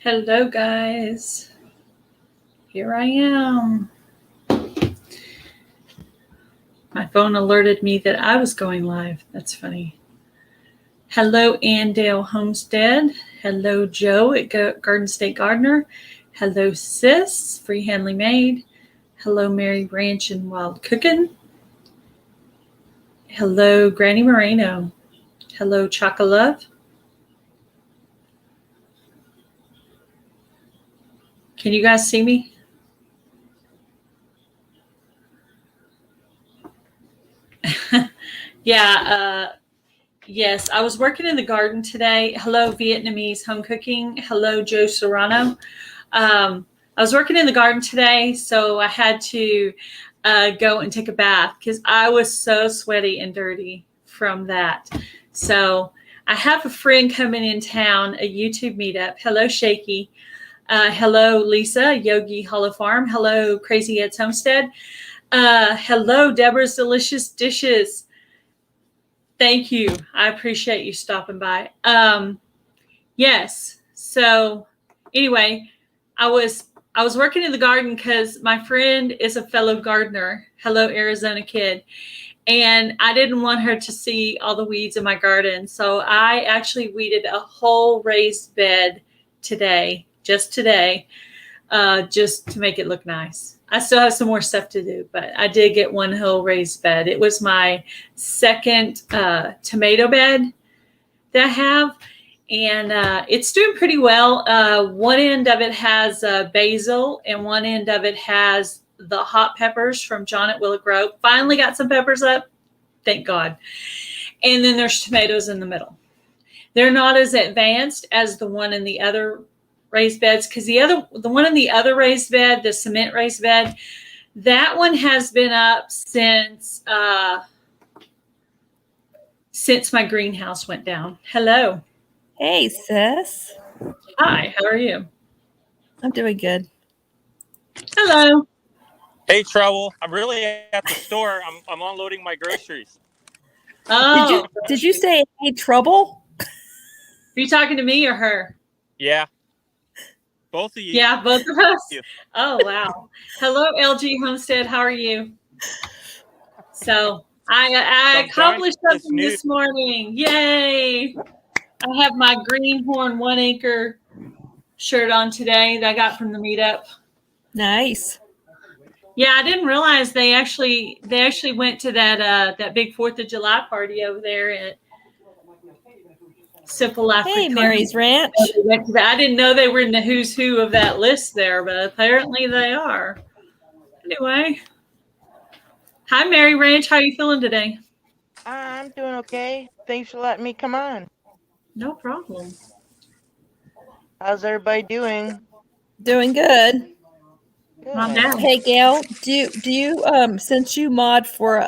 Hello, guys. Here I am. My phone alerted me that I was going live. That's funny. Hello, Andale Homestead. Hello, Joe at Garden State Gardener. Hello, Sis, Freehandly Made. Hello, Mary Ranch and Wild Cookin. Hello, Granny Moreno. Hello, Chocolove. Can you guys see me? Yeah, yes, I was working in the garden today. Hello, Vietnamese home cooking. Hello, Joe Serrano. I was working in the garden today, so I had to go and take a bath because I was so sweaty and dirty from that. So I have a friend coming in town, a YouTube meetup. Hello, Shaky. Hello, Lisa, Yogi Hollow Farm. Hello, Crazy Ed's Homestead. Hello, Deborah's Delicious Dishes. Thank you. I appreciate you stopping by. Yes. So anyway, I was working in the garden because my friend is a fellow gardener. Hello, Arizona Kid. And I didn't want her to see all the weeds in my garden. So I actually weeded a whole raised bed today, just to make it look nice. I still have some more stuff to do, but I did get one whole raised bed. It was my second tomato bed that I have, and it's doing pretty well. One end of it has basil, and one end of it has the hot peppers from John at Willow Grove. Finally got some peppers up, thank God. And then there's tomatoes in the middle. They're not as advanced as the one in the other raised beds, because the one in the other raised bed, the cement raised bed, that one has been up since my greenhouse went down. Hello. Hey, sis. Hi, how are you? I'm doing good. Hello. Hey, Trouble. I'm really at the store. I'm unloading my groceries. Oh. Did you say hey, Trouble? Are you talking to me or her? Yeah. Both of you. Yeah, both of us. Oh, wow. Hello, LG Homestead. How are you? So I accomplished something this morning. Yay. I have my Greenhorn 1 acre shirt on today that I got from the meetup. Nice. Yeah, I didn't realize they actually went to that big 4th of July party over there at Simple Africa. Hey, Mary's Ranch. I didn't know they were in the who's who of that list there, but apparently they are. Anyway. Hi, Mary Ranch. How are you feeling today? I'm doing okay. Thanks for letting me come on. No problem. How's everybody doing? Doing good. Not bad. Hey, Gail, do you since you mod for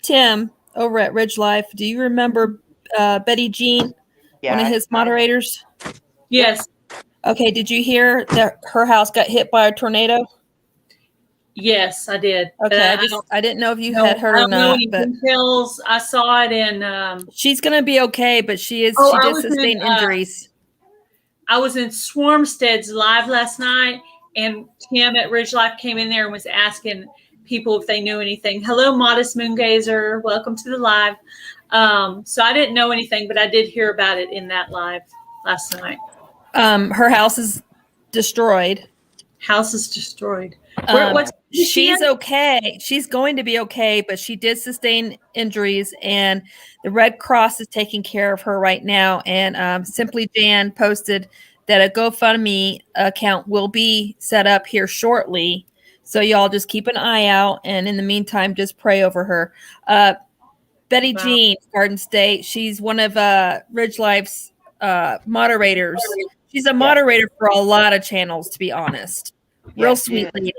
Tim over at Ridge Life, do you remember Betty Jean, one of his moderators? Yes. Okay, did you hear that her house got hit by a tornado? Yes, I did. Okay, I didn't know if you had heard or not. But details. I saw it in. She's gonna be okay, but she did sustain injuries. I was in Swarmstead's live last night, and Tim at Ridge Life came in there and was asking people if they knew anything. Hello, Modest Moongazer. Welcome to the live. So I didn't know anything, but I did hear about it in that live last night. Her house is destroyed. House is destroyed. She's okay. She's going to be okay, but she did sustain injuries, and the Red Cross is taking care of her right now. And Simply Jan posted that a GoFundMe account will be set up here shortly. So y'all just keep an eye out, and in the meantime, just pray over her. Betty Jean, Garden State. She's one of Ridge Life's moderators. She's a moderator for a lot of channels, to be honest. Real sweet lady.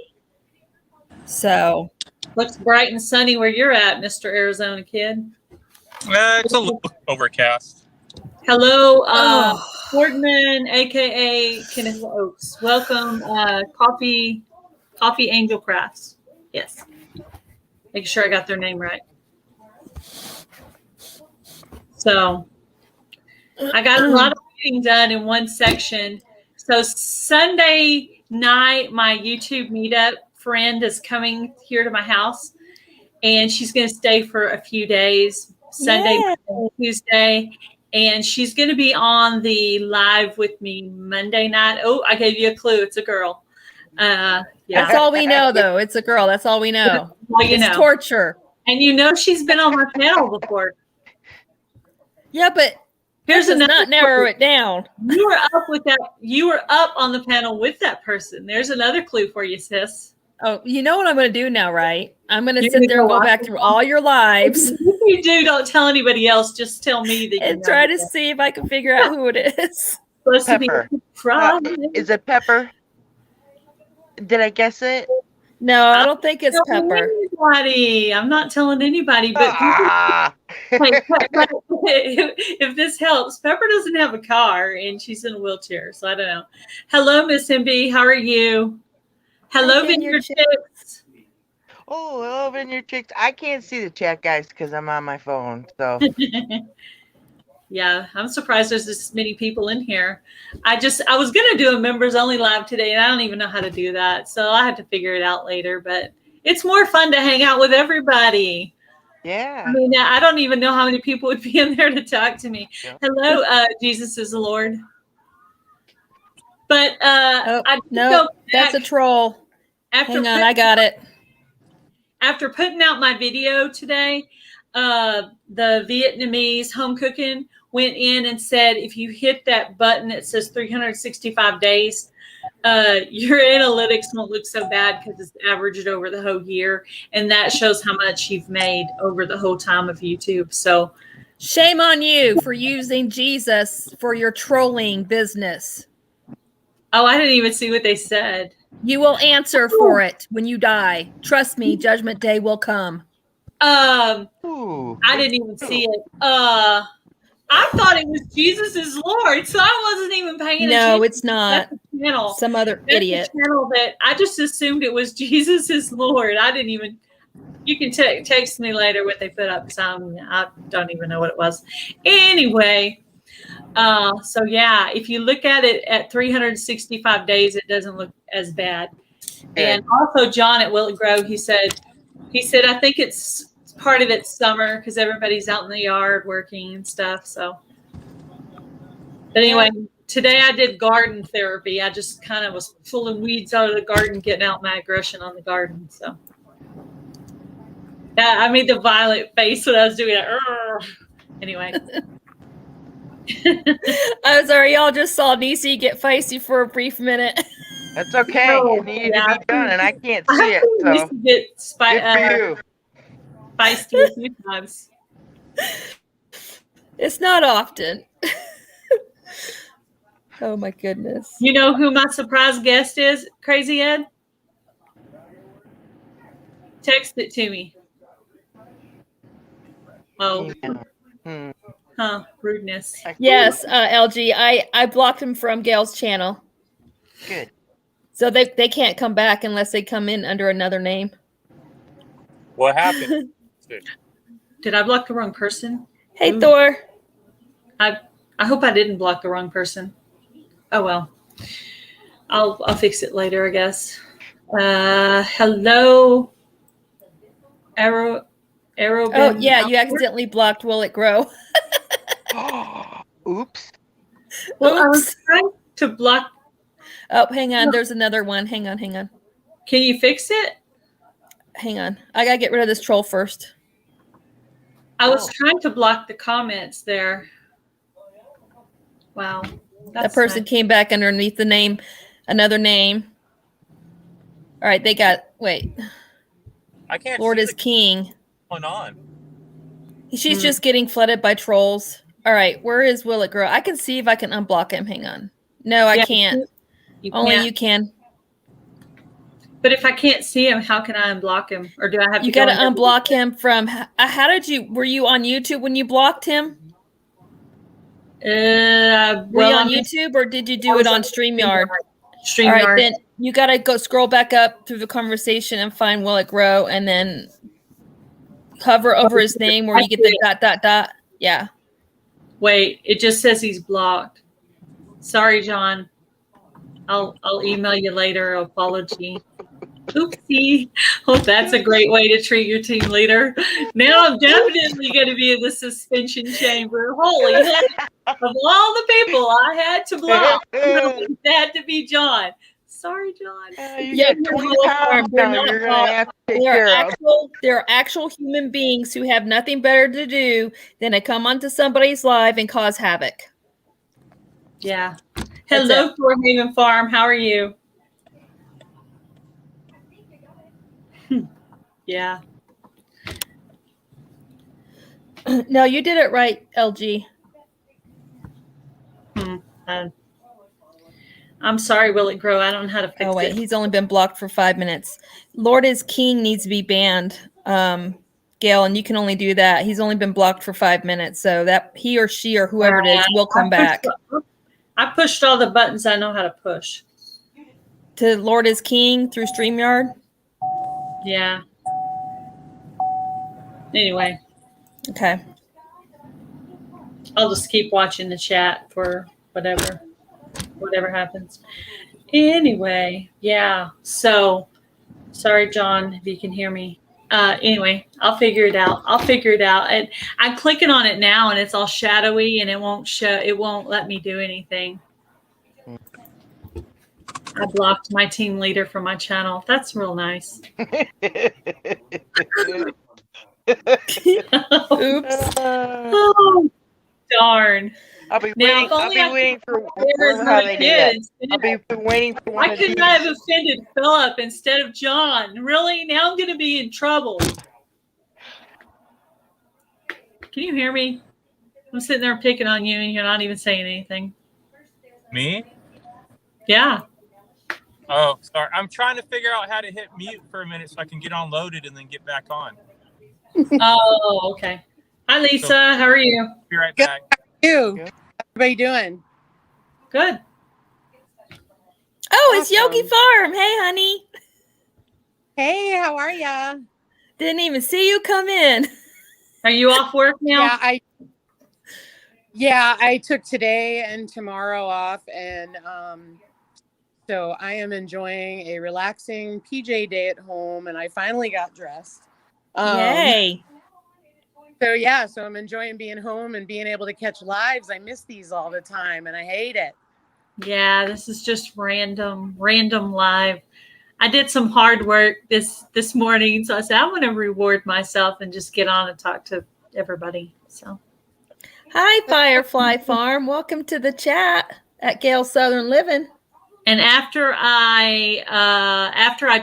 So looks bright and sunny where you're at, Mr. Arizona Kid. It's a little overcast. Hello, Portman, aka Kenneth Oaks. Welcome, Coffee Angel Crafts. Yes, making sure I got their name right. So I got a lot of reading done in one section. So Sunday night, my YouTube meetup friend is coming here to my house, and she's going to stay for a few days, Sunday, Monday, Tuesday, and she's going to be on the live with me Monday night. Oh, I gave you a clue. It's a girl. Yeah. That's all we know, though. It's a girl. That's all we know. Well, you it's know. torture. And you know she's been on my panel before. Yeah, but here's does another not narrow it down. You were up with that. You were up on the panel with that person. There's another clue for you, sis. Oh, you know what I'm going to do now, right? I'm going to You're sit gonna there and go go back through all your lives If you do, don't tell anybody else. Just tell me that. and try to see if I can figure out who it is. Pepper. Is it Pepper? Did I guess it? No, I don't think it's Pepper. Anybody. I'm not telling anybody. But if this helps, Pepper doesn't have a car and she's in a wheelchair, so I don't know. Hello, Miss MB. How are you? Hello, Vineyard Chicks. Oh, hello, Vineyard Chicks. I can't see the chat, guys, because I'm on my phone. So. Yeah, I'm surprised there's this many people in here. I was going to do a members only live today, and I don't even know how to do that. So I had to figure it out later, but it's more fun to hang out with everybody. Yeah. I mean, I don't even know how many people would be in there to talk to me. Yeah. Hello, Jesus is the Lord. But no, that's a troll. Hang on, I got it. After putting out my video today, the Vietnamese home cooking went in and said, if you hit that button that says 365 days, your analytics won't look so bad because it's averaged over the whole year. And that shows how much you've made over the whole time of YouTube. So shame on you for using Jesus for your trolling business. Oh, I didn't even see what they said. You will answer for it when you die. Trust me, judgment day will come. I didn't even see it. I thought it was Jesus is Lord, so I wasn't even paying attention. No, it's not. That's the channel. Some other idiot. The channel that I just assumed it was Jesus is Lord. I didn't even. You can text me later what they put up because I don't even know what it was. Anyway, so yeah, if you look at it at 365 days, it doesn't look as bad. And also, John at Will It Grow, he said, I think it's part of it's summer because everybody's out in the yard working and stuff. So, but anyway, today I did garden therapy. I just kind of was pulling weeds out of the garden, getting out my aggression on the garden. So, yeah, I made the violent face when I was doing it. Anyway. I'm sorry, y'all just saw Nisi get feisty for a brief minute. That's okay. It needed to be done, and I can't see it. So get good for you. Feisty a few times. It's not often. Oh my goodness. You know who my surprise guest is, Crazy Ed? Text it to me. Oh. Huh, rudeness. Yes, LG. I blocked him from Gail's channel. Good. So they can't come back unless they come in under another name. What happened? Did I block the wrong person? Hey, Thor. I hope I didn't block the wrong person. Oh well. I'll fix it later, I guess. Hello. Arrow. Oh yeah, you accidentally blocked Will It Grow. Oops. Well, I was trying to block. Oh, hang on. There's another one. Hang on. Can you fix it? Hang on. I gotta get rid of this troll first. I was trying to block the comments there. Wow. That person came back underneath the name, another name. All right, they got. Wait. I can't. Lord is King. What's going on? She's just getting flooded by trolls. All right, where is Will It Grow? I can see if I can unblock him. Hang on. No, I can't. Only you can. But if I can't see him, how can I unblock him? Or do I have to? You got to unblock him from. How did you? Were you on YouTube when you blocked him? Were you on YouTube or did you do it on StreamYard? StreamYard. All right, then you got to go scroll back up through the conversation and find Will It Grow, and then hover over his name where you get the ... Yeah. Wait, it just says he's blocked. Sorry, John. I'll email you later. Apology. Oopsie. Oh, that's a great way to treat your team leader. Now I'm definitely going to be in the suspension chamber. Holy heck. Of all the people I had to block, it had to be John. Sorry, John. You get 20 pounds now you're going to have to take care of. There are actual human beings who have nothing better to do than to come onto somebody's live and cause havoc. Yeah. Hello, Freehandly Farm. How are you? Yeah. No, you did it right, LG. I'm sorry, will it grow? I don't know how to fix it. Oh, wait. He's only been blocked for 5 minutes. Lord is King needs to be banned, Gail, and you can only do that. He's only been blocked for 5 minutes, so that he or she or whoever it is will come back. I pushed all the buttons I know how to push. To Lord is King through StreamYard? Yeah. Anyway. Okay. I'll just keep watching the chat for whatever happens. Anyway, yeah. So, sorry, John, if you can hear me. Anyway, I'll figure it out. And I'm clicking on it now, and it's all shadowy, and it won't show. It won't let me do anything. I blocked my team leader from my channel. That's real nice. Oops. Oh, darn. I'll be waiting for how they do that. I'll be waiting for one I could not have offended Philip instead of John. Really? Now I'm going to be in trouble. Can you hear me? I'm sitting there picking on you, and you're not even saying anything. Me? Yeah. Oh, sorry. I'm trying to figure out how to hit mute for a minute so I can get unloaded and then get back on. Oh, okay. Hi, Lisa. How are you? Be right back. You. Good. How you doing? Good. Oh, it's Yogi Farm. Hey, honey. Hey, how are ya? Didn't even see you come in. Are you off work now? Yeah, I took today and tomorrow off, and so I am enjoying a relaxing PJ day at home, and I finally got dressed. Yay. So I'm enjoying being home and being able to catch lives. I miss these all the time, and I hate it. Yeah, this is just random live. I did some hard work this morning, so I said I want to reward myself and just get on and talk to everybody. So, hi, Firefly Farm. Welcome to the chat at Gail's Southern Living. And after I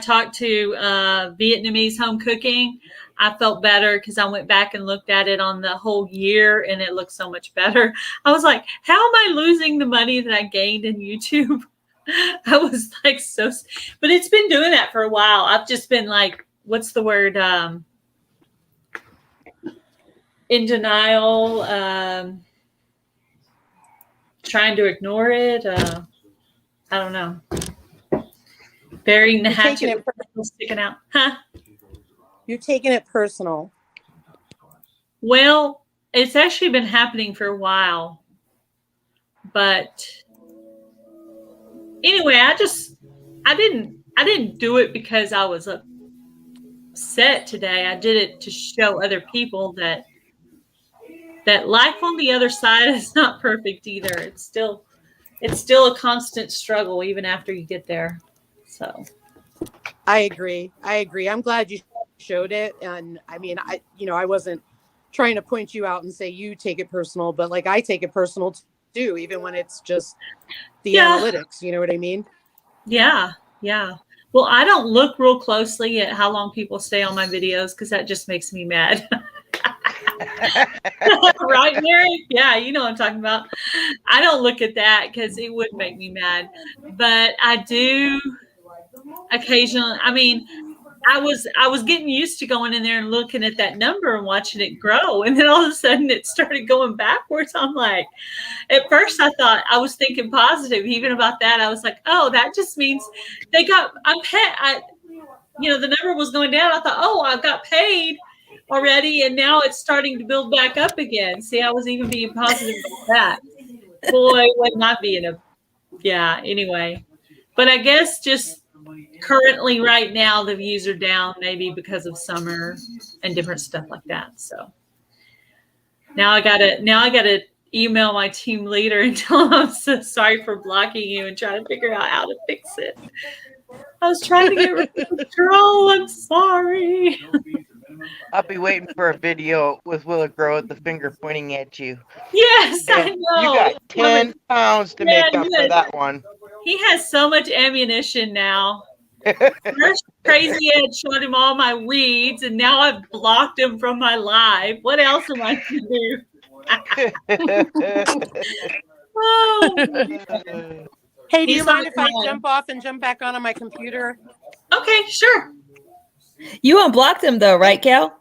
talked to Vietnamese home cooking, I felt better because I went back and looked at it on the whole year, and it looked so much better. I was like, how am I losing the money that I gained in YouTube? I was like, but it's been doing that for a while. I've just been like, what's the word? In denial, trying to ignore it. I don't know. Burying the hatchet, sticking out. Huh? You're taking it personal. Well, it's actually been happening for a while. But anyway, I didn't do it because I was upset today. I did it to show other people that life on the other side is not perfect either. It's still a constant struggle even after you get there. So I agree. I'm glad you showed it. And I mean, I wasn't trying to point you out and say you take it personal, but like I take it personal too, even when it's just the analytics, you know what I mean? Yeah. Well, I don't look real closely at how long people stay on my videos because that just makes me mad. Right, Mary? Yeah, you know what I'm talking about. I don't look at that because it would make me mad. But I do occasionally. I mean, I was getting used to going in there and looking at that number and watching it grow. And then all of a sudden it started going backwards. I'm like, at first I thought I was thinking positive even about that. I was like, oh, that just means the number was going down. I thought, oh, I've got paid already. And now it's starting to build back up again. See, I was even being positive about that. Boy, would not be anyway. But I guess just currently right now the views are down, maybe because of summer and different stuff like that. So now I gotta email my team leader and tell him I'm so sorry for blocking you and try to figure out how to fix it. I was trying to get rid of the troll. I'm sorry. I'll be waiting for a video with Willow Grow with the finger pointing at you. Yes, I And know. you got 10 pounds to make up for that one. He has so much ammunition now. First, Crazy Ed showed him all my weeds, and now I've blocked him from my live. What else am I to do? Oh. Hey, do He's you mind if I on. jump off and jump back on my computer? Okay, sure. You unblocked him though, right, Gal?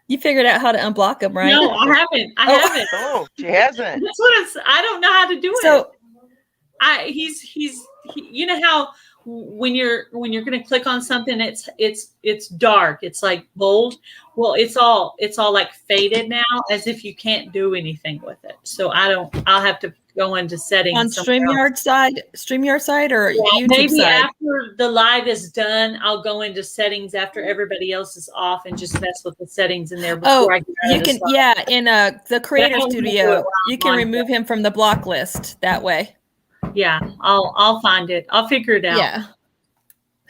You figured out how to unblock him, right? No, I haven't. I haven't. Oh, she hasn't. That's what I don't know how to do it. You know how when you're going to click on something, it's dark. It's like bold. Well, it's all like faded now, as if you can't do anything with it. So I'll have to go into settings on StreamYard side or YouTube maybe side? After the live is done, I'll go into settings after everybody else is off and just mess with the settings in there before I get out you of can the slide. in the creator studio you can remove him from the block list that way. Yeah, I'll find it. I'll figure it out. Yeah.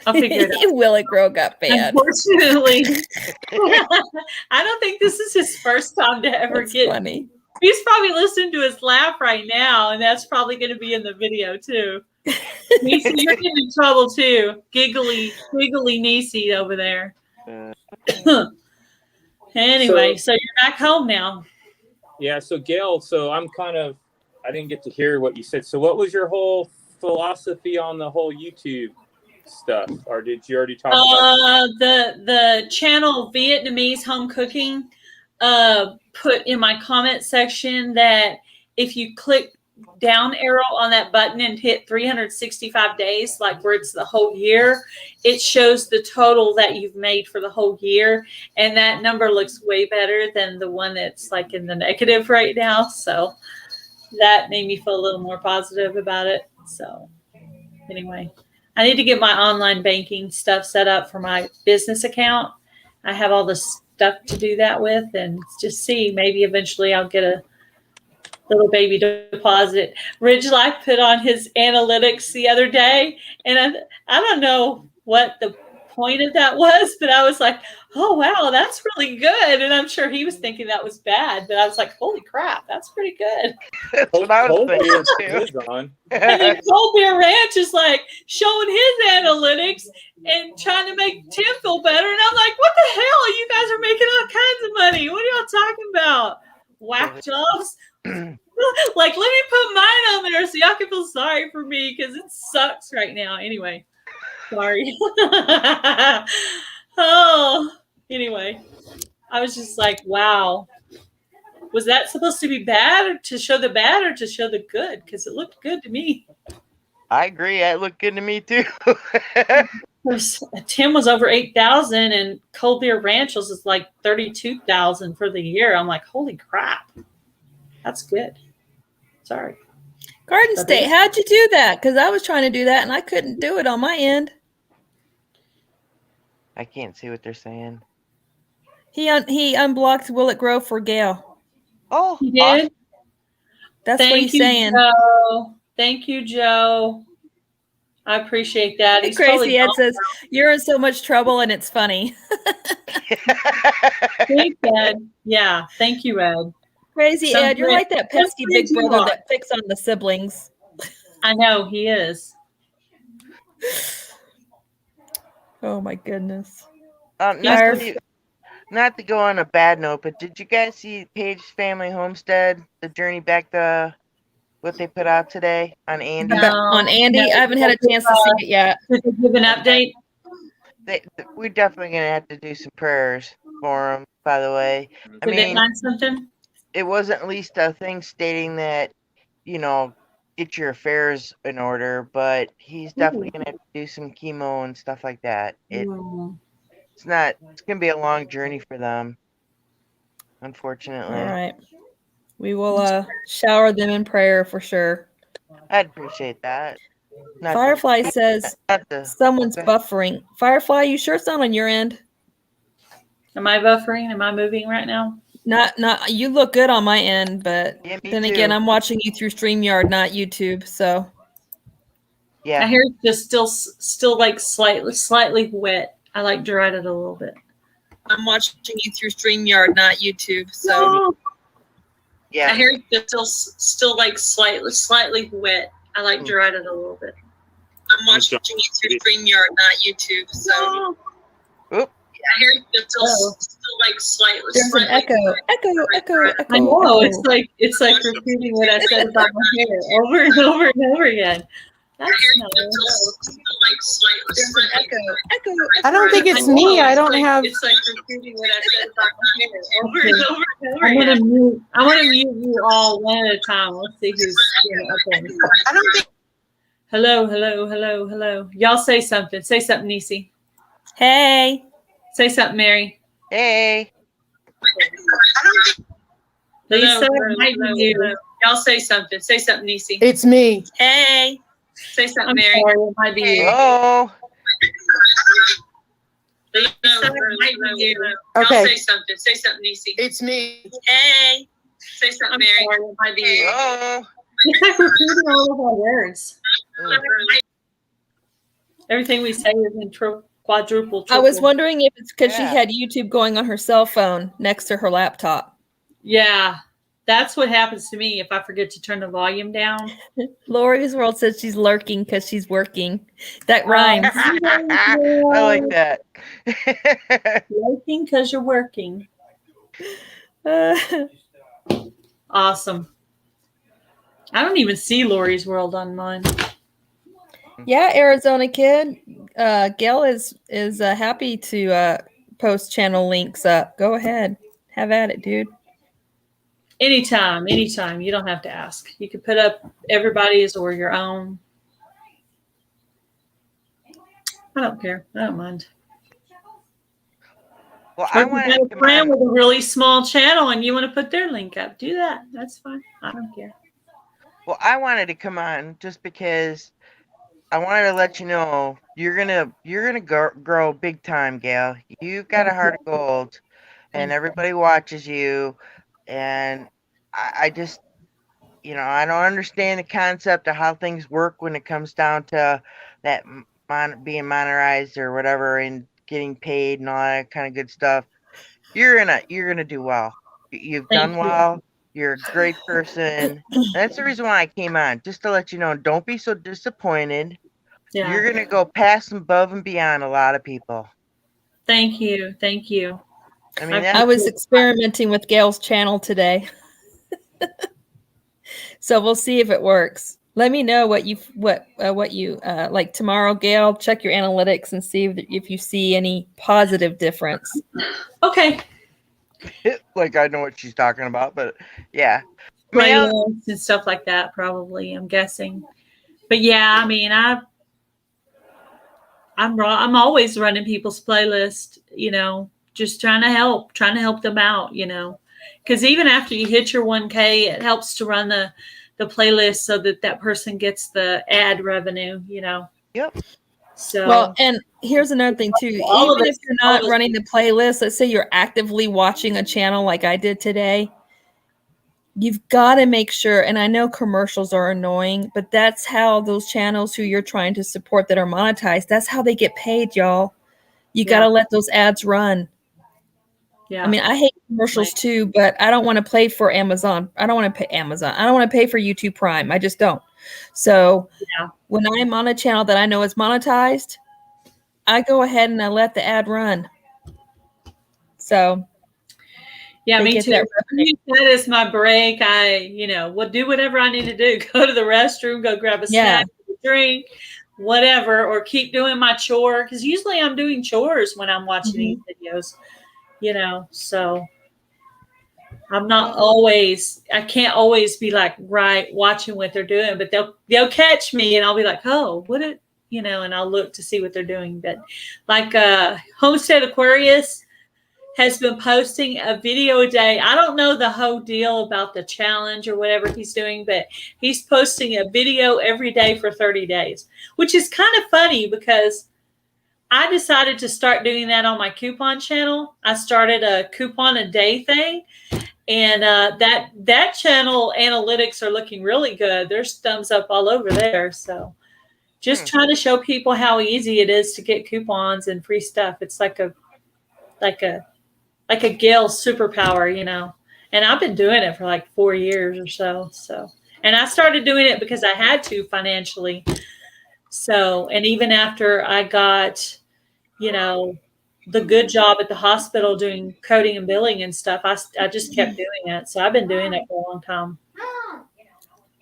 I'll figure it out. Will It Grow got banned. Unfortunately, I don't think this is his first time to ever That's get. funny. He's probably listening to his laugh right now, and that's probably going to be in the video too. Niecy, you're getting in trouble too. Giggly Niecy over there. Anyway, so you're back home now. Yeah. So Gail, I didn't get to hear what you said. So what was your whole philosophy on the whole YouTube stuff, or did you already talk about the channel Vietnamese Home Cooking? Put in my comment section that if you click down arrow on that button and hit 365 days, like where it's the whole year, it shows the total that you've made for the whole year. And that number looks way better than the one that's like in the negative right now. So that made me feel a little more positive about it. So anyway, I need to get my online banking stuff set up for my business account. I have all the stuff to do that with, and just see, maybe eventually I'll get a little baby deposit. Ridge Life put on his analytics the other day, and I don't know what the point of that was, but I was like, oh wow, that's really good. And I'm sure he was thinking that was bad, but I was like, holy crap, that's pretty good. That's what I was thinking too. And then Cold Beer Ranch is like showing his analytics and trying to make Tim feel better. And I'm like, what the hell? You guys are making all kinds of money. What are y'all talking about? Whack jobs? Like, let me put mine on there so y'all can feel sorry for me, because it sucks right now. Anyway, sorry. Anyway, I was just like, wow. Was that supposed to be bad, or to show the bad, or to show the good? Because it looked good to me. I agree. It looked good to me too. Tim was over 8,000, and Cold Beer Ranch was like 32,000 for the year. I'm like, holy crap, that's good. Sorry. Garden State, how'd you do that? Because I was trying to do that and I couldn't do it on my end. I can't see what they're saying. He unblocked Will It Grow for Gail. Oh, he did. That's what he's saying. Joe. Thank you, Joe. I appreciate that. He's Crazy Ed says, you're in so much trouble and it's funny. Thanks, Ed. Yeah, thank you, Ed. Crazy Ed, you're like that pesky big brother that picks on the siblings. I know, he is. Oh my goodness. Not to go on a bad note, but did you guys see Paige's Family Homestead, the journey back to what they put out today on Andy? On Andy? I haven't had a chance to see it yet. Did they give an update? We're definitely going to have to do some prayers for him, by the way. Did they find something? It wasn't at least a thing stating that, get your affairs in order, but he's definitely going to have to do some chemo and stuff like that. It's going to be a long journey for them, unfortunately. All right. We will shower them in prayer for sure. I'd appreciate that. Not Firefly says someone's buffering. Firefly, you sure it's not on your end? Am I buffering? Am I moving right now? Not. You look good on my end, but Yeah, me then too. again, I'm watching you through StreamYard, not YouTube. So Yeah. I hear it's just still like slightly wet. I like dried it a little bit. I'm watching you through StreamYard, not YouTube. So Oh, Yeah. I hear it's still like slightly wet. I like dried it a little bit. I'm watching you through StreamYard, not YouTube. So Oop. I hear it's still like there's an echo. I know it's like repeating what I said about my hair over and over and over again. That's There's an echo. I don't think it's me. I don't have. It's like repeating what I said about my hair over and over and over again. I want to mute you all one at a time. Let's see who's okay. I don't think. Hello. Y'all say something. Say something, Nisi. Hey. Say something, Mary. Hey. Lisa, might be you. Y'all say something. Say something, Nisi. It's me. Hey. Say something, Mary. It might be you. Oh. Lisa, might be you. Y'all Okay. say something. Say something, Nisi. It's me. Hey. Say something, Mary. It might be you. Oh. It's like repeating all of our words. Everything we say is in quadruple. I was wondering if it's because she Yeah. had YouTube going on her cell phone next to her laptop. Yeah, that's what happens to me if I forget to turn the volume down. Lori's World says she's lurking because she's working. That rhymes. I like that. Working because you're working. Awesome. I don't even see Lori's World on mine. Yeah, Arizona kid. Gail is happy to post channel links up. Go ahead. Have at it, dude. Anytime. You don't have to ask. You can put up everybody's or your own. I don't care. I don't mind. Well, Or I if you want got to a friend with a really small channel and you want to put their link up, do that. That's fine. I don't care. Well, I wanted to come on just because I wanted to let you know you're gonna grow big time, Gail. You've got a heart of gold, and everybody watches you. And I just, I don't understand the concept of how things work when it comes down to that being monetized or whatever and getting paid and all that kind of good stuff. You're gonna do well. You've done well. You're a great person. That's the reason why I came on, just to let you know. Don't be so disappointed. Yeah. You're gonna go past and above and beyond a lot of people. Thank you. I mean, I was experimenting with Gail's channel today. So we'll see if it works. Let me know what you like tomorrow, Gail. Check your analytics and see if you see any positive difference. Okay. like I know what she's talking about, but yeah. Playlists and stuff like that, probably, I'm guessing. But yeah, I mean, I'm always running people's playlist, just trying to help them out, because even after you hit your 1K, it helps to run the playlist so that person gets the ad revenue, Yep. So well, and here's another thing too. Even if you're not running the playlist, let's say you're actively watching a channel like I did today, you've got to make sure, and I know commercials are annoying, but that's how those channels who you're trying to support that are monetized, that's how they get paid, y'all. You got to let those ads run. Yeah. I mean, I hate commercials too, but I don't want to pay for Amazon. I don't want to pay Amazon. I don't want to pay for YouTube Prime. I just don't. So when I'm on a channel that I know is monetized, I go ahead and I let the ad run. So yeah, me too. That is my break. I, will do whatever I need to do. Go to the restroom, go grab a snack, a drink, whatever, or keep doing my chore. Because usually I'm doing chores when I'm watching these videos, so I'm not always, I can't always be like watching what they're doing, but they'll catch me and I'll be like, oh, and I'll look to see what they're doing. But like Homestead Aquarius, has been posting a video a day. I don't know the whole deal about the challenge or whatever he's doing, but he's posting a video every day for 30 days, which is kind of funny because I decided to start doing that on my coupon channel. I started a coupon a day thing, and that channel analytics are looking really good. There's thumbs up all over there. So just trying to show people how easy it is to get coupons and free stuff. It's like a Gail superpower, you know. And I've been doing it for like 4 years or so. And I started doing it because I had to financially. So, and even after I got, you know, the good job at the hospital doing coding and billing and stuff, I just kept doing it. So I've been doing it for a long time.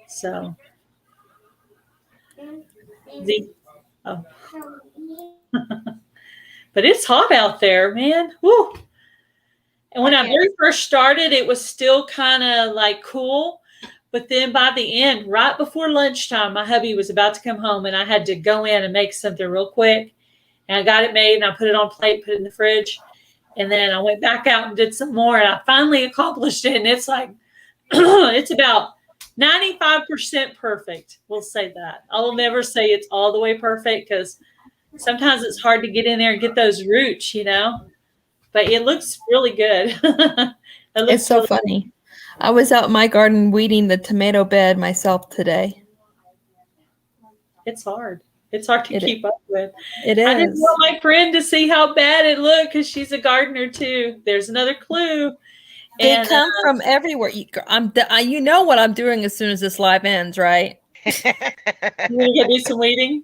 So, but it's hot out there, man. Woo. And when I very first started, it was still kind of like cool. But then by the end, right before lunchtime, my hubby was about to come home and I had to go in and make something real quick. And I got it made and I put it on a plate, put it in the fridge. And then I went back out and did some more and I finally accomplished it. And it's like, it's about 95% perfect. We'll say that. I'll never say it's all the way perfect because sometimes it's hard to get in there and get those roots, you know. But it looks really good. It's so funny. I was out in my garden weeding the tomato bed myself today. It's hard. It's hard to keep up with. It is. I didn't want my friend to see how bad it looked because she's a gardener too. There's another clue. They come from everywhere. You know what I'm doing as soon as this live ends, right? You're going to do some weeding?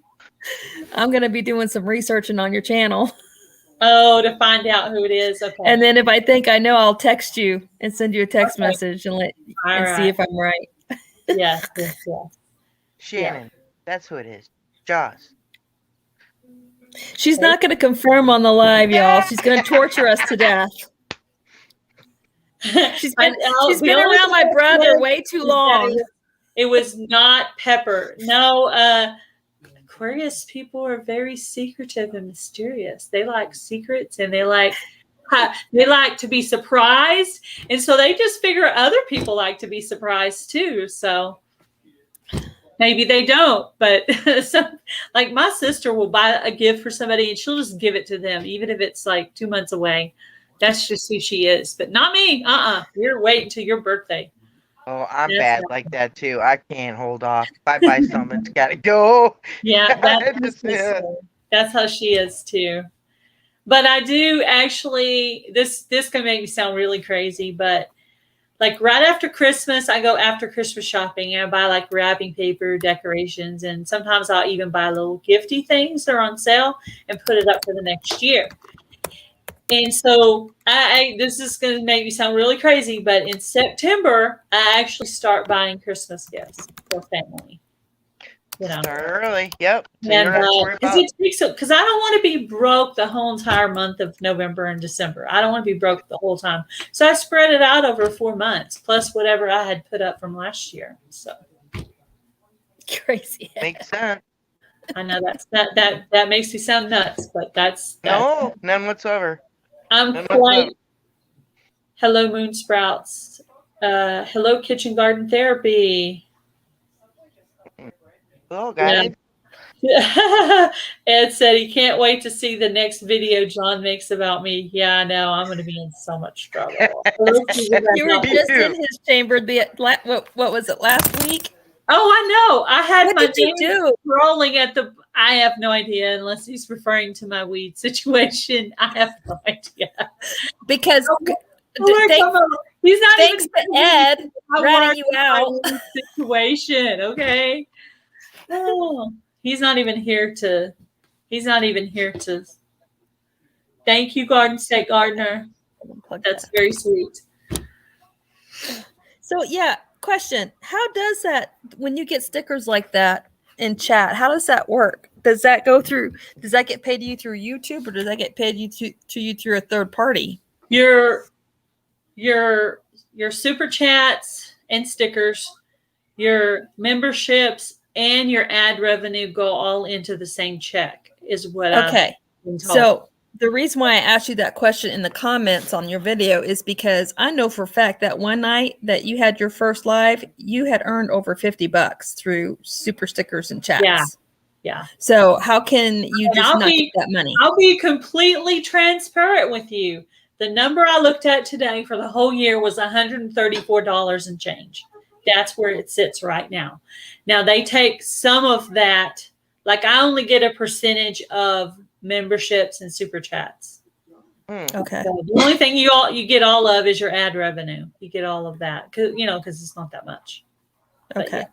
I'm going to be doing some researching on your channel. Oh, to find out who it is. Okay. And then if I think I know, I'll text you and send you a text message and see if I'm right. Yes. Shannon, that's who it is. Jaws. She's not going to confirm on the live, y'all. She's going to torture us to death. She's been around my brother way too long. It was not Pepper. No, Aquarius people are very secretive and mysterious. They like secrets and they like to be surprised. And so they just figure other people like to be surprised too. So maybe they don't, but like my sister will buy a gift for somebody and she'll just give it to them, even if it's like 2 months away. That's just who she is, but not me. You're waiting till your birthday. Oh, I'm bad like that too. I can't hold off. If I buy something, it's got to go. Yeah, that's how she is too. But I do actually, this can make me sound really crazy, but like right after Christmas, I go after Christmas shopping and I buy like wrapping paper, decorations, and sometimes I'll even buy little gifty things that are on sale and put it up for the next year. And so this is going to make me sound really crazy, but in September, I actually start buying Christmas gifts for family. You know, start early. Yep. So and because I don't want to be broke the whole entire month of November and December. I don't want to be broke the whole time. So I spread it out over 4 months, plus whatever I had put up from last year. So crazy. Makes sense. I know that makes me sound nuts, but that's no, none whatsoever. I'm quite. Hello, Moon Sprouts. Hello, Kitchen Garden Therapy. Hello, guys. Yeah. Ed said he can't wait to see the next video John makes about me. Yeah, I know. I'm going to be in so much trouble. You were just in his chamber. What was it, last week? Oh, I know. I had what did you do? Rolling at the. I have no idea unless he's referring to my weed situation. I have no idea because he's not thanks even to Ed ratting you out. Situation, okay. Oh, he's not even here to. Thank you, Garden State Gardener. That's very sweet. So yeah. Question: how does that when you get stickers like that in chat? How does that work? Does that get paid to you through YouTube, or does that get paid to you through a third party? Your super chats and stickers, your memberships, and your ad revenue go all into the same check. Is what okay. I've been told. So The reason why I asked you that question in the comments on your video is because I know for a fact that one night that you had your first live, you had earned over $50 through super stickers and chats. Yeah. So how can you just not get that money? I'll be completely transparent with you. The number I looked at today for the whole year was $134 and change. That's where it sits right now. Now they take some of that. Like I only get a percentage of memberships and super chats. Okay. So the only thing you get all of is your ad revenue. You get all of that because it's not that much. Okay.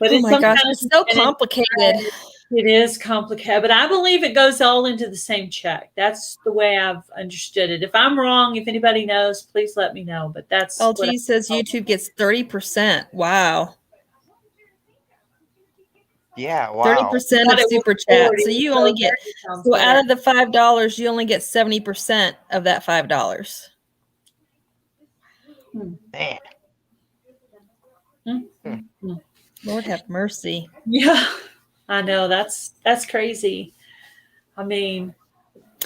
But oh my gosh, it's so complicated. It is complicated, but I believe it goes all into the same check. That's the way I've understood it. If I'm wrong, if anybody knows, please let me know. But that's LG says YouTube gets 30%. Wow. Yeah, wow. 30% of super chat. So you only get out of the $5, you only get 70% of that $5. Man. Lord have mercy. Yeah, I know that's crazy. I mean,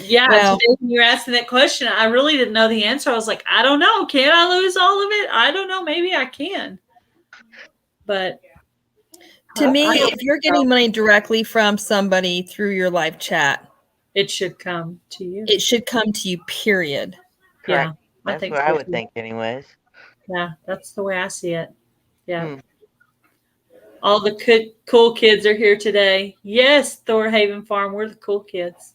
yeah. Well, today when you're asking that question, I really didn't know the answer. I was like, I don't know. Can I lose all of it? I don't know. Maybe I can. But to me, if you're getting money directly from somebody through your live chat, it should come to you. It should come to you, period. Correct. Yeah, That's what I would think anyways. Yeah, that's the way I see it. Yeah. All the cool kids are here today. Yes, Thorhaven Farm. We're the cool kids.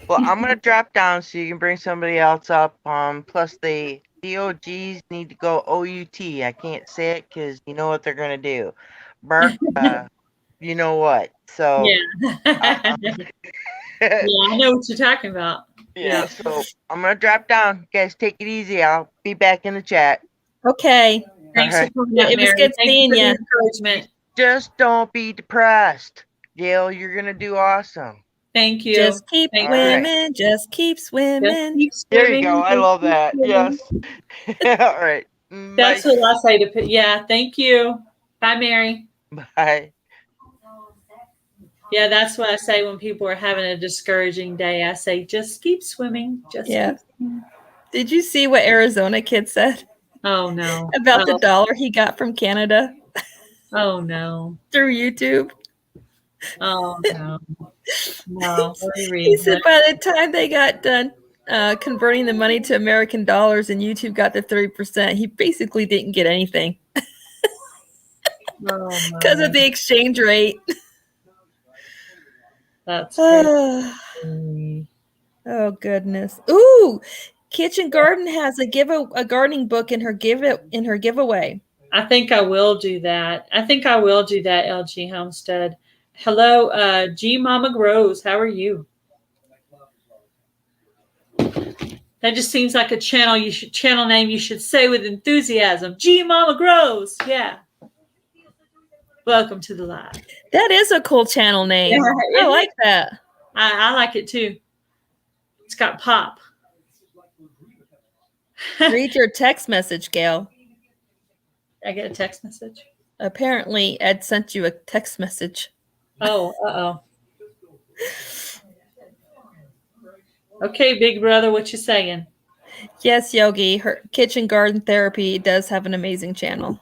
Well, I'm going to drop down so you can bring somebody else up. Plus, the DOGs need to go OUT. I can't say it because you know what they're going to do. Bark, you know what. So, yeah. Yeah, I know what you're talking about. Yeah, so I'm going to drop down. You guys, take it easy. I'll be back in the chat. Okay. Thanks right. for coming up, It was Mary. good Thank seeing for the you. encouragement. Just don't be depressed. Gail, you're going to do awesome. Thank you. Just keep Thank swimming. Right. Just keep swimming. Just keep There swimming. you go. I love that. Yes. All right. That's what I say to put. Yeah. Thank you. Bye, Mary. Bye. Yeah, that's what I say when people are having a discouraging day. I say, just keep swimming. Just keep swimming. Did you see what Arizona kid said? Oh, no. About the dollar he got from Canada? Oh, no. Through YouTube? Oh, no. No. He said by the time they got done converting the money to American dollars and YouTube got the 30%, he basically didn't get anything. Because of the exchange rate. That's crazy. Oh, goodness. Ooh, Kitchen Garden has a gardening book in her giveaway. I think I will do that. LG Homestead. Hello, G Mama Grows. How are you? That just seems like a channel name you should say with enthusiasm. G Mama Grows. Yeah. Welcome to the live. That is a cool channel name. Yeah, I like that. I like it too. It's got pop. Read your text message, Gail. I get a text message. Apparently, Ed sent you a text message. Oh, Okay, big brother, what you saying? Yes, Yogi. Her Kitchen Garden Therapy does have an amazing channel.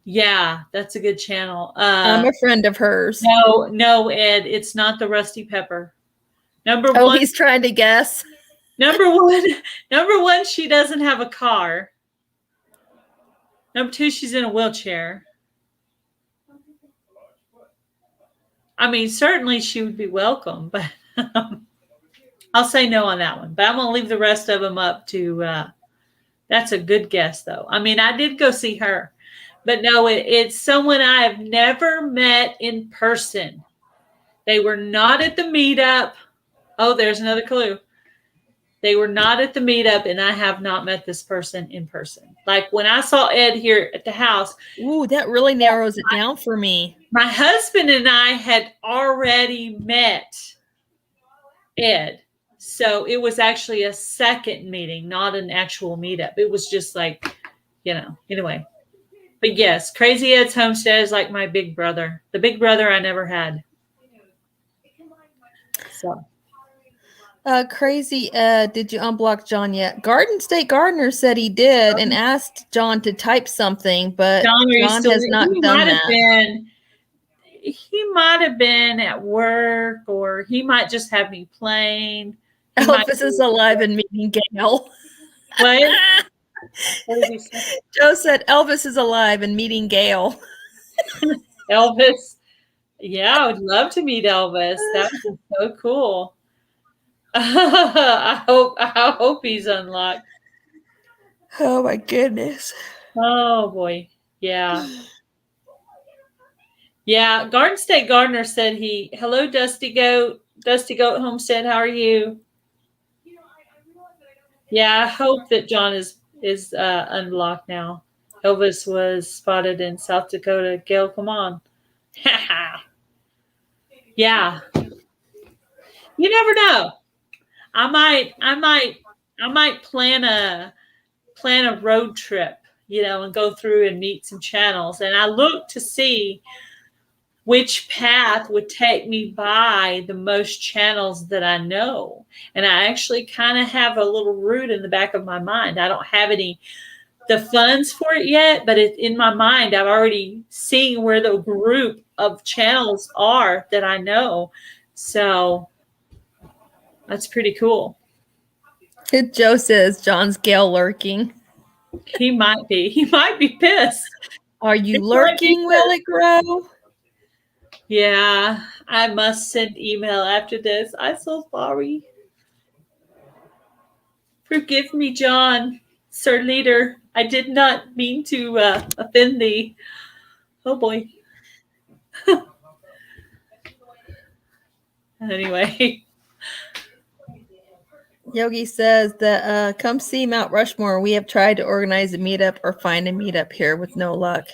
Yeah, that's a good channel. I'm a friend of hers. No, Ed, it's not the Rusty Pepper. Number one. He's trying to guess. Number one, she doesn't have a car. Number two, she's in a wheelchair. I mean, certainly she would be welcome, but I'll say no on that one. But I'm going to leave the rest of them up to, that's a good guess, though. I mean, I did go see her. But no, it's someone I have never met in person. They were not at the meetup. Oh, there's another clue. They were not at the meetup, and I have not met this person in person. Like when I saw Ed here at the house. Ooh, that really narrows it down for me. My husband and I had already met Ed. So it was actually a second meeting, not an actual meetup. It was just like, anyway. But yes, Crazy Ed's Homestead is like my big brother. The big brother I never had. So Crazy Ed, did you unblock John yet? Garden State Gardener said he did and asked John to type something, but John has not done that. He might have been at work, or he might just have me playing. Elvis is alive and meeting Gail. What? What did he say? Joe said Elvis is alive and meeting Gail. Elvis. Yeah, I would love to meet Elvis. That would be so cool. I hope he's unlocked. Oh my goodness. Oh boy. Yeah. Yeah. Garden State Gardener said hello, Dusty Goat Homestead. How are you? Yeah, I hope that John is unlocked now. Elvis was spotted in South Dakota. Gail, come on. Yeah. You never know. I might plan a road trip, and go through and meet some channels. And I look to see which path would take me by the most channels that I know. And I actually kind of have a little route in the back of my mind. I don't have the funds for it yet, but in my mind, I've already seen where the group of channels are that I know. So that's pretty cool. Joe says John's Gail lurking. He might be. He might be pissed. Are you lurking? Will it grow? Yeah, I must send email after this. I'm so sorry. Forgive me, John, Sir Leader. I did not mean to offend thee. Oh boy. Anyway. Yogi says that come see Mount Rushmore. We have tried to organize a meetup or find a meetup here with no luck.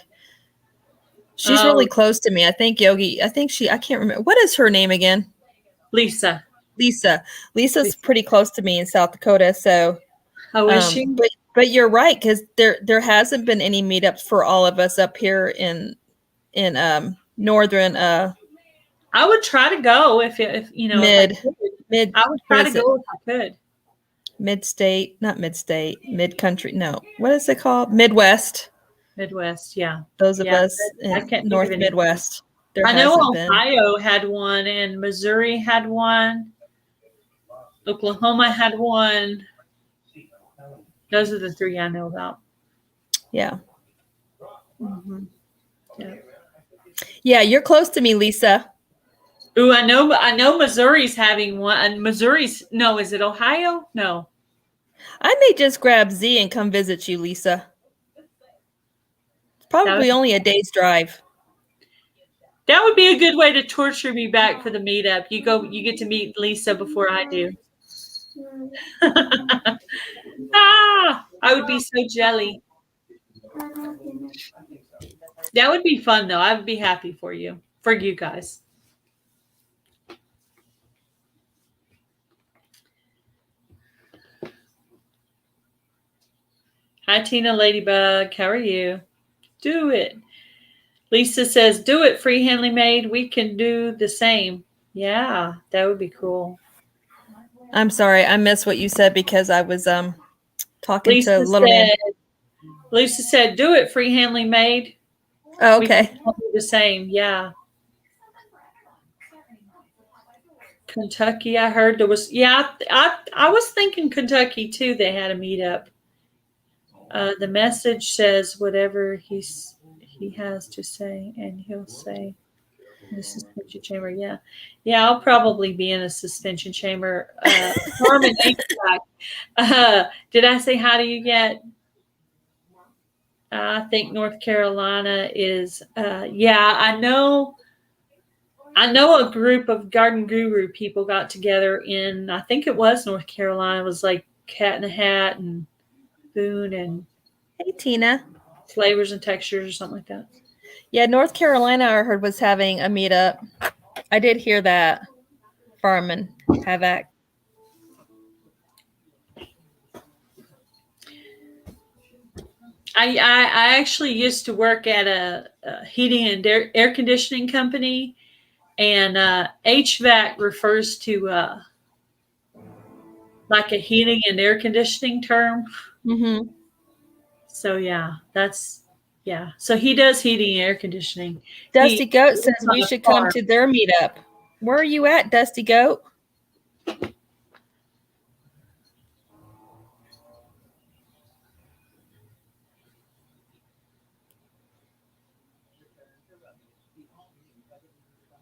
She's really close to me. I think Yogi, I can't remember. What is her name again? Lisa. Lisa's pretty close to me in South Dakota. So, is she? But you're right, because there hasn't been any meetups for all of us up here in northern. I would try to go if mid. I would try to go if I could. Mid-state, not mid-state, mid-country. No, what is it called? Midwest. Midwest, yeah. Those of us in North Midwest. I know Ohio had one, and Missouri had one. Oklahoma had one. Those are the three I know about. Yeah. Mm-hmm. Yeah. Yeah, you're close to me, Lisa. Ooh, I know Missouri's having one. And is it Ohio? No. I may just grab Z and come visit you, Lisa. It's probably only a day's drive. That would be a good way to torture me back for the meetup. You get to meet Lisa before I do. I would be so jelly. That would be fun, though. I would be happy for you guys. Hi, Tina Ladybug. How are you? Do it. Lisa says, do it, Freehandly Made. We can do the same. Yeah, that would be cool. I'm sorry. I missed what you said because I was talking to Little Man. Lisa said, do it, Freehandly Made. Oh, okay. We can do the same. Yeah. Kentucky, I heard there was. Yeah, I was thinking Kentucky, too. They had a meetup. The message says whatever he has to say, and he'll say in the suspension chamber. Yeah, I'll probably be in a suspension chamber. Norman, did I say hi to you yet? I think North Carolina is. I know a group of Garden Guru people got together in. I think it was North Carolina. It was like Cat in a Hat and Boone and hey Tina, Flavors and Textures or something like that. Yeah, North Carolina I heard was having a meetup. I did hear that. Farm and Havoc. I actually used to work at a heating and air conditioning company, And HVAC refers to like a heating and air conditioning term. Mm-hmm. So yeah. So he does heating and air conditioning. Dusty He Goat lives says on we a should come farm. to their meetup. Where are you at, Dusty Goat?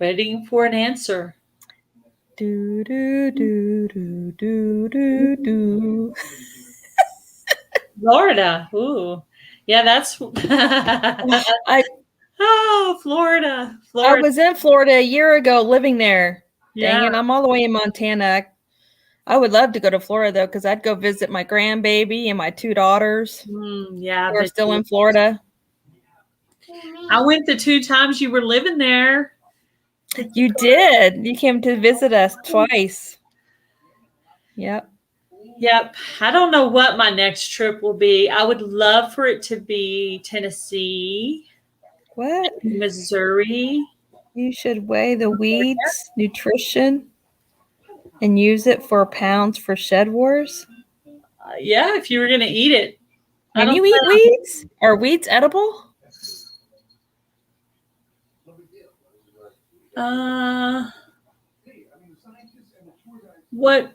Waiting for an answer. Do do do do do do do. Florida. Ooh. Yeah, that's oh, Florida. I Florida. was in Florida a year ago living there. Dang Yeah. it, I'm all the way in Montana. I would love to go to Florida though, because I'd go visit my grandbaby and my 2 daughters Yeah. who are still in Florida. I went the 2 times you were living there. You did. You came to visit us twice. Yep. Yep. I don't know what my next trip will be. I would love for it to be Tennessee, What? Missouri. You should weigh the weeds, nutrition, and use it for pounds for Shed Wars. Yeah, if you were going to eat it. Can you eat weeds? Are weeds edible? What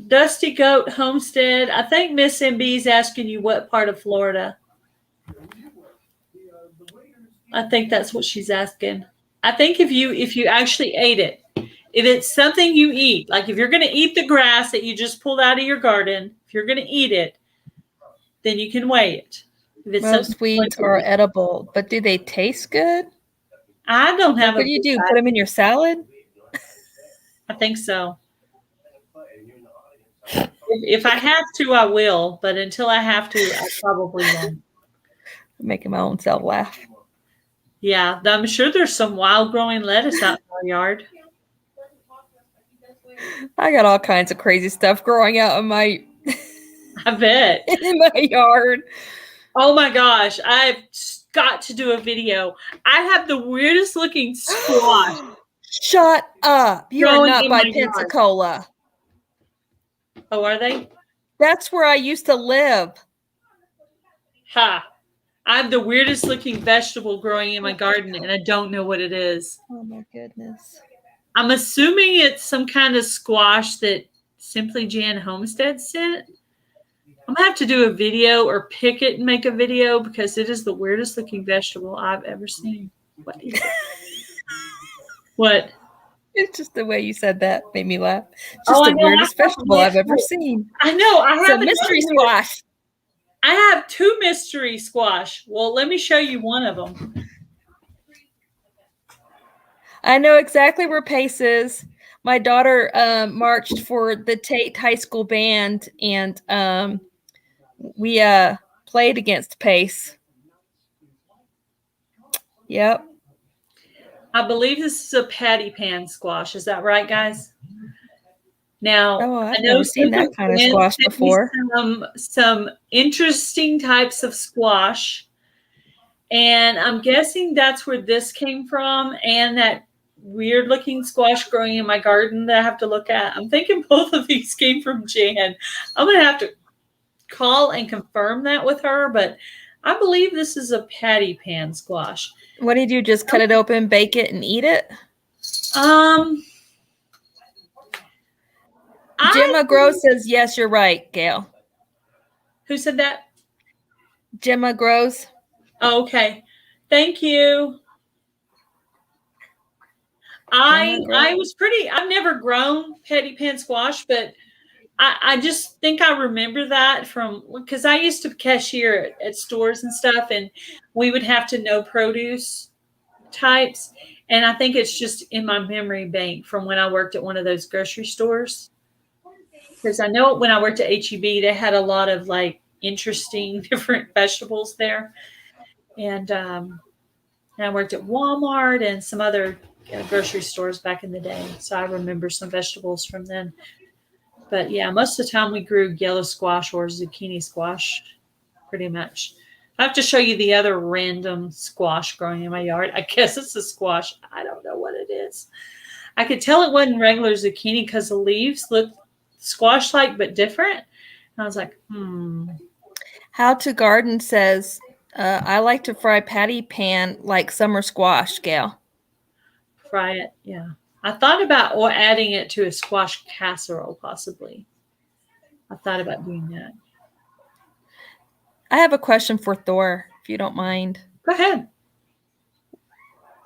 Dusty Goat Homestead? I think Miss MB is asking you what part of Florida. I think that's what she's asking. I think if you actually ate it, if it's something you eat, like if you're going to eat the grass that you just pulled out of your garden, if you're going to eat it, then you can weigh it. If it's Most weeds are edible, but do they taste good? I don't have. What do you do? Put them in your salad? I think so. If I have to, I will. But until I have to, I probably won't. I'm making my own self laugh. Yeah, I'm sure there's some wild growing lettuce out in our yard. I got all kinds of crazy stuff growing out in my I bet. in my yard. Oh my gosh, I've got to do a video. I have the weirdest looking squash. Shut up. You are growing not in by my yard. Pensacola. Oh, are they? That's where I used to live. Ha. I have the weirdest looking vegetable growing in my garden, and I don't know what it is. Oh my goodness. I'm assuming it's some kind of squash that Simply Jan Homestead sent. I'm gonna have to do a video or pick it and make a video because it is the weirdest looking vegetable I've ever seen. What is it? What? It's just the way you said that made me laugh. Just Oh, I the know. weirdest vegetable I've ever seen. I know. I It's a have mystery another- squash. I have 2 mystery squash. Well, let me show you one of them. I know exactly where Pace is. My daughter marched for the Tate High School band, and we played against Pace. Yep. I believe this is a patty pan squash. Is that right, guys? Now, I've I know never seen that kind of squash before. Some interesting types of squash, and I'm guessing that's where this came from, and that weird-looking squash growing in my garden that I have to look at. I'm thinking both of these came from Jan. I'm going to have to call and confirm that with her, but I believe this is a patty pan squash. What did you just cut it open, bake it, and eat it? Gemma Gross says, yes, you're right, Gail. Who said that? Gemma Gross. Oh, okay. Thank you. I've never grown patty pan squash, but I just think I remember that from, because I used to cashier at stores and stuff, and we would have to know produce types. And I think it's just in my memory bank from when I worked at one of those grocery stores. Because I know when I worked at HEB, they had a lot of like interesting different vegetables there. And I worked at Walmart and some other grocery stores back in the day. So I remember some vegetables from then. But yeah, most of the time we grew yellow squash or zucchini squash, pretty much. I have to show you the other random squash growing in my yard. I guess it's a squash. I don't know what it is. I could tell it wasn't regular zucchini because the leaves looked squash-like but different. And I was like, How to Garden says, I like to fry patty pan like summer squash, Gail. Fry it, yeah. I thought about adding it to a squash casserole, possibly. I thought about doing that. I have a question for Thor, if you don't mind. Go ahead.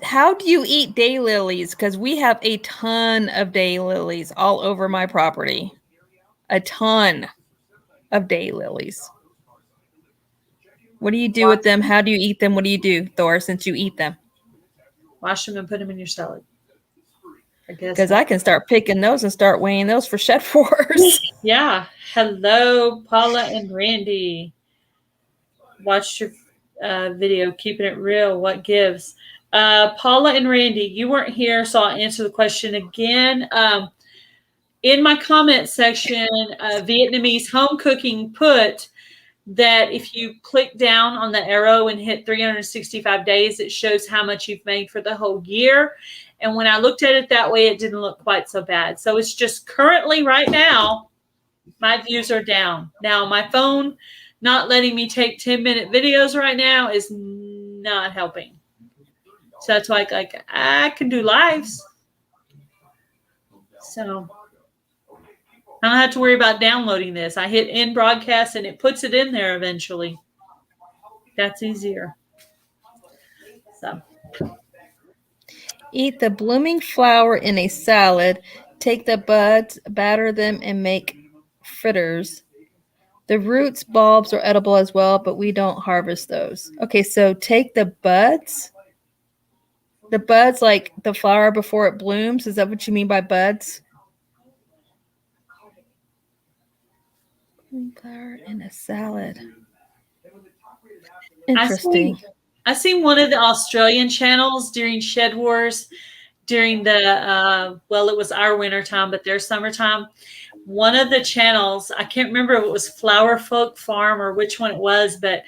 How do you eat daylilies? Because we have a ton of daylilies all over my property. A ton of daylilies. What do you do with them? How do you eat them? What do you do, Thor, since you eat them? Wash them and put them in your salad. I guess. Because I can start picking those and start weighing those for Shed Wars. Yeah. Hello, Paula and Randy. Watched your video, Keeping It Real. What gives? Paula and Randy, you weren't here, so I'll answer the question again. In my comment section, Vietnamese Home Cooking put that if you click down on the arrow and hit 365 days, it shows how much you've made for the whole year. And when I looked at it that way, it didn't look quite so bad. So it's just currently right now, my views are down. Now, my phone not letting me take 10-minute videos right now is not helping. So that's why I can do lives. So I don't have to worry about downloading this. I hit end broadcast and it puts it in there eventually. That's easier. So Eat the blooming flower in a salad. Take the buds, batter them, and make fritters. The roots, bulbs are edible as well, but we don't harvest those. Okay, so take the buds. The buds, like the flower before it blooms. Is that what you mean by buds? Flower in a salad. Interesting. I seen one of the Australian channels during Shed Wars, during the, well, it was our winter time, but their summertime. One of the channels, I can't remember if it was Firefly Farm or which one it was, but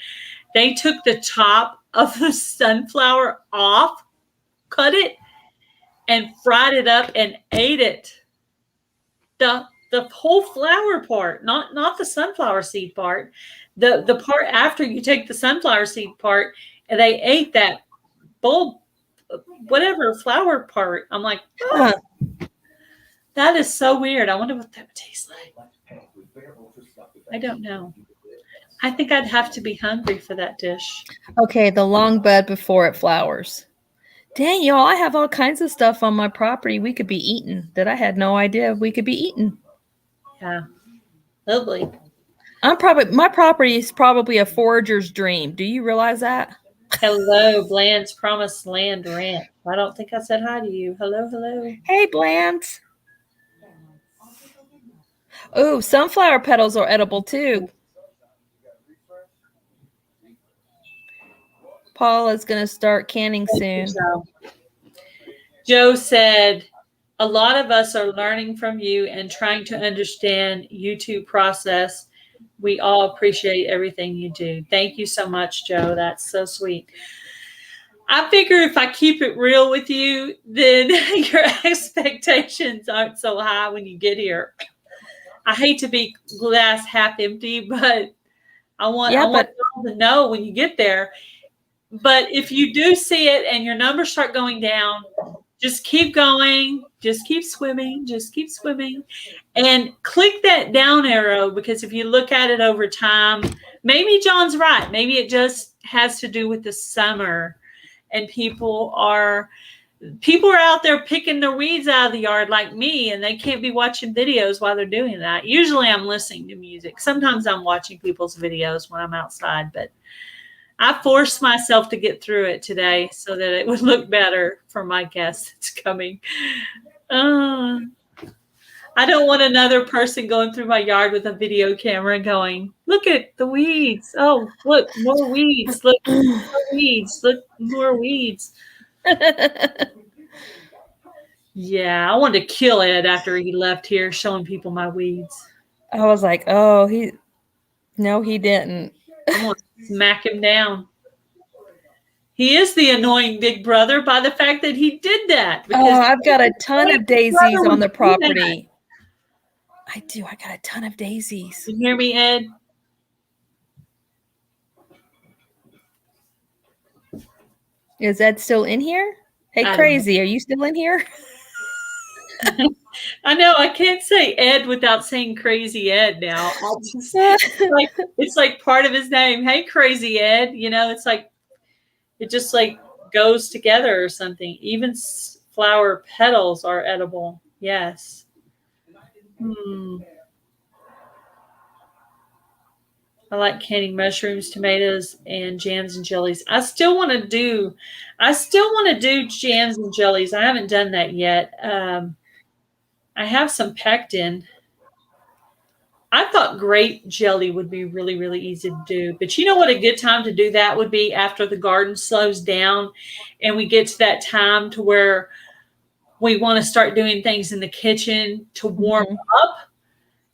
they took the top of the sunflower off, cut it, and fried it up and ate it. The whole flower part, not the sunflower seed part, the part after you take the sunflower seed part, and they ate that bulb, whatever flower part. I'm like, oh, that is so weird. I wonder what that would taste like. I don't know. I think I'd have to be hungry for that dish. Okay, the long bud before it flowers. Dang, y'all, I have all kinds of stuff on my property we could be eating that I had no idea we could be eating. Yeah. Lovely. My property is probably a forager's dream. Do you realize that? Hello, Bland's Promised Land Ranch. I don't think I said hi to you. Hello, hello. Hey, Bland. Oh, sunflower petals are edible too. Paul is going to start canning soon. Joe said, a lot of us are learning from you and trying to understand YouTube process. We all appreciate everything you do. Thank you so much, Joe. That's so sweet. I figure if I keep it real with you, then your expectations aren't so high when you get here. I hate to be glass half empty, but I want y'all to know when you get there. But if you do see it and your numbers start going down, just keep going. Just keep swimming. Just keep swimming. And click that down arrow, because if you look at it over time, maybe John's right. Maybe it just has to do with the summer. And people are out there picking their weeds out of the yard like me, and they can't be watching videos while they're doing that. Usually I'm listening to music. Sometimes I'm watching people's videos when I'm outside, but I forced myself to get through it today so that it would look better for my guest that's coming. I don't want another person going through my yard with a video camera going, look at the weeds. Oh, look, more weeds. Look, more weeds. Look, more weeds. Yeah, I wanted to kill Ed after he left here showing people my weeds. I was like, oh, no, he didn't. I'm going to smack him down. He is the annoying big brother by the fact that he did that. Oh, I've got a ton of daisies on the would do that. property. I do. I got a ton of daisies. You hear me, Ed? Is Ed still in here? Hey, I don't Crazy, are you still in here? I know I can't say Ed without saying Crazy Ed now. It's like part of his name. Hey, Crazy Ed. You know, it's like it just like goes together or something. Even flower petals are edible. Yes. I like canning mushrooms, tomatoes, and jams and jellies. I still want to do jams and jellies. I haven't done that yet. I have some pectin. I thought grape jelly would be really, really easy to do. But you know what a good time to do that would be? After the garden slows down and we get to that time to where we want to start doing things in the kitchen to warm up.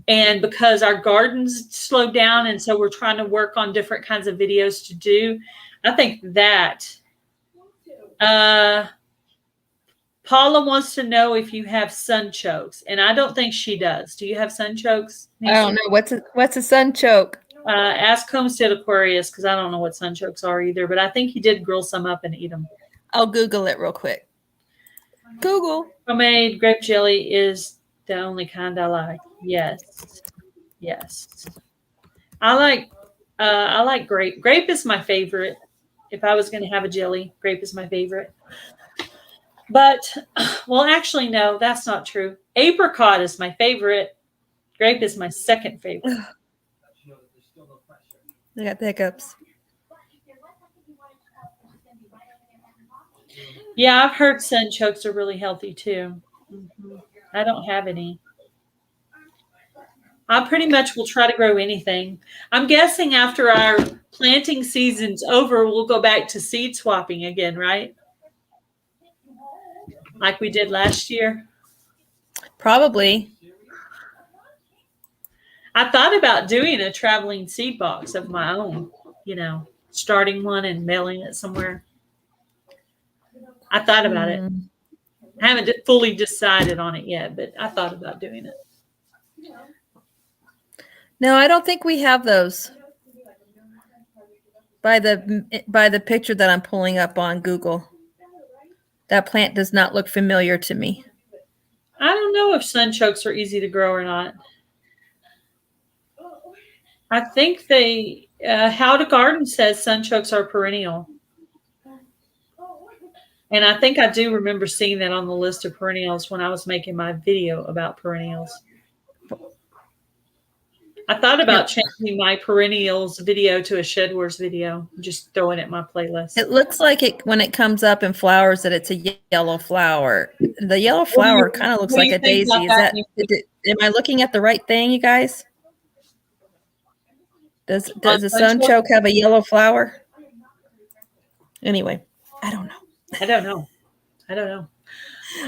And because our gardens slowed down, and so we're trying to work on different kinds of videos to do, I think that Paula wants to know if you have sunchokes, and I don't think she does. Do you have sunchokes? I don't know. What's a sunchoke? Ask Homestead Aquarius, because I don't know what sunchokes are either, but I think he did grill some up and eat them. I'll Google it real quick. Google. Homemade grape jelly is the only kind I like. Yes. I like grape. Grape is my favorite. If I was going to have a jelly, grape is my favorite. But, well, actually, no, that's not true. Apricot is my favorite. Grape is my second favorite. I got the hiccups. Yeah, I've heard sunchokes are really healthy too. I don't have any. I pretty much will try to grow anything. I'm guessing after our planting season's over, we'll go back to seed swapping again, right? Like we did last year. Probably. I thought about doing a traveling seed box of my own, you know, starting one and mailing it somewhere. I thought about it. I haven't fully decided on it yet, but I thought about doing it. No, I don't think we have those. By the picture that I'm pulling up on Google, that plant does not look familiar to me. I don't know if sunchokes are easy to grow or not. I think How to Garden says sunchokes are perennial. And I think I do remember seeing that on the list of perennials when I was making my video about perennials. I thought about changing my perennials video to a Shed Wars video, just throwing it in my playlist. It looks like when it comes up in flowers that it's a yellow flower. The yellow flower kind of looks like a daisy. Am I looking at the right thing, you guys? Does a sunchoke have a yellow flower? Anyway, I don't know. I don't know.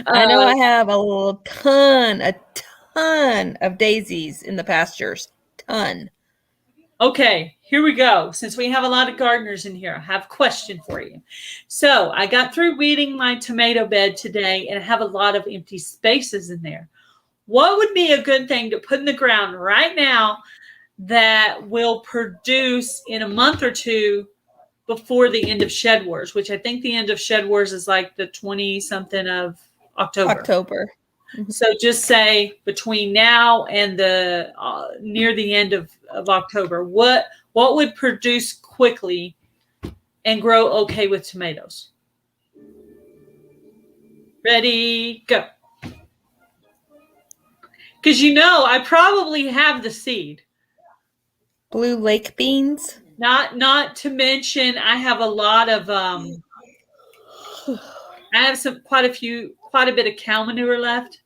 I know I have a ton of daisies in the pastures. Ton. Okay, here we go. Since we have a lot of gardeners in here, I have a question for you. So I got through weeding my tomato bed today, and I have a lot of empty spaces in there. What would be a good thing to put in the ground right now that will produce in a month or two before the end of Shed Wars, which I think the end of Shed Wars is like the 20-something of October. So just say between now and the near the end of October, what would produce quickly and grow okay with tomatoes? Ready, go. Because I probably have the seed. Blue lake beans. Not to mention, I have a lot of I have quite a bit of cow manure left.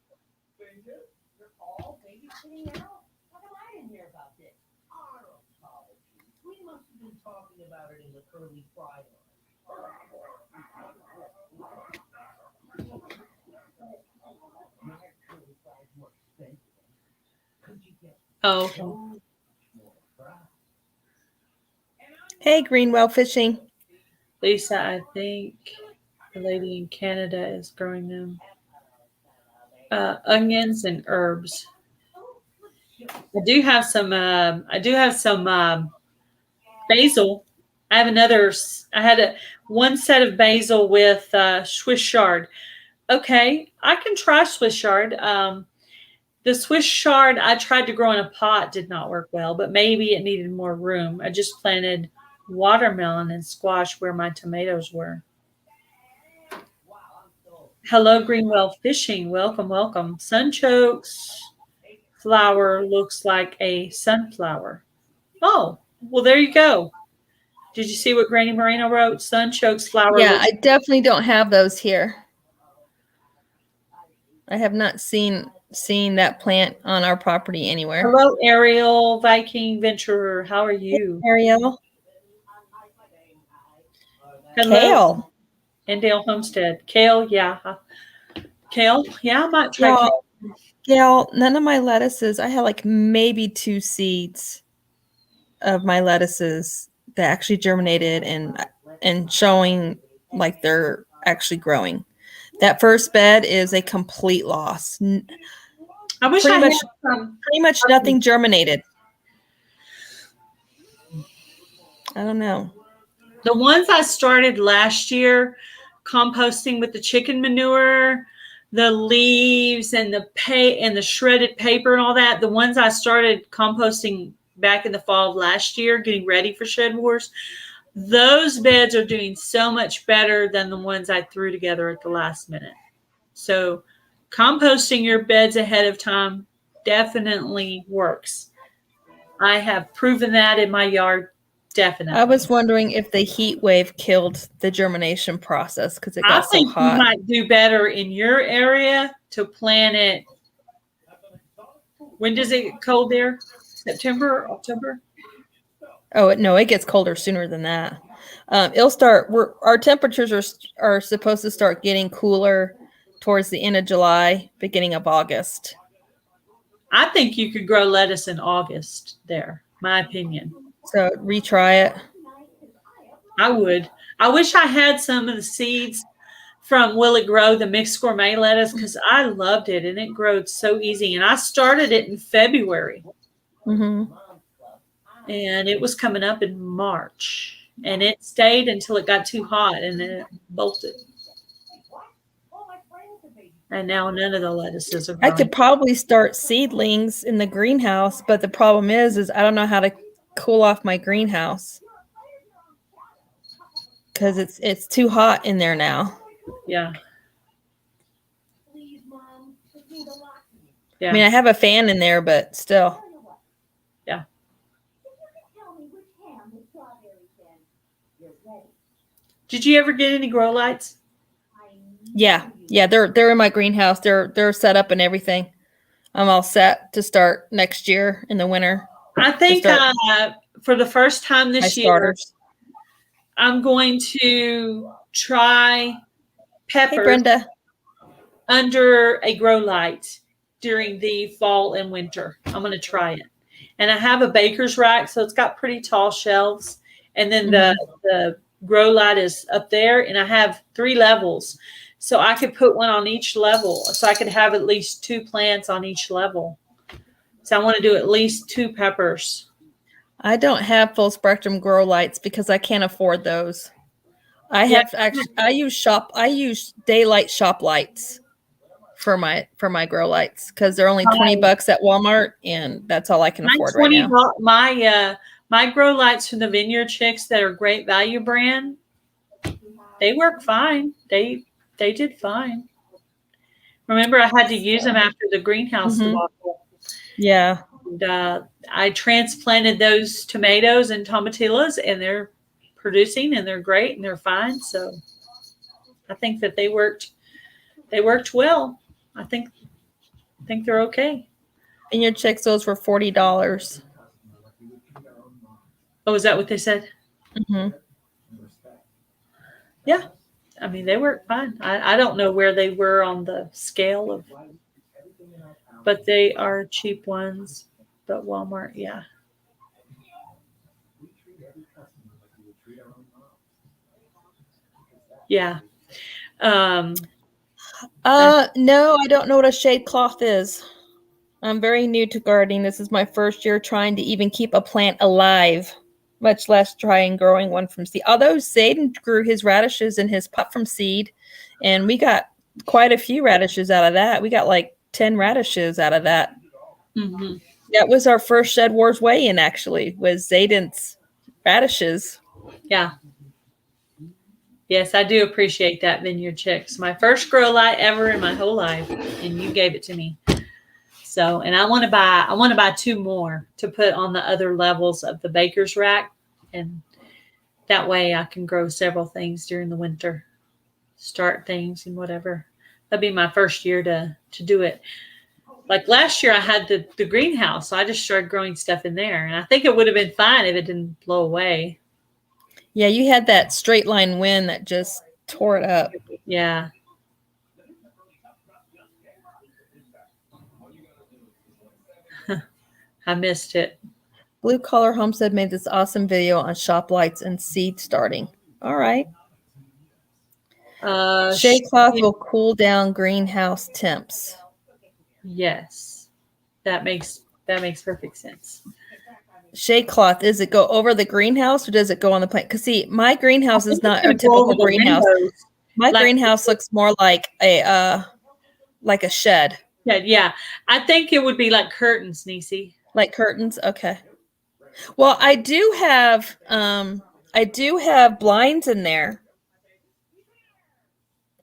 Oh. Hey, Greenwell Fishing. Lisa, I think the lady in Canada is growing them. Onions and herbs. I do have some. Basil. I have another. I had one set of basil with Swiss chard. Okay, I can try Swiss chard. The Swiss chard I tried to grow in a pot did not work well, but maybe it needed more room. I just planted watermelon and squash where my tomatoes were. Hello, Greenwell Fishing. Welcome, welcome. Sunchoke's flower looks like a sunflower. Oh, well, there you go. Did you see what Granny Moreno wrote? Sunchoke's flower. Yeah, I definitely don't have those here. I have not seen that plant on our property anywhere. Hello, Ariel, Viking Venturer. How are you? Ariel. Hello. Kale. And Dale Homestead. Kale, yeah. Kale, yeah, I might try kale. Gail, none of my lettuces, I had like maybe 2 seeds of my lettuces that actually germinated and showing like they're actually growing. That first bed is a complete loss. I wish pretty much nothing germinated. I don't know. The ones I started last year, composting with the chicken manure, the leaves and the shredded paper and all that, the ones I started composting back in the fall of last year, getting ready for Shed Wars, those beds are doing so much better than the ones I threw together at the last minute. So composting your beds ahead of time definitely works. I have proven that in my yard. Definitely. I was wondering if the heat wave killed the germination process because it got so hot. You might do better in your area to plant it. When does it get cold there? September, October? Oh no, it gets colder sooner than that. It'll start. Our temperatures are supposed to start getting cooler towards the end of July, beginning of August. I think you could grow lettuce in August there. My opinion. So retry it. I would. I wish I had some of the seeds from Will It Grow, the mixed gourmet lettuce, because I loved it and it growed so easy. And I started it in February. Mm-hmm. And it was coming up in March. And it stayed until it got too hot and then it bolted. And now none of the lettuces are growing. I could probably start seedlings in the greenhouse, but the problem is I don't know how to cool off my greenhouse because it's too hot in there now. Yeah. I mean, I have a fan in there, but still. Yeah. Did you ever get any grow lights? Yeah, they're in my greenhouse. They're set up and everything. I'm all set to start next year in the winter. I think for the first time this year, I'm going to try peppers Hey, Brenda. under a grow light during the fall and winter. I'm going to try it. And I have a baker's rack, so it's got pretty tall shelves. And then the grow light is up there, and I have 3 levels. So I could put one on each level. So I could have at least 2 plants on each level. So I want to do at least 2 peppers. I don't have full spectrum grow lights because I can't afford those. I use daylight shop lights for my grow lights because they're only $20 at Walmart, and that's all I can afford right now. My grow lights from the Vineyard Chicks that are Great Value brand, they work fine. They did fine. Remember, I had to use them after the greenhouse debacle. Yeah. And, I transplanted those tomatoes and tomatillos, and they're producing, and they're great, and they're fine. So I think that they worked well. I think they're okay. And your chicks, those were $40. Oh, is that what they said? Mm-hmm. Yeah. I mean, they work fine. I don't know where they were on the scale of, but they are cheap ones. But Walmart, yeah. Yeah. No, I don't know what a shade cloth is. I'm very new to gardening. This is my first year trying to even keep a plant alive, much less trying growing one from seed. Although Zayden grew his radishes in his pot from seed, and we got quite a few radishes out of that. We got like 10 radishes out of that. Mm-hmm. That was our first Shed Wars weigh-in, actually, was Zayden's radishes. Yeah. Yes, I do appreciate that, Vineyard Chicks. My first grow light ever in my whole life, and you gave it to me. So, and I want to buy 2 more to put on the other levels of the baker's rack, and that way I can grow several things during the winter, start things and whatever. That'd be my first year to do it. Like last year I had the greenhouse, so I just started growing stuff in there, and I think it would have been fine if it didn't blow away. Yeah, you had that straight line wind that just tore it up. Yeah. I missed it. Blue Collar Homestead made this awesome video on shop lights and seed starting. All right. Shade cloth will cool down greenhouse temps. Yes. That makes perfect sense. Shade cloth, does it go over the greenhouse or does it go on the plant? Because see, my greenhouse is not a typical greenhouse. My greenhouse looks more like a shed. Yeah. I think it would be like curtains, Niecy. Like curtains? Okay. Well, I do have blinds in there.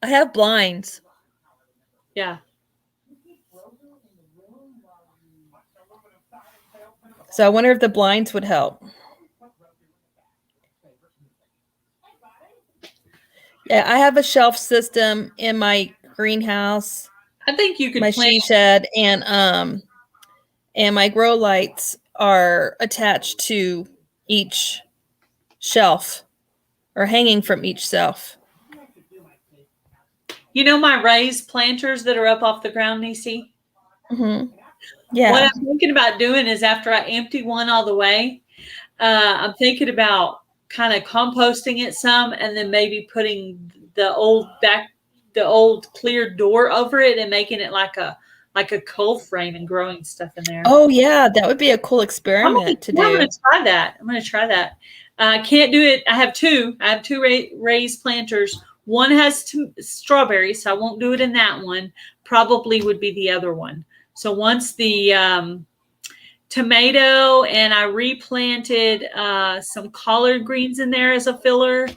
I have blinds. Yeah. So I wonder if the blinds would help. Yeah, I have a shelf system in my greenhouse. I think you could my she shed and my grow lights are attached to each shelf or hanging from each shelf. You know my raised planters that are up off the ground, Niecy? Mm-hmm. Yeah. What I'm thinking about doing is after I empty one all the way, I'm thinking about kind of composting it some and then maybe putting the old clear door over it and making it like a cold frame and growing stuff in there. Oh yeah, that would be a cool experiment to do. I'm going to try that. I can't do it. I have two raised planters. One has strawberries, so I won't do it in that one. Probably would be the other one. So once the tomato and I replanted some collard greens in there as a filler.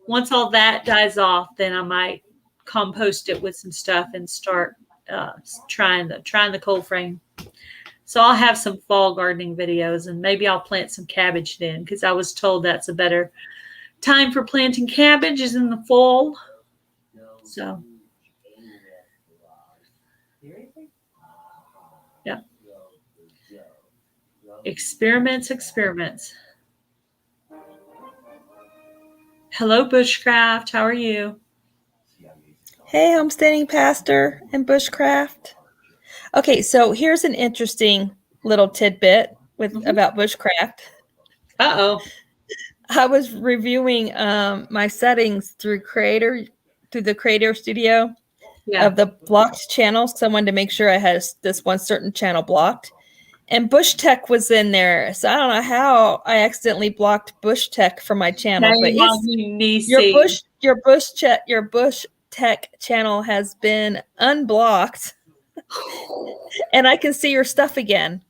Once all that dies off, then I might compost it with some stuff and start trying the cold frame. So I'll have some fall gardening videos and maybe I'll plant some cabbage then because I was told that's a better time for planting cabbage is in the fall. So yeah. Experiments. Hello, Bushcraft. How are you? Hey, homesteading pastor and Bushcraft. Okay, so here's an interesting little tidbit about Bushcraft. Uh-oh. I was reviewing my settings through the Creator Studio of the blocked channels. So I wanted to make sure I had this one certain channel blocked. And BushTech was in there. So I don't know how I accidentally blocked BushTech from my channel. But your BushTech channel has been unblocked. And I can see your stuff again.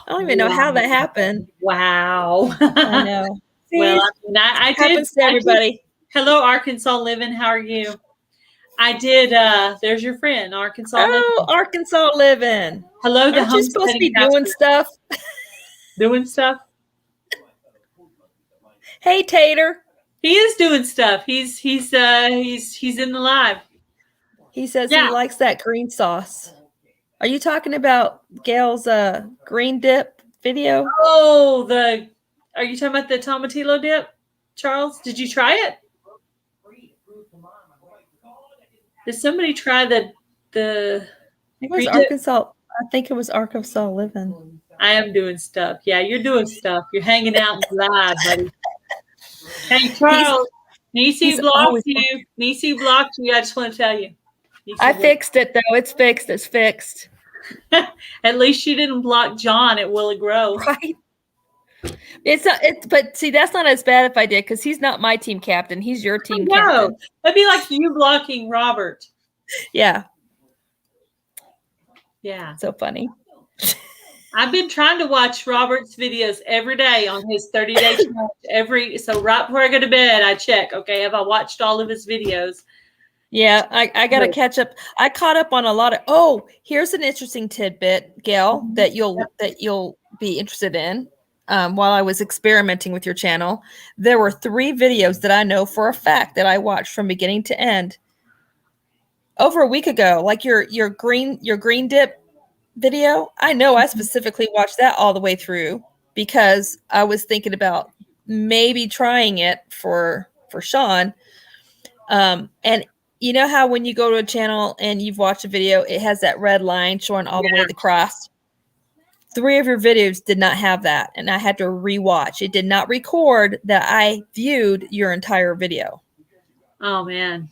I don't even know how that happened. Wow. I know. Well, I did. To everybody. Hello, Arkansas Living. How are you? I did. There's your friend, Arkansas Living. Arkansas Living. Hello, Aren't you supposed to be doing stuff? Doing stuff? Hey, Tater. He is doing stuff. He's in the live. He says he likes that green sauce. Are you talking about Gail's green dip video? Oh, are you talking about the tomatillo dip, Charles? Did you try it? Did somebody try the it was Arkansas. I think it was Arkansas Living. I am doing stuff. Yeah, you're doing stuff. You're hanging out in live, buddy. Hey, Charles. Niecy blocked you. Niecy blocked you. I just want to tell you. I fixed it though. It's fixed. It's fixed. At least you didn't block John at Willow Grove. Right. But see, that's not as bad if I did, because he's not my team captain. He's your team captain. That'd be like you blocking Robert. Yeah. Yeah. So funny. I've been trying to watch Robert's videos every day on his 30-day challenge. So right before I go to bed, I check, okay, have I watched all of his videos? Yeah, I got to catch up. I caught up on a lot of, here's an interesting tidbit, Gail, that you'll be interested in. While I was experimenting with your channel, there were 3 videos that I know for a fact that I watched from beginning to end over a week ago. Like your green dip video. I know I specifically watched that all the way through because I was thinking about maybe trying it for Sean. And you know how when you go to a channel and you've watched a video, it has that red line showing all the way across. 3 of your videos did not have that, and I had to rewatch. It did not record that I viewed your entire video. Oh man,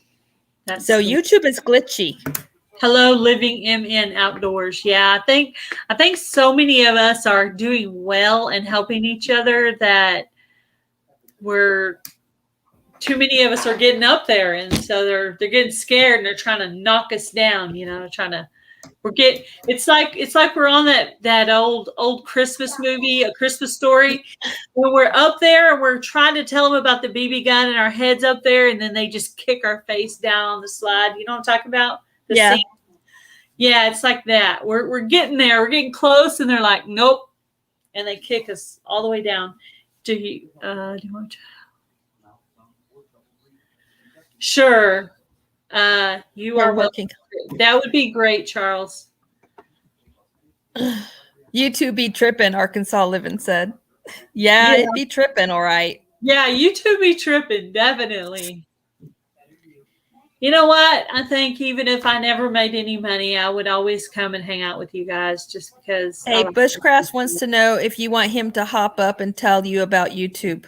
that's so YouTube is glitchy. Hello, Living MN Outdoors. Yeah, I think so many of us are doing well and helping each other that too many of us are getting up there, and so they're getting scared and they're trying to knock us down. It's like we're on that old Christmas movie, A Christmas Story, when we're up there and we're trying to tell them about the BB gun and our head's up there, and then they just kick our face down on the slide. You know what I'm talking about? Yeah. Scene? Yeah, it's like that. We're getting there. We're getting close, and they're like, nope, and they kick us all the way down. Do you want to? Sure. You are working. That would be great, Charles. YouTube be tripping, Arkansas Living said. Yeah, it'd be tripping, all right. Yeah, YouTube be tripping, definitely. You know what? I think even if I never made any money, I would always come and hang out with you guys just because. Hey, Bushcraft wants to know if you want him to hop up and tell you about YouTube.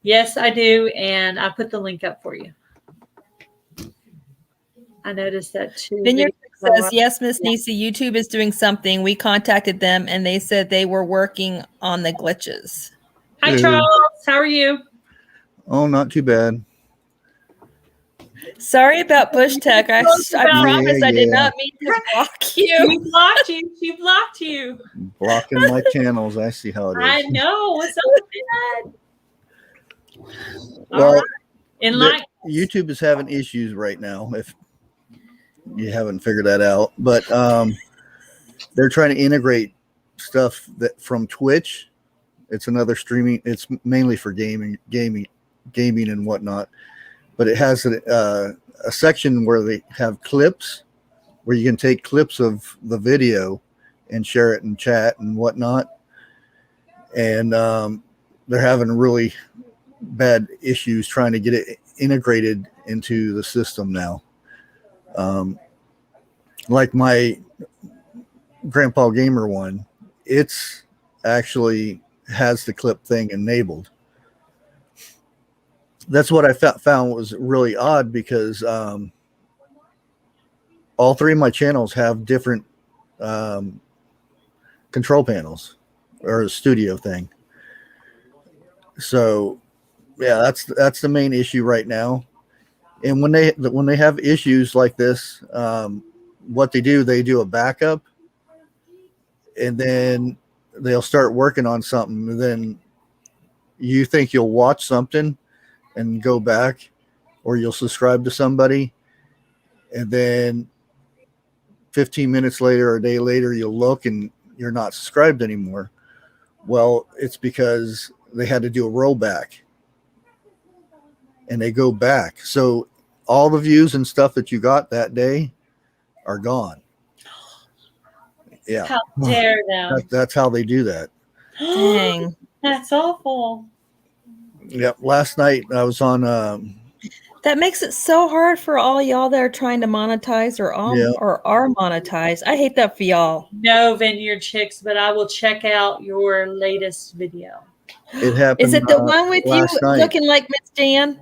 Yes, I do, and I put the link up for you. I noticed that too. Vineyard says, yes, Miss Niecy, YouTube is doing something. We contacted them and they said they were working on the glitches. Hi, Charles. How are you? Oh, not too bad. Sorry about BushTech. I promise I did not mean to block you. She blocked you. She blocked you. Blocking my channels. I see how it is. I know. What's up with that? Well, right. YouTube is having issues right now, if you haven't figured that out. But they're trying to integrate stuff from Twitch. It's another streaming. It's mainly for gaming and whatnot. But it has a section where they have clips, where you can take clips of the video and share it in chat and whatnot. And they're having really bad issues trying to get it integrated into the system now. Like my Grandpa Gamer one, it's actually has the clip thing enabled. That's what I found was really odd, because all 3 of my channels have different control panels, or a studio thing. So yeah, that's the main issue right now. And when they have issues like this, what they do a backup, and then they'll start working on something. And then you think you'll watch something and go back, or you'll subscribe to somebody, and then 15 minutes later or a day later, you'll look and you're not subscribed anymore. Well, it's because they had to do a rollback, and they go back. So all the views and stuff that you got that day are gone. Yeah. How dare them? That's how they do that. Dang. That's awful. Yep. Last night I was on. That makes it so hard for all y'all that are trying to monetize or are monetized. I hate that for y'all. No, Vineyard Chicks, but I will check out your latest video. It happened. Is it the one with you night. looking like Miss Jan?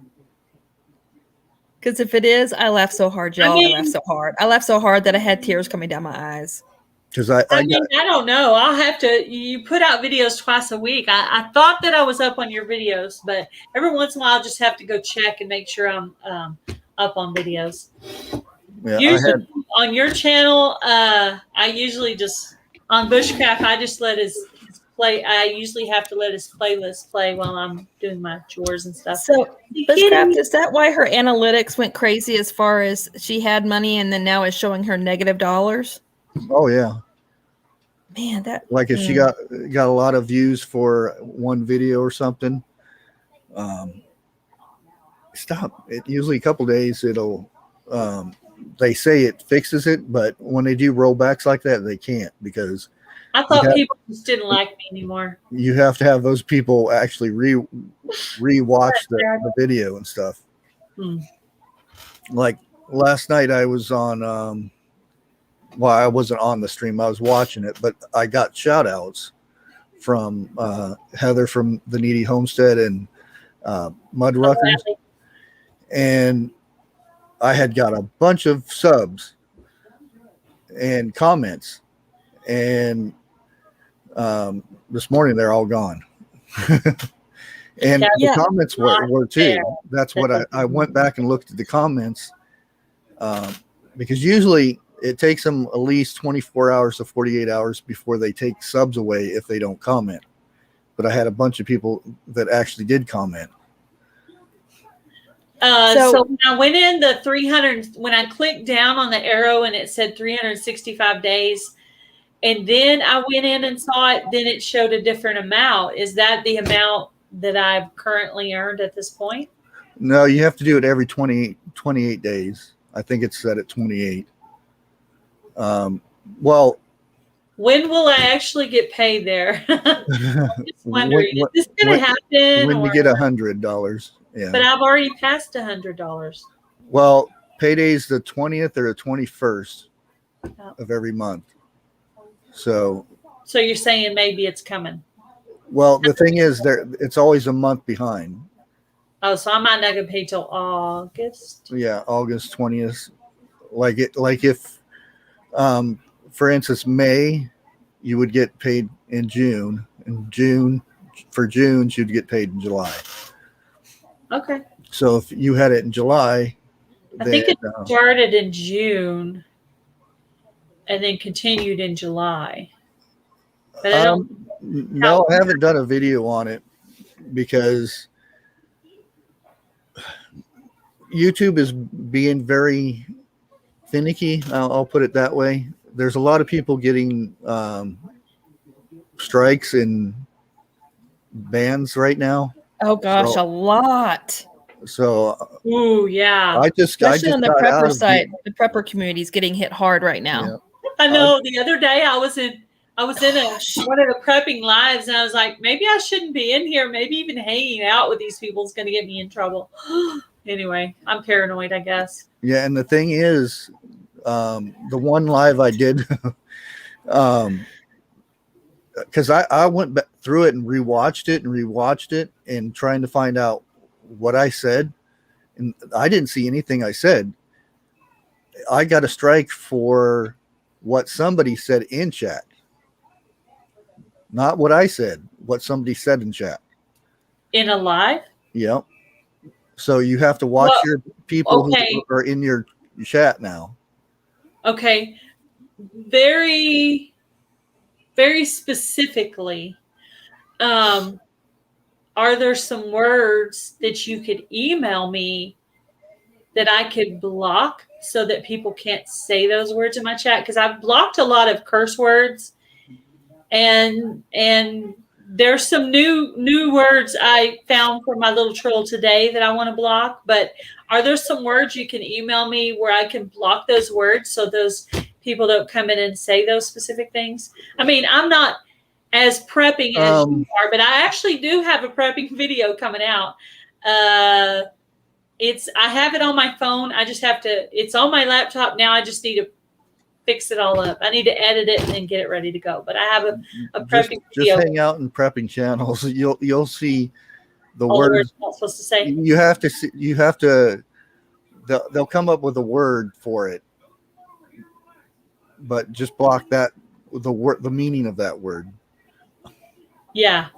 Because if it is, I laughed so hard, y'all. I mean- laughed so hard. I laughed so hard that I had tears coming down my eyes. Because I don't know. I'll have to. You put out videos twice a week. I thought that I was up on your videos, but every once in a while, I'll just have to go check and make sure I'm up on videos. yeah, Usually on your channel, I usually just on Bushcraft. I just let his play. I usually have to let his playlist play while I'm doing my chores and stuff. So, Bushcraft, is that why her analytics went crazy as far as she had money and then now it's showing her negative dollars? oh yeah. Man, that Like if she got a lot of views for one video or something, stop. It usually a couple days it'll. They say it fixes it, but when they do rollbacks like that, they can't because I thought people just didn't like me anymore. you have to have those people actually rewatch the video and stuff. Like last night, I was on. Well, I wasn't on the stream. I was watching it, but I got shout outs from Heather from the Needy Homestead and Mud Ruckers. And I had got a bunch of subs and comments. And this morning, they're all gone. And the comments were too. That's what I went back and looked at the comments because usually it takes them at least 24 hours to 48 hours before they take subs away if they don't comment. But I had a bunch of people that actually did comment. So when I went in the 300, when I clicked down on the arrow and it said 365 days, and then I went in and saw it, then it showed a different amount. Is that the amount that I've currently earned at this point? No, you have to do it every 28 days. I think it's set at 28. Well, when will I actually get paid there? I'm just wondering, is this going to happen? When you get $100, yeah. But I've already passed $100. Well, payday's the 20th or the 21st of every month. So you're saying maybe it's coming? Well, the thing is, it's always a month behind. Oh, so I might not get paid till August. Yeah, August 20th. Like if, for instance, May, you would get paid in June. In June, for June, you'd get paid in July. Okay. So if you had it in July, I think it started in June and then continued in July. But I don't. No, I haven't done a video on it because YouTube is being very finicky. I'll put it that way. There's a lot of people getting strikes and bans right now. Oh gosh, a lot. So, ooh, yeah. Especially on the prepper site, the prepper community is getting hit hard right now. Yeah. I know. The other day I was in one of the prepping lives, and I was like, maybe I shouldn't be in here. Maybe even hanging out with these people is going to get me in trouble. Anyway, I'm paranoid, I guess. Yeah, and the thing is, the one live I did, because I went through it and rewatched it and trying to find out what I said, and I didn't see anything I said. I got a strike for what somebody said in chat. Not what I said, what somebody said in chat. In a live? Yep. So you have to watch your people who are in your chat now. Okay. Very, very specifically, are there some words that you could email me that I could block so that people can't say those words in my chat? Because I've blocked a lot of curse words. And there's some new words I found for my little troll today that I want to block. But are there some words you can email me where I can block those words so those people don't come in and say those specific things? I mean, I'm not as prepping as you are, but I actually do have a prepping video coming out. I have it on my phone. I just have to. It's on my laptop now. I just need to fix it all up. I need to edit it and then get it ready to go. But I have a prepping video. Just hang out in prepping channels. You'll see the all words I'm not supposed to say. You have to they'll come up with a word for it, but just block that the meaning of that word. Yeah.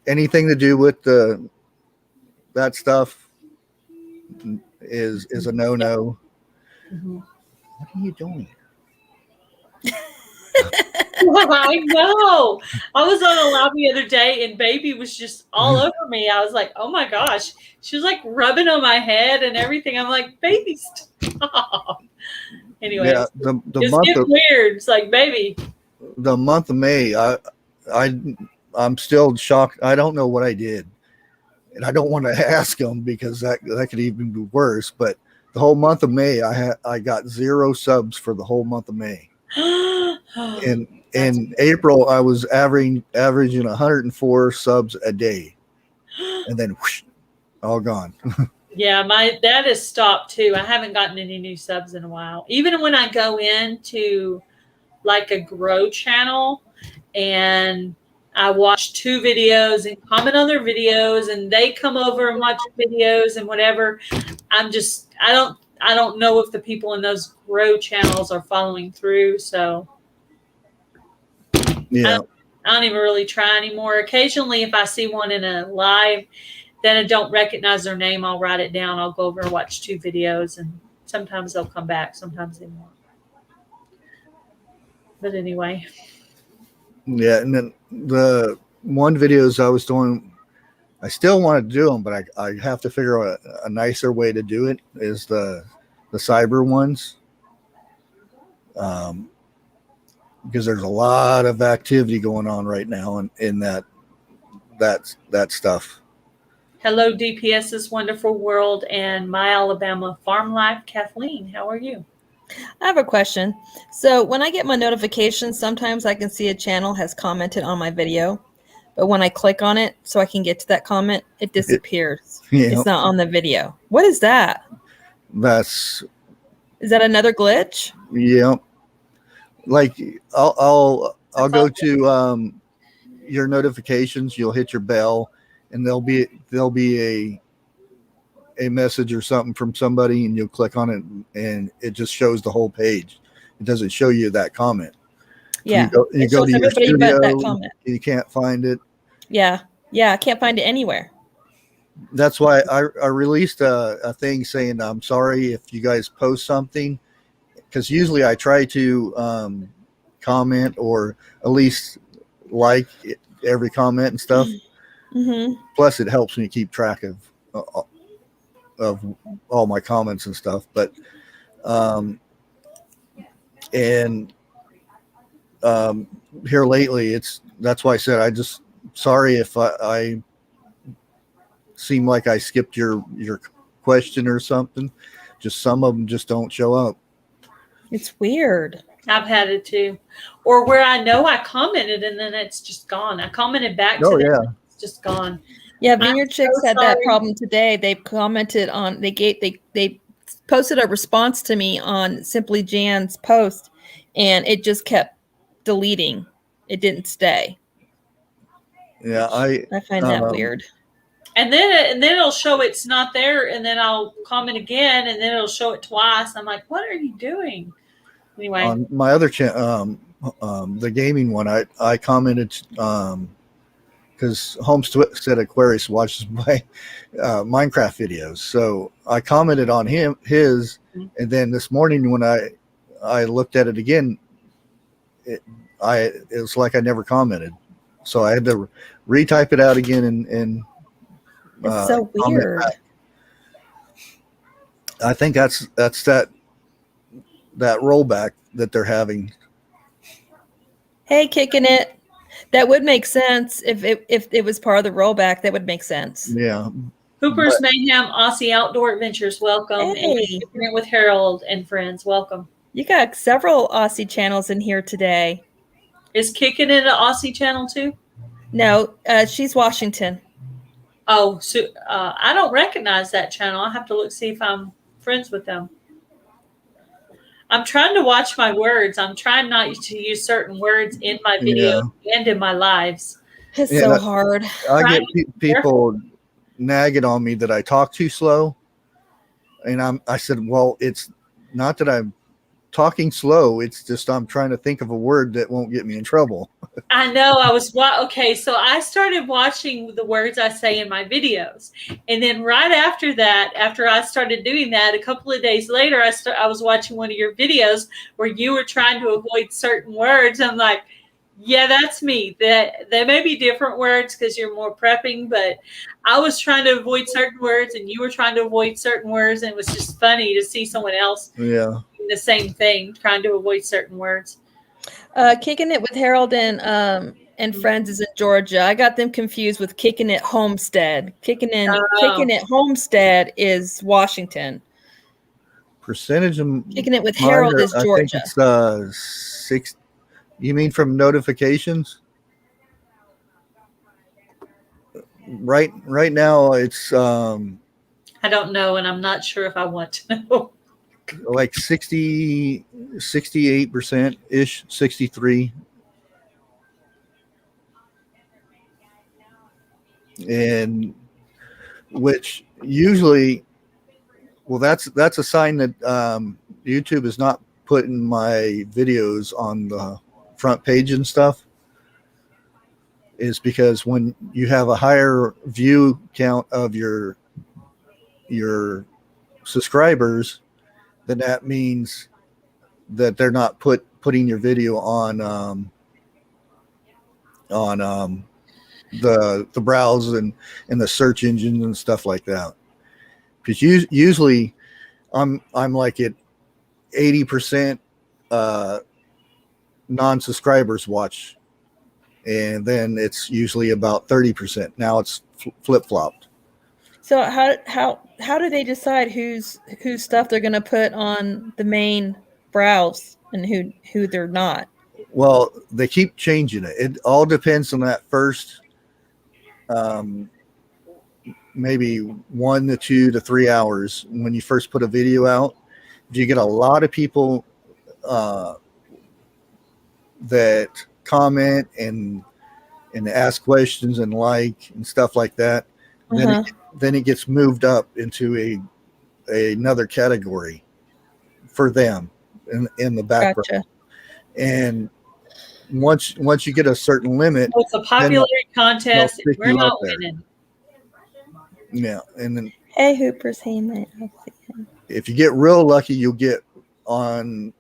Anything to do with that stuff is a no-no. Mm-hmm. What are you doing? I know. I was on a live the other day and baby was just all over me. I was like, oh my gosh. She was like rubbing on my head and everything. I'm like, baby, stop. Anyway, Yeah, the it's month getting of weird. It's like, baby. the month of May, I'm still shocked. I don't know what I did, and I don't want to ask them because that could even be worse. But the whole month of May, I got 0 subs for the whole month of May. And in April, I was averaging 104 subs a day, and then whoosh, all gone. Yeah, that has stopped too. I haven't gotten any new subs in a while. Even when I go into like a grow channel and I watch 2 videos and comment on their videos and they come over and watch videos and whatever, I don't know if the people in those grow channels are following through. So Yeah. I don't even really try anymore. Occasionally, if I see one in a live, then I don't recognize their name, I'll write it down. I'll go over and watch 2 videos, and sometimes they'll come back. Sometimes they won't. But anyway. Yeah, and then the one videos I was doing, I still want to do them, but I have to figure out a nicer way to do it. Is the cyber ones, because there's a lot of activity going on right now in that stuff. Hello, DPS's Wonderful World and My Alabama Farm Life. Kathleen, how are you? I have a question. So when I get my notifications, sometimes I can see a channel has commented on my video, but when I click on it so I can get to that comment, it disappears. It's not on the video. What is that? Is that another glitch? Yeah. Like I'll go to your notifications. You'll hit your bell, and there'll be a message or something from somebody, and you'll click on it, and it just shows the whole page. It doesn't show you that comment. Yeah. You go to your studio, that comment. You can't find it. Yeah. I can't find it anywhere. That's why I released a thing saying I'm sorry if you guys post something, because usually I try to comment or at least like every comment and stuff. Mm-hmm. Plus, it helps me keep track of all my comments and stuff. But here lately, that's why I said sorry if I seem like I skipped your question or something. Just some of them just don't show up. It's weird. I've had it too. Or where I know I commented and then it's just gone. I commented back to them. It's just gone. Yeah, Vineyard Chicks had that problem today. They commented on they posted a response to me on Simply Jan's post, and it just kept deleting. It didn't stay. Yeah, I find that weird. And then it'll show it's not there, and then I'll comment again, and then it'll show it twice. I'm like, what are you doing? Anyway, on my other channel, the gaming one, I commented because Homestead Aquarius watches my Minecraft videos, so I commented on his, and then this morning when I looked at it again, it was like I never commented, so I had to retype it out again and it's so weird. I think that's that rollback that they're having. Hey, kicking it. That would make sense if it was part of the rollback. That would make sense. Yeah. Hooper's Mayhem Aussie Outdoor Adventures, welcome. Hey. And Kicking It with Harold and friends, welcome. You got several Aussie channels in here today. Is Kicking It an Aussie channel too? No, she's Washington. Oh, so I don't recognize that channel. I'll have to see if I'm friends with them. I'm trying to watch my words. I'm trying not to use certain words in my videos and in my lives. It's so hard. I get people nagging on me that I talk too slow. And I said, well, it's not that I'm talking slow. It's just I'm trying to think of a word that won't get me in trouble. I know. Okay. So I started watching the words I say in my videos, and then right after that, after I started doing that, a couple of days later, I was watching one of your videos where you were trying to avoid certain words. I'm like, yeah, that's me. That they may be different words because you're more prepping, but I was trying to avoid certain words, and you were trying to avoid certain words, and it was just funny to see someone else Yeah. doing the same thing, trying to avoid certain words. Kicking It with Harold and Friends is in Georgia. I got them confused with Kicking It Homestead. Kicking It Homestead is Washington. Percentage of Kicking It with Harold is Georgia. I think it's 6. You mean from notifications? Right now it's I don't know, and I'm not sure if I want to know. like 68% ish, 63. And which usually, well, that's a sign that YouTube is not putting my videos on the front page and stuff, is because when you have a higher view count of your subscribers, then that means that they're not putting your video on the browse and the search engines and stuff like that. Because usually I'm like at 80% non-subscribers watch, and then it's usually about 30%. Now it's flip-flopped. So how do they decide whose stuff they're going to put on the main browse and who they're not? Well, they keep changing it. It all depends on that first maybe 1 to 2 to 3 hours when you first put a video out. If you get a lot of people that comment and ask questions and and stuff like that, then it gets moved up into another category for them in the background. Gotcha. And once you get a certain limit, it's a popularity contest. We're not winning. Yeah, and then hey, Hooper's saying that. If you get real lucky, you'll get on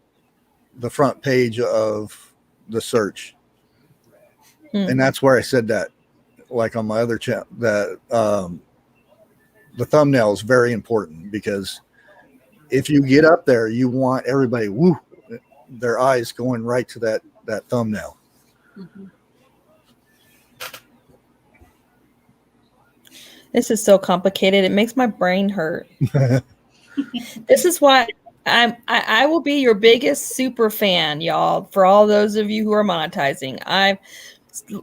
the front page of the search. And that's where I said that, like on my other channel, that the thumbnail is very important, because if you get up there, you want everybody, their eyes going right to that thumbnail. Mm-hmm. This is so complicated. It makes my brain hurt. This is why I will be your biggest super fan, y'all, for all those of you who are monetizing.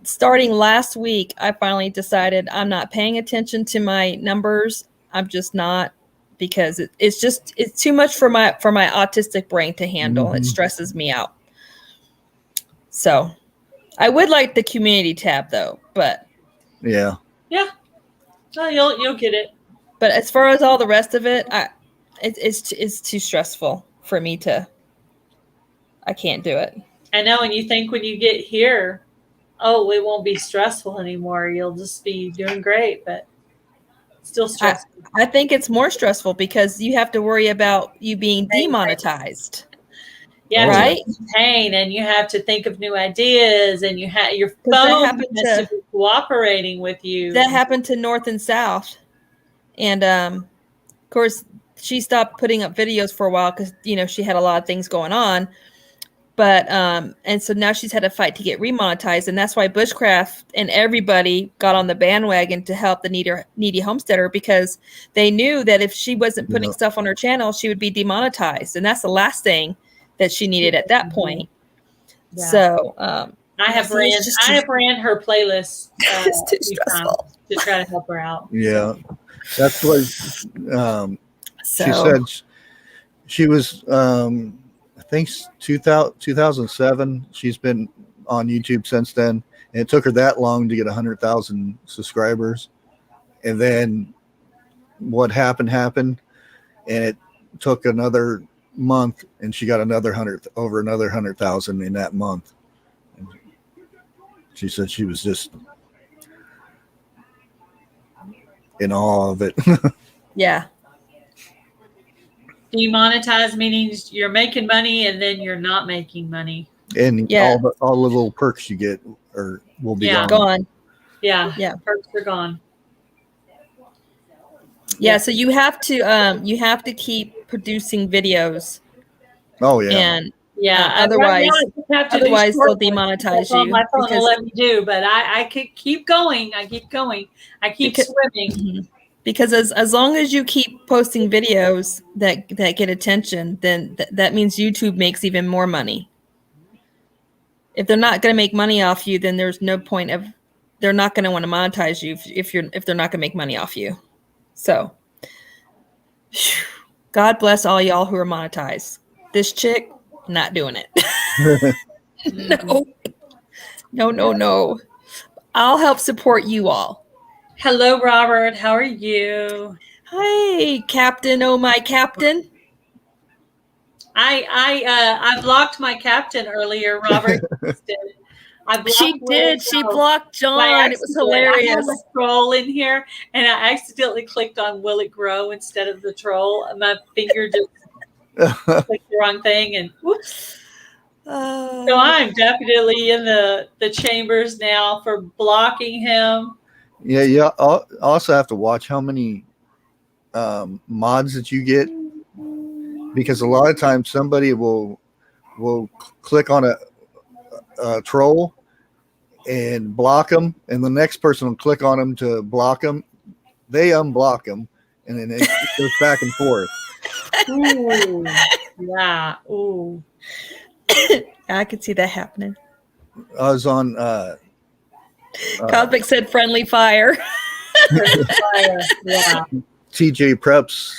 Starting last week, I finally decided I'm not paying attention to my numbers. I'm just not, because it's too much for my autistic brain to handle. Mm-hmm. It stresses me out. So I would like the community tab though, but yeah. No, you'll get it. But as far as all the rest of it, it's too stressful for me to. I can't do it. I know, and you think when you get here, oh, it won't be stressful anymore. You'll just be doing great, but it's still stressful. I think it's more stressful because you have to worry about you being demonetized. Yeah, right. Pain, and you have to think of new ideas, and you have your phone has to be cooperating with you. That happened to North and South, and of course she stopped putting up videos for a while because she had a lot of things going on. But and so now she's had a fight to get remonetized, and that's why Bushcraft and everybody got on the bandwagon to help the needy homesteader, because they knew that if she wasn't putting stuff on her channel, she would be demonetized, and that's the last thing that she needed at that point. Yeah. So I have ran her playlist it's too stressful to try to help her out. Yeah, that's what she said. She was I think 2007. She's been on YouTube since then, and it took her that long to get 100,000 subscribers. And then what happened, and it took another month, and she got over another 100,000 in that month. And she said she was just in awe of it. Yeah. Demonetize meaning you're making money and then you're not making money. And Yeah. all the little perks you get will be gone. Gone. Yeah. Yeah. Perks are gone. Yeah. So you have to keep producing videos. Oh yeah. And Otherwise they'll demonetize you. My phone because will let me do, but I could keep going. I keep swimming. Mhm. Because as long as you keep posting videos that get attention, then that means YouTube makes even more money. If they're not going to make money off you, then there's no point of they're not going to want to monetize you if they're not going to make money off you. So, God bless all y'all who are monetized. This chick, not doing it. No. I'll help support you all. Hello, Robert. How are you? Hi, Captain. Oh, my Captain. I blocked my captain earlier, Robert. She did. She blocked John. It was hilarious. I have a troll in here, and I accidentally clicked on "Will it grow" instead of the troll. And my finger just clicked the wrong thing, and whoops. So I'm definitely in the chambers now for blocking him. Yeah, you also have to watch how many mods that you get, because a lot of times somebody will click on a troll and block them, and the next person will click on them to block them. They unblock them, and then it goes back and forth. Ooh, yeah. Ooh. I could see that happening. I was on Cosmic said friendly fire. Yeah. TJ Preps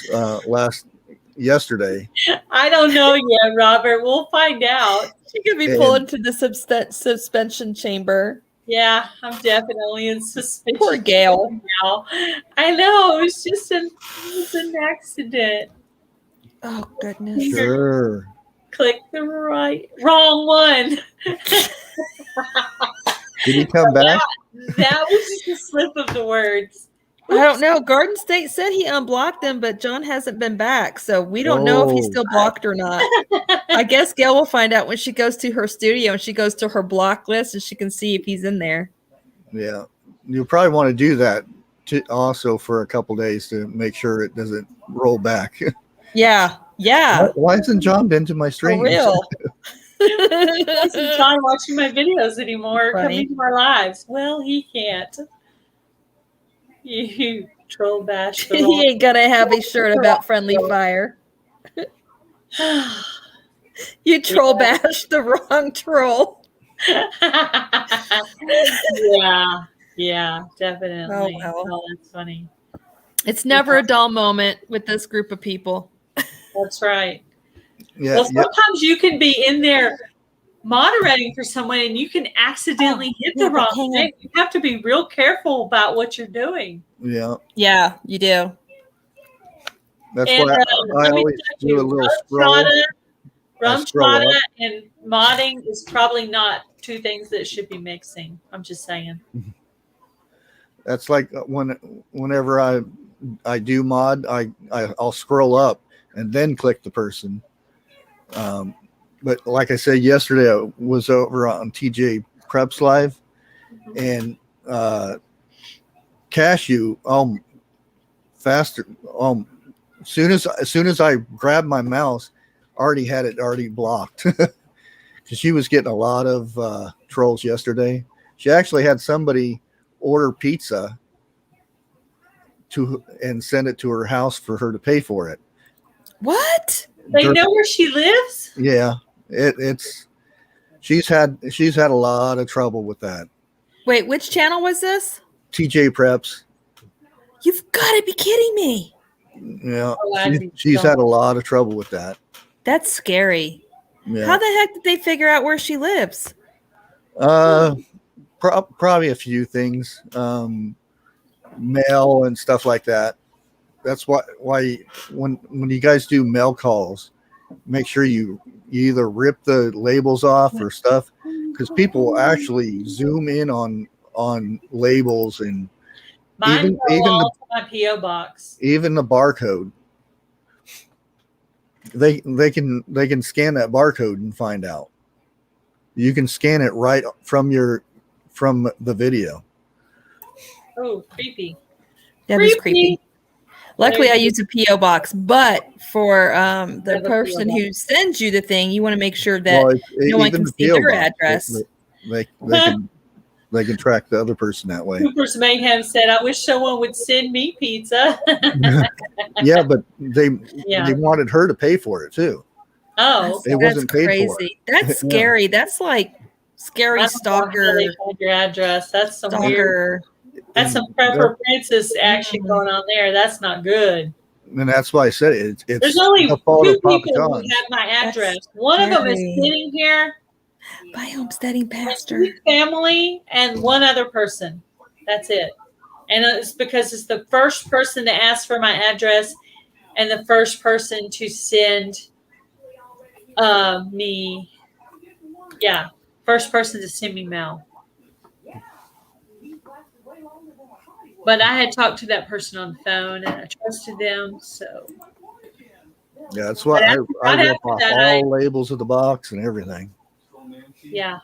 yesterday. I don't know yet, Robert. We'll find out. She could be pulled into the suspension chamber. Yeah, I'm definitely in suspension. Poor Gail. Now. I know. It was just an accident. Oh, goodness. Sure. Click the wrong one. Did he come back? That was just a slip of the words. I don't know. Garden State said he unblocked him, but John hasn't been back. So we don't know if he's still blocked or not. I guess Gail will find out when she goes to her studio and she goes to her block list and she can see if he's in there. Yeah. You'll probably want to do that also for a couple days to make sure it doesn't roll back. Yeah. Yeah. Why hasn't John been to my stream? For real. Isn't John watching my videos anymore? Funny. Coming to our lives. Well, he can't. You troll bash. He ain't gonna have a shirt about friendly fire. You troll bash the wrong troll. Yeah, definitely. Oh, well. That's funny. It's never a dull moment with this group of people. That's right. Yeah. Well, sometimes you can be in there moderating for someone and you can accidentally hit the wrong thing. You have to be real careful about what you're doing. Yeah. Yeah, you do. That's why I always do a little scroll. Rumstrada and modding is probably not two things that should be mixing. I'm just saying. That's like whenever I do mod, I'll scroll up and then click the person. But like I said yesterday, I was over on TJ Preps Live, and Cashew faster. As soon as I grabbed my mouse, already had it blocked. Because she was getting a lot of trolls yesterday. She actually had somebody order pizza and send it to her house for her to pay for it. What? They know where she lives? Yeah, she's had a lot of trouble with that. Wait, which channel was this? TJ Preps. You've got to be kidding me. Yeah, she's had a lot of trouble with that. That's scary. Yeah. How the heck did they figure out where she lives? Probably a few things, mail and stuff like that. that's why when you guys do mail calls, make sure you either rip the labels off or stuff, because people will actually zoom in on labels and Mine go even all to my PO box. even the barcode. They can scan that barcode and find out. You can scan it right from the video. Oh, creepy. That is creepy. Luckily, I use a PO box, but for the person who sends you the thing, you want to make sure that no one can see their address. They can track the other person that way. Cooper's Mayhem said, "I wish someone would send me pizza." Yeah, but they wanted her to pay for it too. Oh, it wasn't paid crazy. for. That's scary. Yeah. That's like scary stalker. Your address. That's some weird. That's some prepper princess action going on there. That's not good. And that's why I said it. There's only 2 people who have my address. One of them is sitting here by Homesteading Pastor Family and one other person. That's it. And it's because it's the first person to ask for my address and the first person to send first person to send me mail. But I had talked to that person on the phone and I trusted them. So yeah, that's why I rip off all labels of the box and everything. Yeah.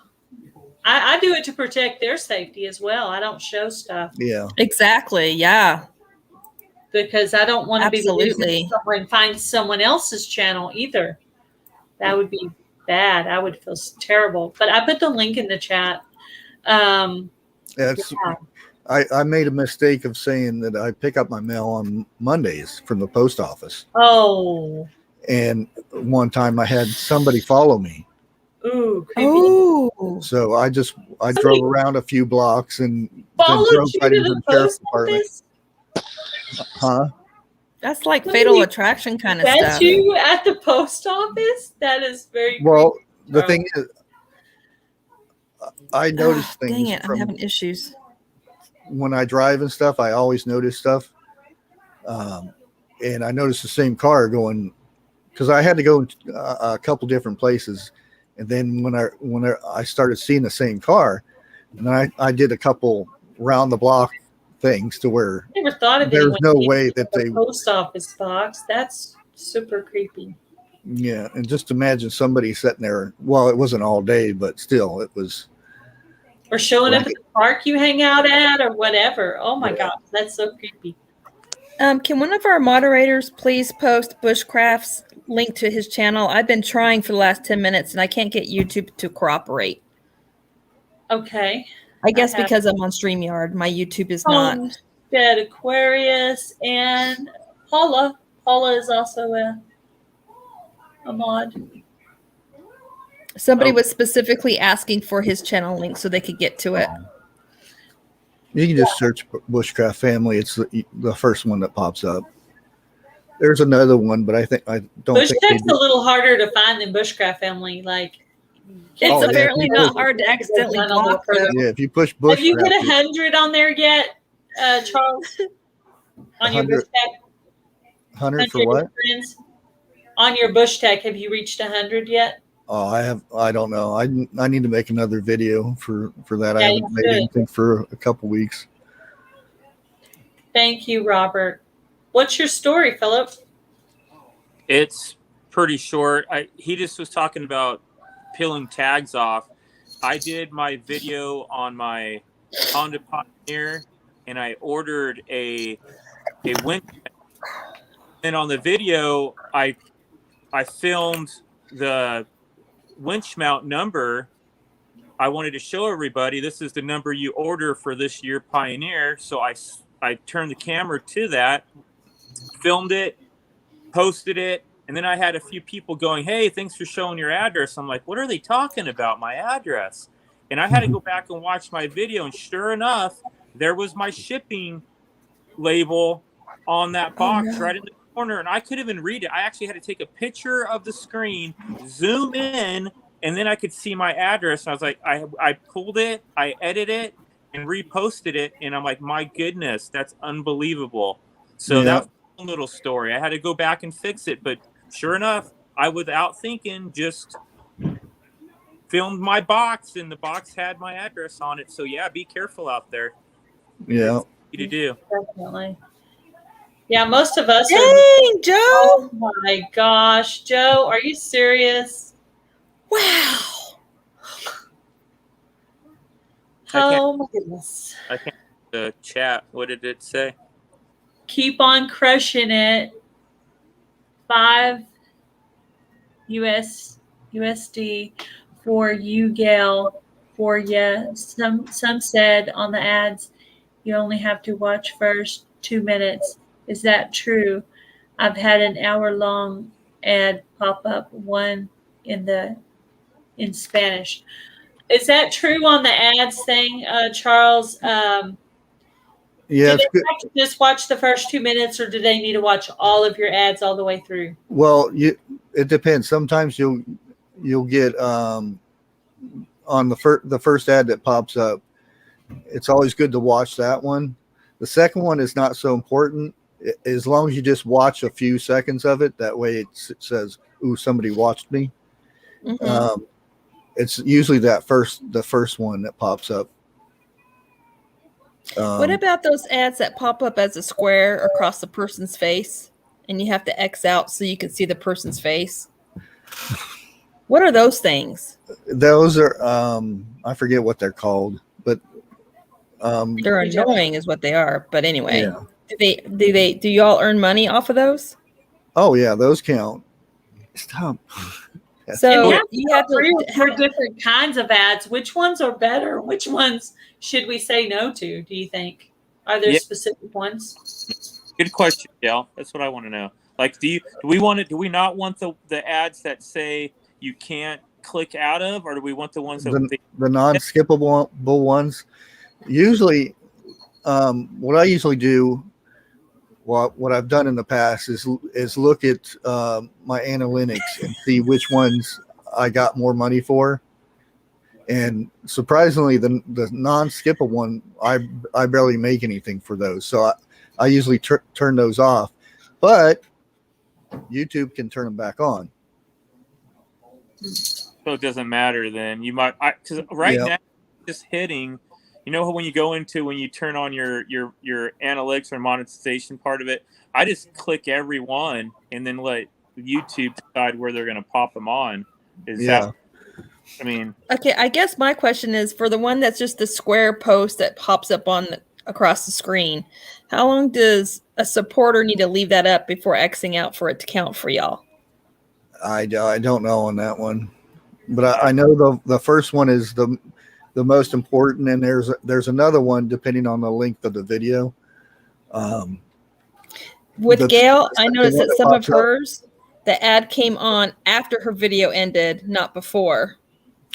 I do it to protect their safety as well. I don't show stuff. Yeah. Exactly. Yeah. Because I don't want to be the reason someone finds someone else's channel either. That would be bad. I would feel terrible. But I put the link in the chat. I made a mistake of saying that I pick up my mail on Mondays from the post office. Oh. And one time I had somebody follow me. Ooh, creepy. Ooh. So I drove around a few blocks and followed you to the post office? Huh? That's like Fatal Attraction kind of stuff. That's you at the post office? That is very well. The thing is, I notice things. Dang it! I'm having issues when I drive and stuff. I always notice stuff, and I noticed the same car going because I had to go a couple different places. And then when I started seeing the same car, and I did a couple round the block things to where I never thought of there's no way that they post office box. That's super creepy. Yeah, and just imagine somebody sitting there. Well, it wasn't all day, but still, it was. Or showing up at the park you hang out at, or whatever. Oh my God, that's so creepy. Can one of our moderators please post Bushcraft's link to his channel? I've been trying for the last 10 minutes and I can't get YouTube to cooperate. Okay. I guess because I'm on StreamYard, my YouTube is not. Homestead Aquarius and Paula. Paula is also a mod. Somebody was specifically asking for his channel link so they could get to it. You can just search Bushcraft Family. It's the first one that pops up. There's another one, but I don't think BushTech's a little harder to find than Bushcraft Family. Like, it's apparently not hard to accidentally block. Yeah, if you push Bushcraft. Have you hit 100 on there yet, Charles? On your BushTech? 100 for what? Friends? On your BushTech, have you reached 100 yet? Oh, I don't know. I need to make another video for that. Yeah, I haven't made anything for a couple weeks. Thank you, Robert. What's your story, Philip? It's pretty short. He just was talking about peeling tags off. I did my video on my Honda Pioneer, and I ordered a winch. And on the video, I filmed the winch mount number. I wanted to show everybody this is the number you order for this year Pioneer. So I turned the camera to that, filmed it, posted it, and then I had a few people going, "Hey, thanks for showing your address." I'm like, "What are they talking about? My address?" And I had to go back and watch my video, and sure enough, there was my shipping label on that box right in the corner, and I couldn't even read it. I actually had to take a picture of the screen, zoom in, and then I could see my address. And I was like, I pulled it, I edited it, and reposted it, and I'm like, my goodness, that's unbelievable. So that's own little story. I had to go back and fix it, but sure enough, I, without thinking, just filmed my box, and the box had my address on it. So yeah, be careful out there. Yeah. It's easy to do. Definitely. Yeah, most of us are. Dang, Joe! Oh my gosh, Joe, are you serious? Wow. Oh my goodness. I can't chat. What did it say? Keep on crushing it. 5 USD for you, Gail. For you. Some said on the ads you only have to watch first 2 minutes. Is that true? I've had an hour-long ad pop up, one in Spanish. Is that true on the ads thing, Charles? Yeah, do it's they good. have to just watch the first 2 minutes, or do they need to watch all of your ads all the way through? Well, it depends. Sometimes you'll get on the first ad that pops up. It's always good to watch that one. The second one is not so important, as long as you just watch a few seconds of it. That way it says, "Ooh, somebody watched me." Mhm. It's usually the first one that pops up. What about those ads that pop up as a square across the person's face and you have to X out so you can see the person's face? What are those things? Those are I forget what they're called, but They're annoying is what they are. But anyway, yeah. do y'all earn money off of those? Oh yeah, those count. Stop. So And you have three or to four different kinds of ads. Which ones are better? Which ones should we say no to, do you think? Are there Yeah. specific ones? Good question, Dale. That's what I want to know. Like, do we not want the ads that say you can't click out of, or do we want the ones that the non-skippable ones? Usually, what I usually do, what I've done in the past is look at my analytics and see which ones I got more money for. And surprisingly, the non-skippable one, I barely make anything for those. So I usually turn those off, but YouTube can turn them back on. So it doesn't matter then. You might, because now just hitting, you know, when you turn on your analytics or monetization part of it, I just click every one and then let YouTube decide where they're going to pop them on. That, I mean, okay, I guess my question is for the one that's just the square post that pops up across the screen, how long does a supporter need to leave that up before Xing out for it to count for y'all? I don't know on that one, but I know the first one is the most important, and there's another one depending on the length of the video. With Gail, I noticed that some of hers, the ad came on after her video ended, not before.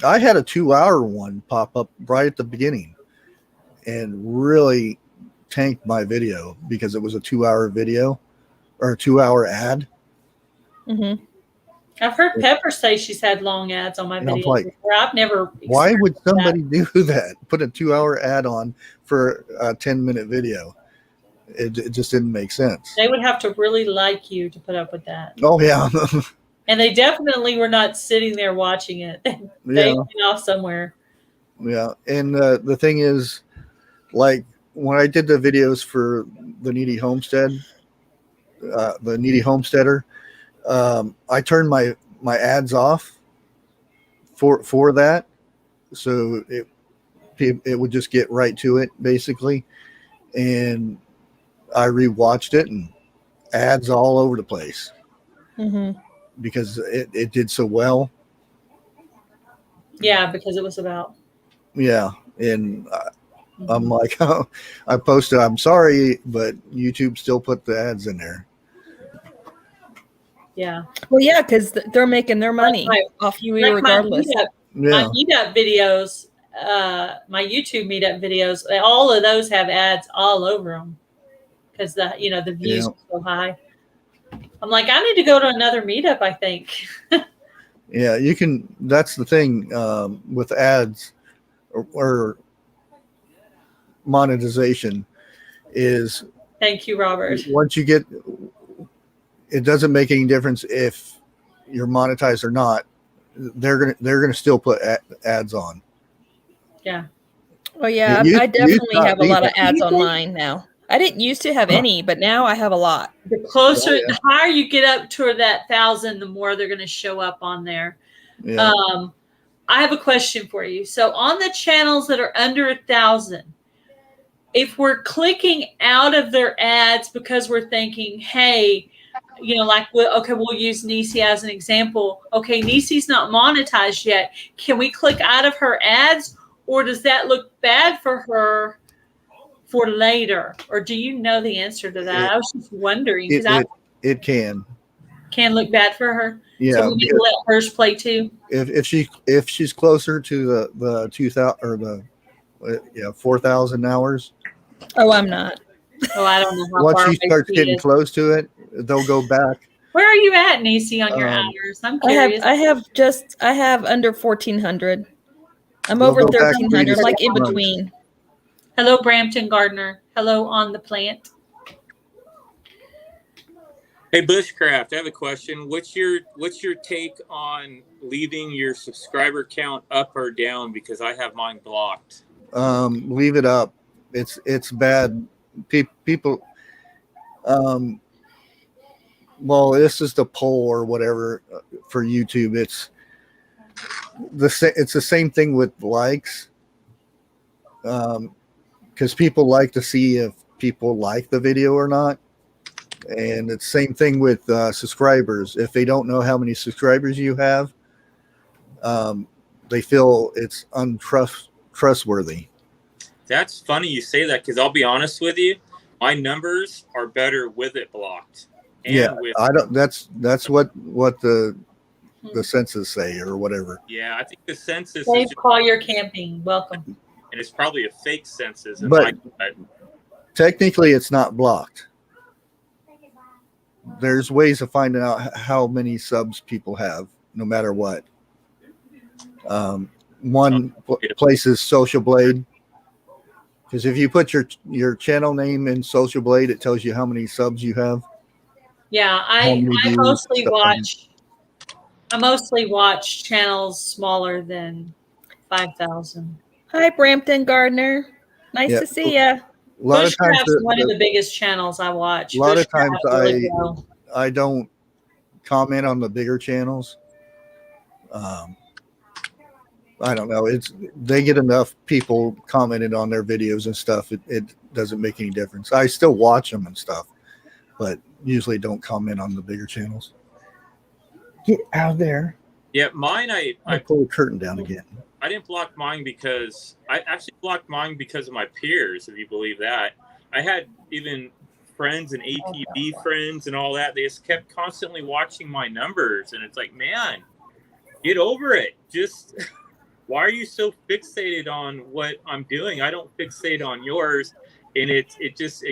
I had a 2-hour one pop up right at the beginning and really tanked my video because it was a 2-hour video or a 2-hour ad. Mm-hmm. I've heard Pepper say she's had long ads on my videos like, before. I've never. Why would somebody do that? Put a 2-hour ad on for a 10-minute video. It just didn't make sense. They would have to really like you to put up with that. Oh yeah. And they definitely were not sitting there watching it. They went off somewhere. Yeah. And the thing is, like when I did the videos for the Needy Homestead, the Needy Homesteader, I turned my ads off for that. So it would just get right to it basically. And I rewatched it and ads all over the place. Mm-hmm. Because it did so well. Yeah, because it was about. Yeah, and I'm like, oh, I posted, I'm sorry, but YouTube still put the ads in there. Yeah. Well, yeah, because they're making their money off you regardless. My meetup videos, my YouTube meetup videos, all of those have ads all over them because the views are so high. I'm like, I need to go to another meetup, I think. Yeah, you can. That's the thing with ads or monetization is Thank you, Robert. Once you get, it doesn't make any difference if you're monetized or not. They're gonna still put ads on. Yeah. Oh yeah, I definitely have a lot of ads on mine now. I didn't used to have any, but now I have a lot. The closer, the higher you get up toward that 1,000, the more they're going to show up on there. Yeah. I have a question for you. So on the channels that are under 1,000, if we're clicking out of their ads because we're thinking, hey, you know, like, we'll use Nisi as an example. Okay, Nisi's not monetized yet. Can we click out of her ads, or does that look bad for her for later? Or do you know the answer to that? I was just wondering. It can look bad for her. Yeah, so we need to let hers play too. If she's closer to the 2,000 or the 4,000 hours. Oh, I'm not. Oh, I don't know how Once far she starts getting close to it, they'll go back. Where are you at, Nisi, on your hours? I'm curious. I have under 1,400. I'm over 1,300, like in between. Hello, Brampton Gardner. Hello, on the plant. Hey, Bushcraft, I have a question. What's your take on leaving your subscriber count up or down? Because I have mine blocked. Leave it up. It's bad. People. Well, this is the poll or whatever for YouTube. It's the same thing with likes. Because people like to see if people like the video or not. And it's the same thing with subscribers. If they don't know how many subscribers you have, they feel it's untrustworthy. That's funny you say that, because I'll be honest with you, my numbers are better with it blocked. And I don't. That's what the census say or whatever. Yeah, I think the census. Dave Collier Camping, welcome. And it's probably a fake census. But technically, it's not blocked. There's ways of finding out how many subs people have, no matter what. One place is Social Blade, because if you put your channel name in Social Blade, it tells you how many subs you have. Yeah, I mostly watch channels smaller than 5,000. Hi, Brampton Gardner. Nice to see you. A lot of times, one of the biggest channels I watch. A lot of times, I don't comment on the bigger channels. I don't know. They get enough people commented on their videos and stuff. It doesn't make any difference. I still watch them and stuff, but usually don't comment on the bigger channels. Get out of there. Yeah, mine. I pull the curtain down again. I didn't block mine because I actually blocked mine because of my peers, if you believe that. I had even friends and ATV friends and all that. They just kept constantly watching my numbers, and it's like, man, get over it. Just why are you so fixated on what I'm doing? I don't fixate on yours. And it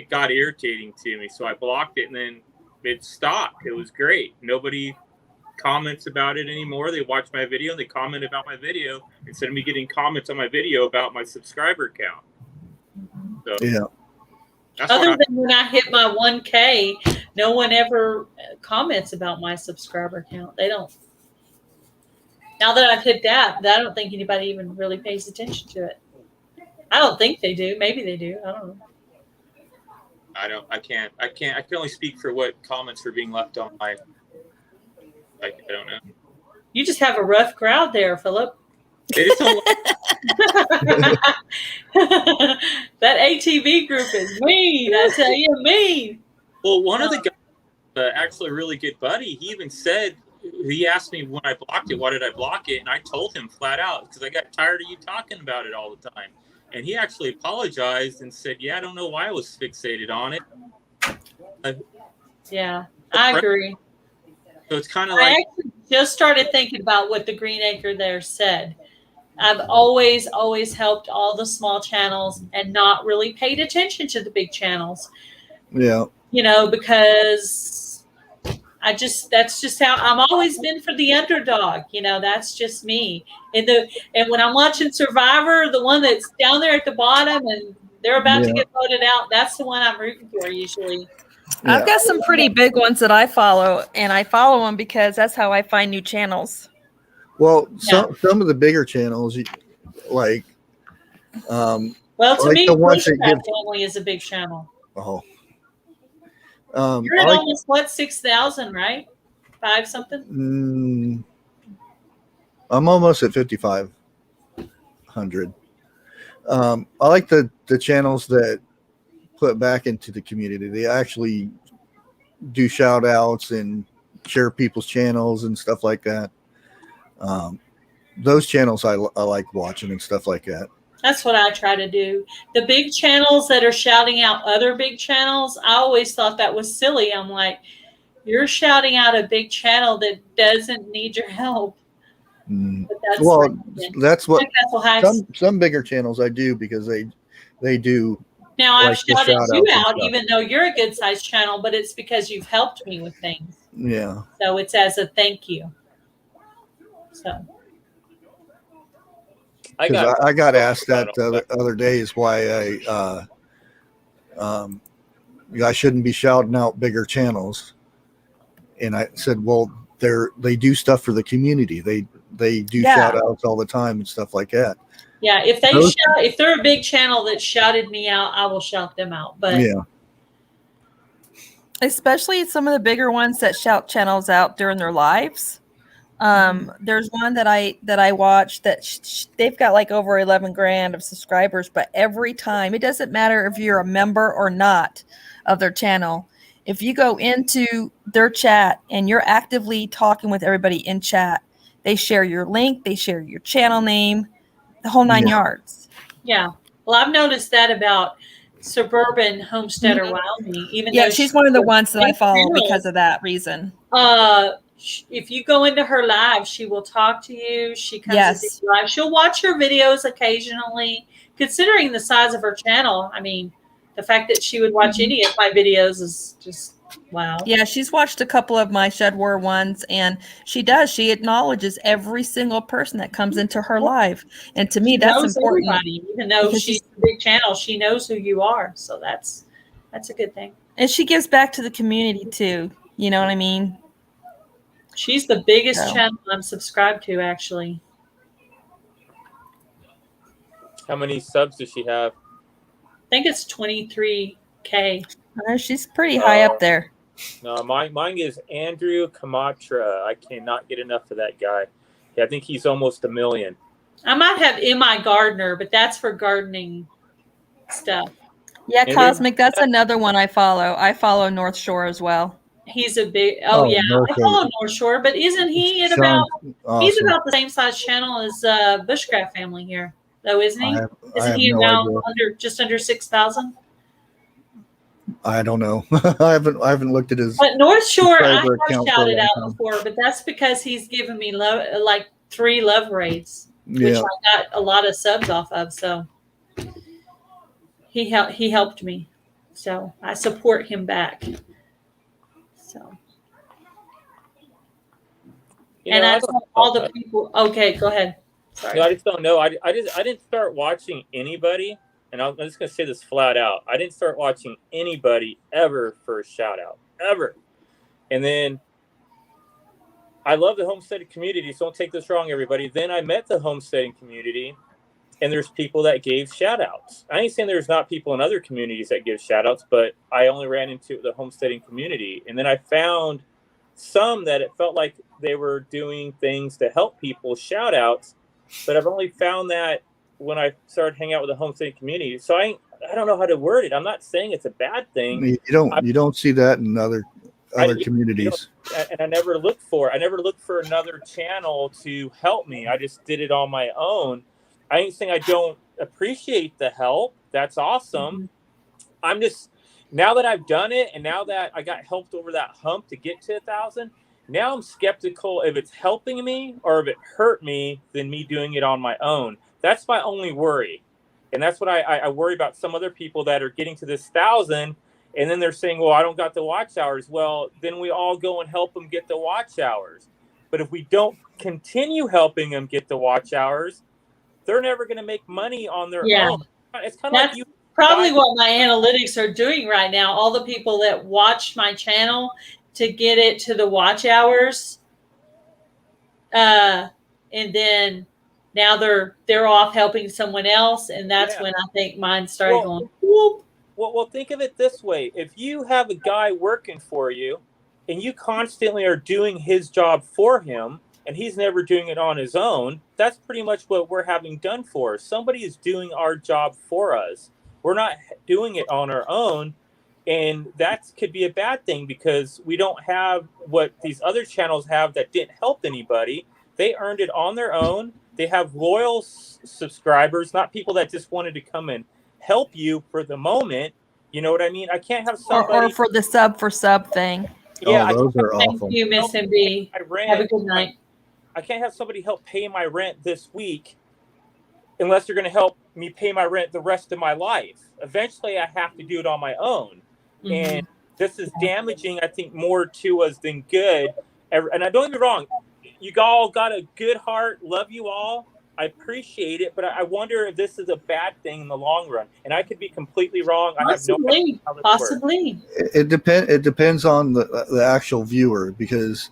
got irritating to me. So I blocked it, and then it stopped. It was great. Nobody comments about it anymore. They watch my video and they comment about my video instead of me getting comments on my video about my subscriber count. So, yeah. Other than when I hit my 1K, no one ever comments about my subscriber count. They don't. Now that I've hit that, I don't think anybody even really pays attention to it. I don't think they do. Maybe they do. I don't know. I can only speak for what comments are being left on my. I don't know. You just have a rough crowd there, Philip. It is that ATV group is mean. I tell you, mean. Well, one of the guys, actually a really good buddy, he even said, he asked me when I blocked it, why did I block it? And I told him flat out, because I got tired of you talking about it all the time. And he actually apologized and said, yeah, I don't know why I was fixated on it. Yeah, I agree. So it's kind of like. I actually just started thinking about what the Green Acre there said. I've always helped all the small channels and not really paid attention to the big channels. Yeah. You know, because that's just how I'm always been for the underdog. You know, that's just me. And when I'm watching Survivor, the one that's down there at the bottom and they're about to Yeah. get voted out, that's the one I'm rooting for usually. I've got some pretty big ones that I follow, and I follow them because that's how I find new channels. Well, some of the bigger channels, like, well, to like me, the ones that Bushcraft give. Family is a big channel. Oh. You're at almost what, 6,000, right? 5 something. I'm almost at 5,500. I like the channels that put back into the community. They actually do shout outs and share people's channels and stuff like that. Those channels I like watching and stuff like that. That's what I try to do. The big channels that are shouting out other big channels, I always thought that was silly. I'm like, you're shouting out a big channel that doesn't need your help. But that's what some bigger channels I do, because they do. Now I've shouted you out, even though you're a good sized channel, but it's because you've helped me with things. Yeah. So it's as a thank you. So I got asked that the other day is why I shouldn't be shouting out bigger channels, and I said, well, they do stuff for the community. They do shout outs all the time and stuff like that. Yeah, if they're a big channel that shouted me out, I will shout them out. But yeah, especially some of the bigger ones that shout channels out during their lives. There's one that I watched that they've got like over 11 grand of subscribers, but every time, it doesn't matter if you're a member or not of their channel, if you go into their chat and you're actively talking with everybody in chat, they share your link, they share your channel name, the whole 9 yards. Yeah. Well, I've noticed that about Suburban Homesteader Wyoming. Even though she's one of the ones that I follow because of that reason. If you go into her live, she will talk to you. She comes into live. She'll watch your videos occasionally. Considering the size of her channel, I mean, the fact that she would watch any of my videos is just wow. Yeah, she's watched a couple of my Shed War ones, and she acknowledges every single person that comes into her live. And to me, that's important. Everybody. Even though she's a big channel, she knows who you are. So that's a good thing. And she gives back to the community too. You know what I mean? She's the biggest channel I'm subscribed to, actually. How many subs does she have? I think it's 23K. She's pretty high up there. No, mine is Andrew Kamatra. I cannot get enough of that guy. Yeah, I think he's almost 1 million. I might have M.I. Gardner, but that's for gardening stuff. Yeah, and Cosmic, that's another one I follow. I follow North Shore as well. He's a big I follow North Shore, but isn't he he's about the same size channel as Bushcraft Family here, though, isn't he? Isn't he around just under 6,000? I don't know. I haven't looked at his. But North Shore, I have shouted out before, but that's because he's given me like 3 love raids, which I got a lot of subs off of. So he helped me, so I support him back. So, and I saw all the people. Okay, go ahead. Sorry. No, I just don't know. I didn't start watching anybody, and I'm just gonna say this flat out. I didn't start watching anybody ever for a shout out ever, and then I love the homesteading community. So don't take this wrong, everybody. Then I met the homesteading community, and there's people that gave shout outs. I ain't saying there's not people in other communities that give shout outs, but I only ran into the homesteading community. And then I found some that it felt like they were doing things to help people shout outs, but I've only found that when I started hanging out with the homesteading community. So I don't know how to word it. I'm not saying it's a bad thing. You don't see that in other communities. And I never looked for another channel to help me. I just did it on my own. I ain't saying I don't appreciate the help. That's awesome. I'm just, now that I've done it, and now that I got helped over that hump to get to 1,000, now I'm skeptical if it's helping me or if it hurt me than me doing it on my own. That's my only worry. And that's what I worry about some other people that are getting to this 1,000, and then they're saying, well, I don't got the watch hours. Well, then we all go and help them get the watch hours. But if we don't continue helping them get the watch hours, they're never going to make money on their own. It's kind of like probably what my analytics are doing right now. All the people that watch my channel to get it to the watch hours, and then now they're off helping someone else, and that's when I think mine started going whoop. Well, think of it this way. If you have a guy working for you and you constantly are doing his job for him and he's never doing it on his own, that's pretty much what we're having done for us. Somebody is doing our job for us. We're not doing it on our own. And that could be a bad thing because we don't have what these other channels have that didn't help anybody. They earned it on their own. They have loyal subscribers, not people that just wanted to come and help you for the moment. You know what I mean? I can't have somebody or for the sub thing. Yeah, those are awful. Thank you, Miss MB. Have a good night. I can't have somebody help pay my rent this week unless they're going to help me pay my rent the rest of my life. Eventually, I have to do it on my own. Mm-hmm. And this is damaging, I think, more to us than good. And I don't get me wrong. You all got a good heart. Love you all. I appreciate it, but I wonder if this is a bad thing in the long run. And I could be completely wrong. Possibly. I have no Possibly. It depends on the actual viewer, because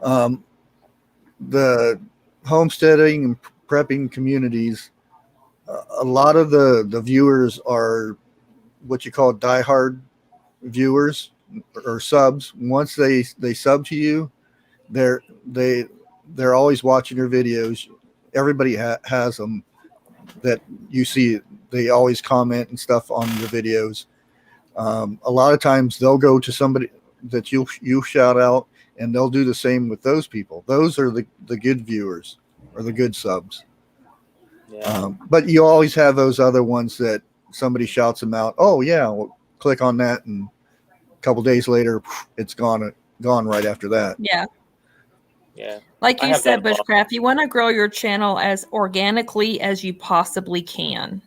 the homesteading and prepping communities, a lot of the viewers are what you call diehard viewers or subs. Once they sub to you, they're always watching your videos. Everybody has them that you see. They always comment and stuff on the videos. A lot of times they'll go to somebody that you shout out, and they'll do the same with those people. Those are the good viewers or the good subs. Yeah. But you always have those other ones that somebody shouts them out. Oh yeah, well, click on that, and a couple days later, it's gone right after that. Yeah. Yeah. Like you said, Bushcraft, you want to grow your channel as organically as you possibly can.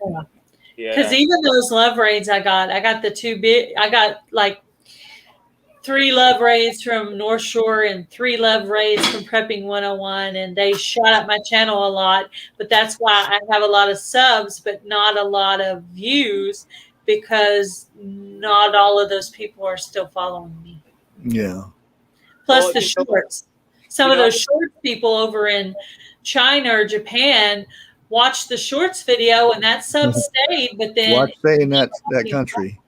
Yeah. Because even those love raids I got the two big. I got like 3 love raids from North Shore and 3 love raids from Prepping 101, and they shot up my channel a lot. But that's why I have a lot of subs, but not a lot of views, because not all of those people are still following me. Yeah. Plus the shorts. Some of those shorts people over in China or Japan watched the shorts video, and that sub stayed. But then watch stay in that country.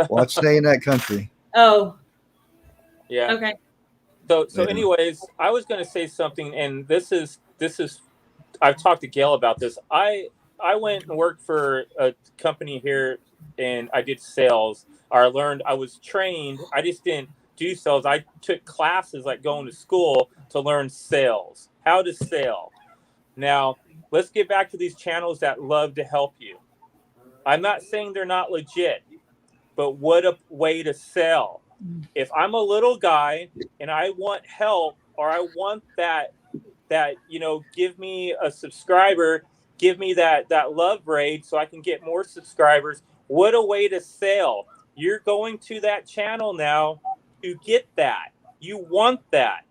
Watch stay in that country. Oh. Yeah. Okay. So anyways, I was going to say something, and this is I've talked to Gail about this. I went and worked for a company here, and I did sales. I was trained. I just didn't do sales. I took classes like going to school to learn sales, how to sell. Now, let's get back to these channels that love to help you. I'm not saying they're not legit, but what a way to sell. If I'm a little guy and I want help, or I want that give me a subscriber, give me that love raid so I can get more subscribers. What a way to sell. You're going to that channel now to get that. You want that.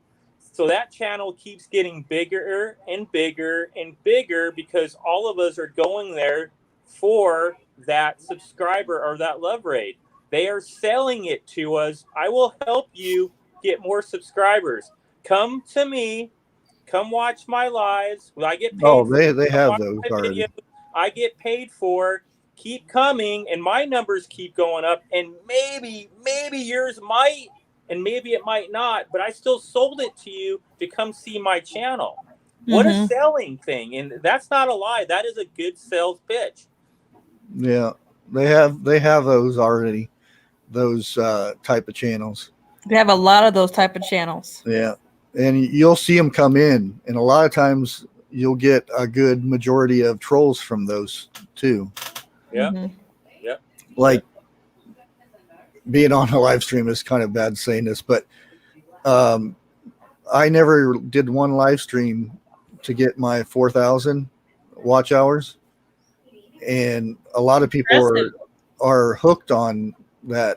So that channel keeps getting bigger and bigger and bigger, because all of us are going there for that subscriber or that love raid. They are selling it to us. I will help you get more subscribers. Come to me. Come watch my lives. I get paid. Oh, they have those already. I get paid for. Keep coming, and my numbers keep going up. And maybe yours might, and maybe it might not. But I still sold it to you to come see my channel. What a selling thing! And that's not a lie. That is a good sales pitch. Yeah, they have those already. Those type of channels. They have a lot of those type of channels. Yeah, and you'll see them come in, and a lot of times you'll get a good majority of trolls from those too. Yeah, yeah. Like being on a live stream is kind of bad saying this, but I never did one live stream to get my 4,000 watch hours, and a lot of people are hooked on the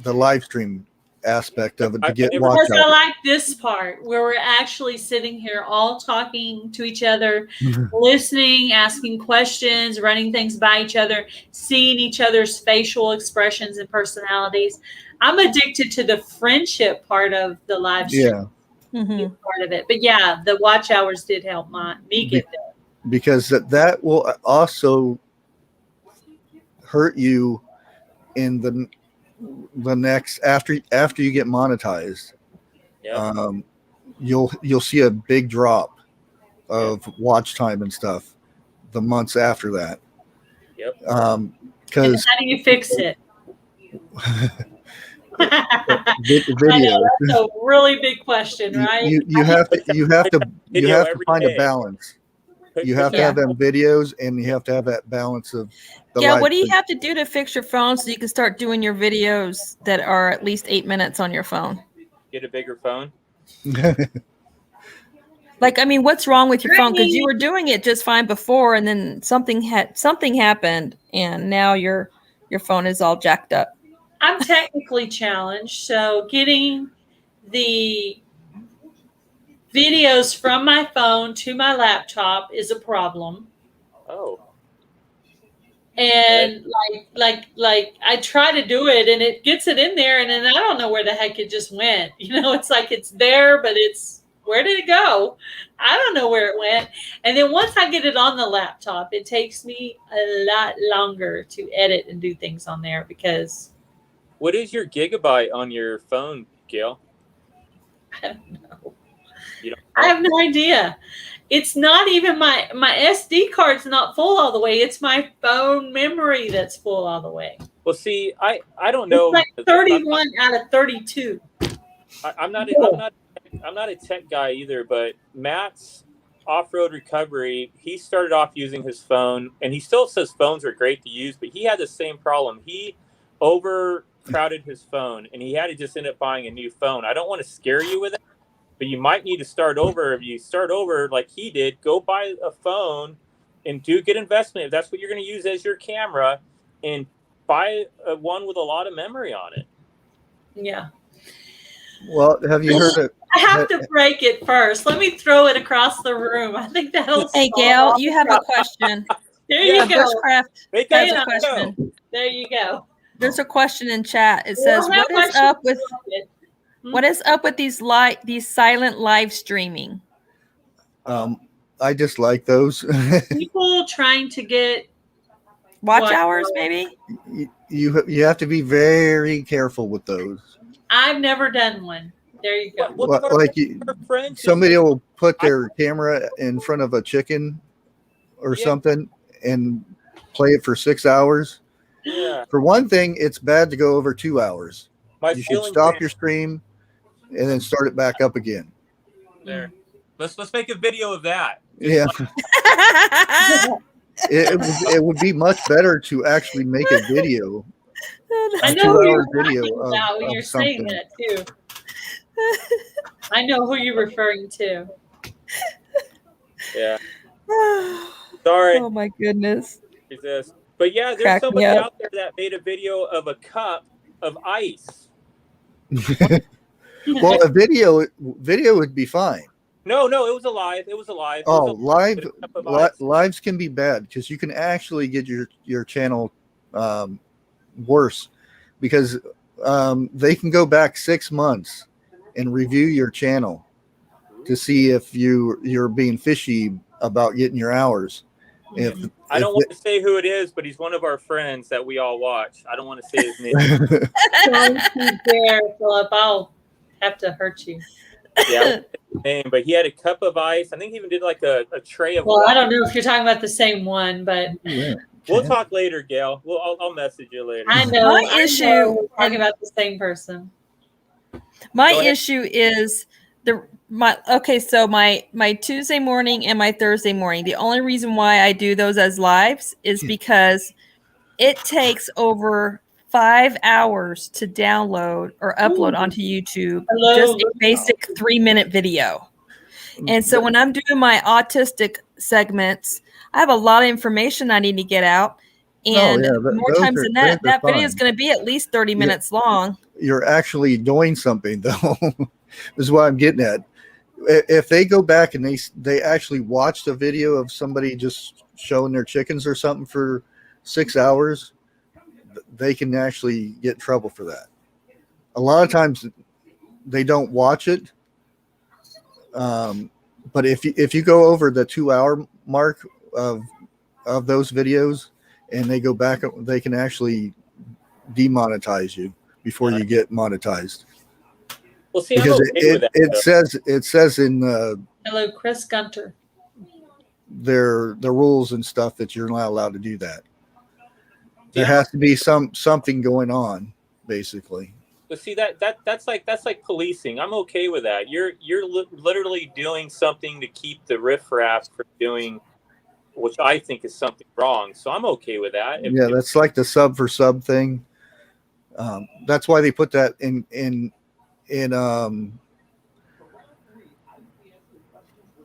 live stream aspect of it I to get never- watch Because I hours. like this part where we're actually sitting here all talking to each other, listening, asking questions, running things by each other, seeing each other's facial expressions and personalities. I'm addicted to the friendship part of the live stream Yeah, part of it. But yeah, the watch hours did help me get there. because that will also hurt you in the next after you get monetized. Yep. You'll see a big drop of watch time and stuff the months after that. Yep. And Because how do you fix it? video, That's a really big question, right? you have to Video every find a day. balance. Put You have to video- have them videos, and you have to have that balance of the Yeah, live what do you stream. have to do to fix your phone so you can start doing your videos that are at least 8 minutes on your phone? Get a bigger phone. Like, I mean, what's wrong with your phone? Because you were doing it just fine before, and then something happened, and now your phone is all jacked up. I'm technically challenged, so getting the videos from my phone to my laptop is a problem. Oh. And like I try to do it and it gets it in there and then I don't know where the heck it just went. You know, it's like it's there, but it's where did it go? I don't know where it went. And then once I get it on the laptop, it takes me a lot longer to edit and do things on there because What is your gigabyte on your phone, Gail? I don't know. You don't I have no idea. It's not even my SD card's not full all the way. It's my phone memory that's full all the way. Well, see, I don't know. It's like 31 out of 32. I'm not a tech guy either, but Matt's off-road recovery, he started off using his phone, and he still says phones are great to use, but he had the same problem. He overcrowded his phone, and he had to just end up buying a new phone. I don't want to scare you with it, but you might need to start over. If you start over like he did, go buy a phone and do good investment. If that's what you're going to use as your camera, and buy one with a lot of memory on it. Yeah. Well, have you heard of? I have to break it first. Let me throw it across the room. I think that'll Hey, solve Gail, all you the have a problems. question. There Yeah, you go. Bushcraft Make has it a go. question. There you go. There's a question in chat. It We'll says, have "What is my up with these silent live streaming?" I just like those. People trying to get Watch What? hours, maybe? you have to be very careful with those. I've never done one. There you go. Well, Well, like our friends, somebody will put their camera in front of a chicken or Yeah. something and play it for 6 hours. yeah, For one thing, it's bad to go over 2 hours. my You should feelings stop your stream and then start it back up again. there. Let's make a video of that. Yeah, it would be much better to actually make a video. I A know who 2 you're hour video talking of, about when of you're saying something. that too. I know who you're referring to. Yeah. Sorry. Oh my goodness. Jesus. But yeah, there's Crack me somebody up. out there that made a video of a cup of ice. Well, a video would be fine. No, it was alive. It was alive. It Oh, was a cup of ice. lives can be bad because you can actually get your channel worse because they can go back 6 months and review your channel to see if you're being fishy about getting your hours. I don't want to say who it is, but he's one of our friends that we all watch. I don't want to say his name. Don't you dare, Philip. I'll have to hurt you. Yeah, his name. But he had a cup of ice. I think he even did like a tray of Well, water. I don't know if you're talking about the same one, but Yeah. We'll talk later, Gail. I'll message you later. I know. My I issue- know we're talking about the same person. My Go ahead. issue is so my Tuesday morning and my Thursday morning. The only reason why I do those as lives is because it takes over 5 hours to download or upload onto YouTube Hello. just a basic 3-minute video. And so when I'm doing my autistic segments, I have a lot of information I need to get out. And more those times are- than that, those are that video is fine. going to be at least 30 minutes long. You're actually doing something, though. This is what I'm getting at. If they go back and they actually watched a video of somebody just showing their chickens or something for 6 hours, they can actually get in trouble for that. A lot of times they don't watch it. But if you go over the 2 hour mark of those videos and they go back, they can actually demonetize you before you get monetized. Well, see, Because I'm okay with that. it says in Hello, Chris Gunter. the rules and stuff that you're not allowed to do that. There Yeah. has to be something going on, basically. But see, that's like policing. I'm okay with that. You're literally doing something to keep the riffraff from doing, which I think is something wrong. So I'm okay with that. That's like the sub for sub thing. That's why they put that in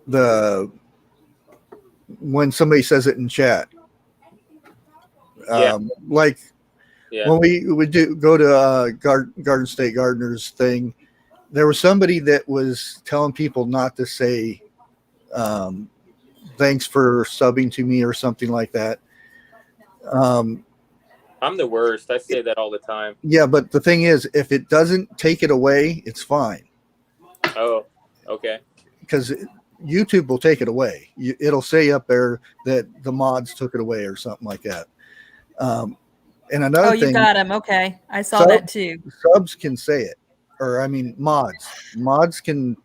the when somebody says it in chat. Like when we would go to Garden State Gardeners thing, there was somebody that was telling people not to say thanks for subbing to me or something like that. I'm the worst. I say that all the time. Yeah, but the thing is, if it doesn't take it away, it's fine. Oh, okay. Because YouTube will take it away. It'll say up there that the mods took it away or something like that. And another thing, you got him. Okay, I saw that too. Subs can say it, or I mean, mods can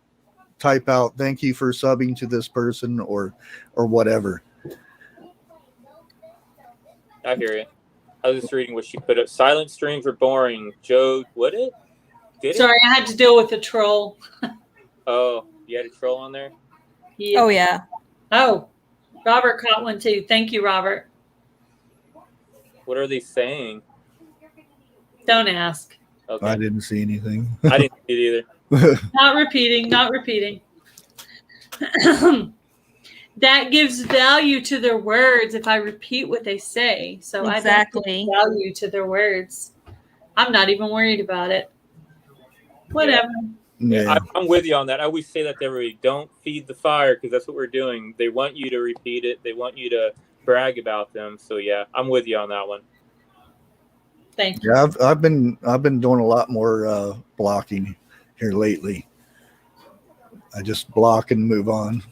type out "thank you for subbing to this person" or whatever. I hear you. I was just reading what she put up. Silent streams are boring. Joe, what it? Sorry, I had to deal with a troll. Oh, you had a troll on there? Yeah. Oh, yeah. Oh, Robert caught one too. Thank you, Robert. What are they saying? Don't ask. Okay. I didn't see anything. I didn't see it either. Not repeating. That gives value to their words if I repeat what they say. So exactly. I don't give value to their words. I'm not even worried about it. Whatever. Yeah. I'm with you on that. I always say that to everybody. Don't feed the fire, because that's what we're doing. They want you to repeat it. They want you to brag about them. So yeah, I'm with you on that one. Thank you. Yeah, I've been doing a lot more blocking here lately. I just block and move on.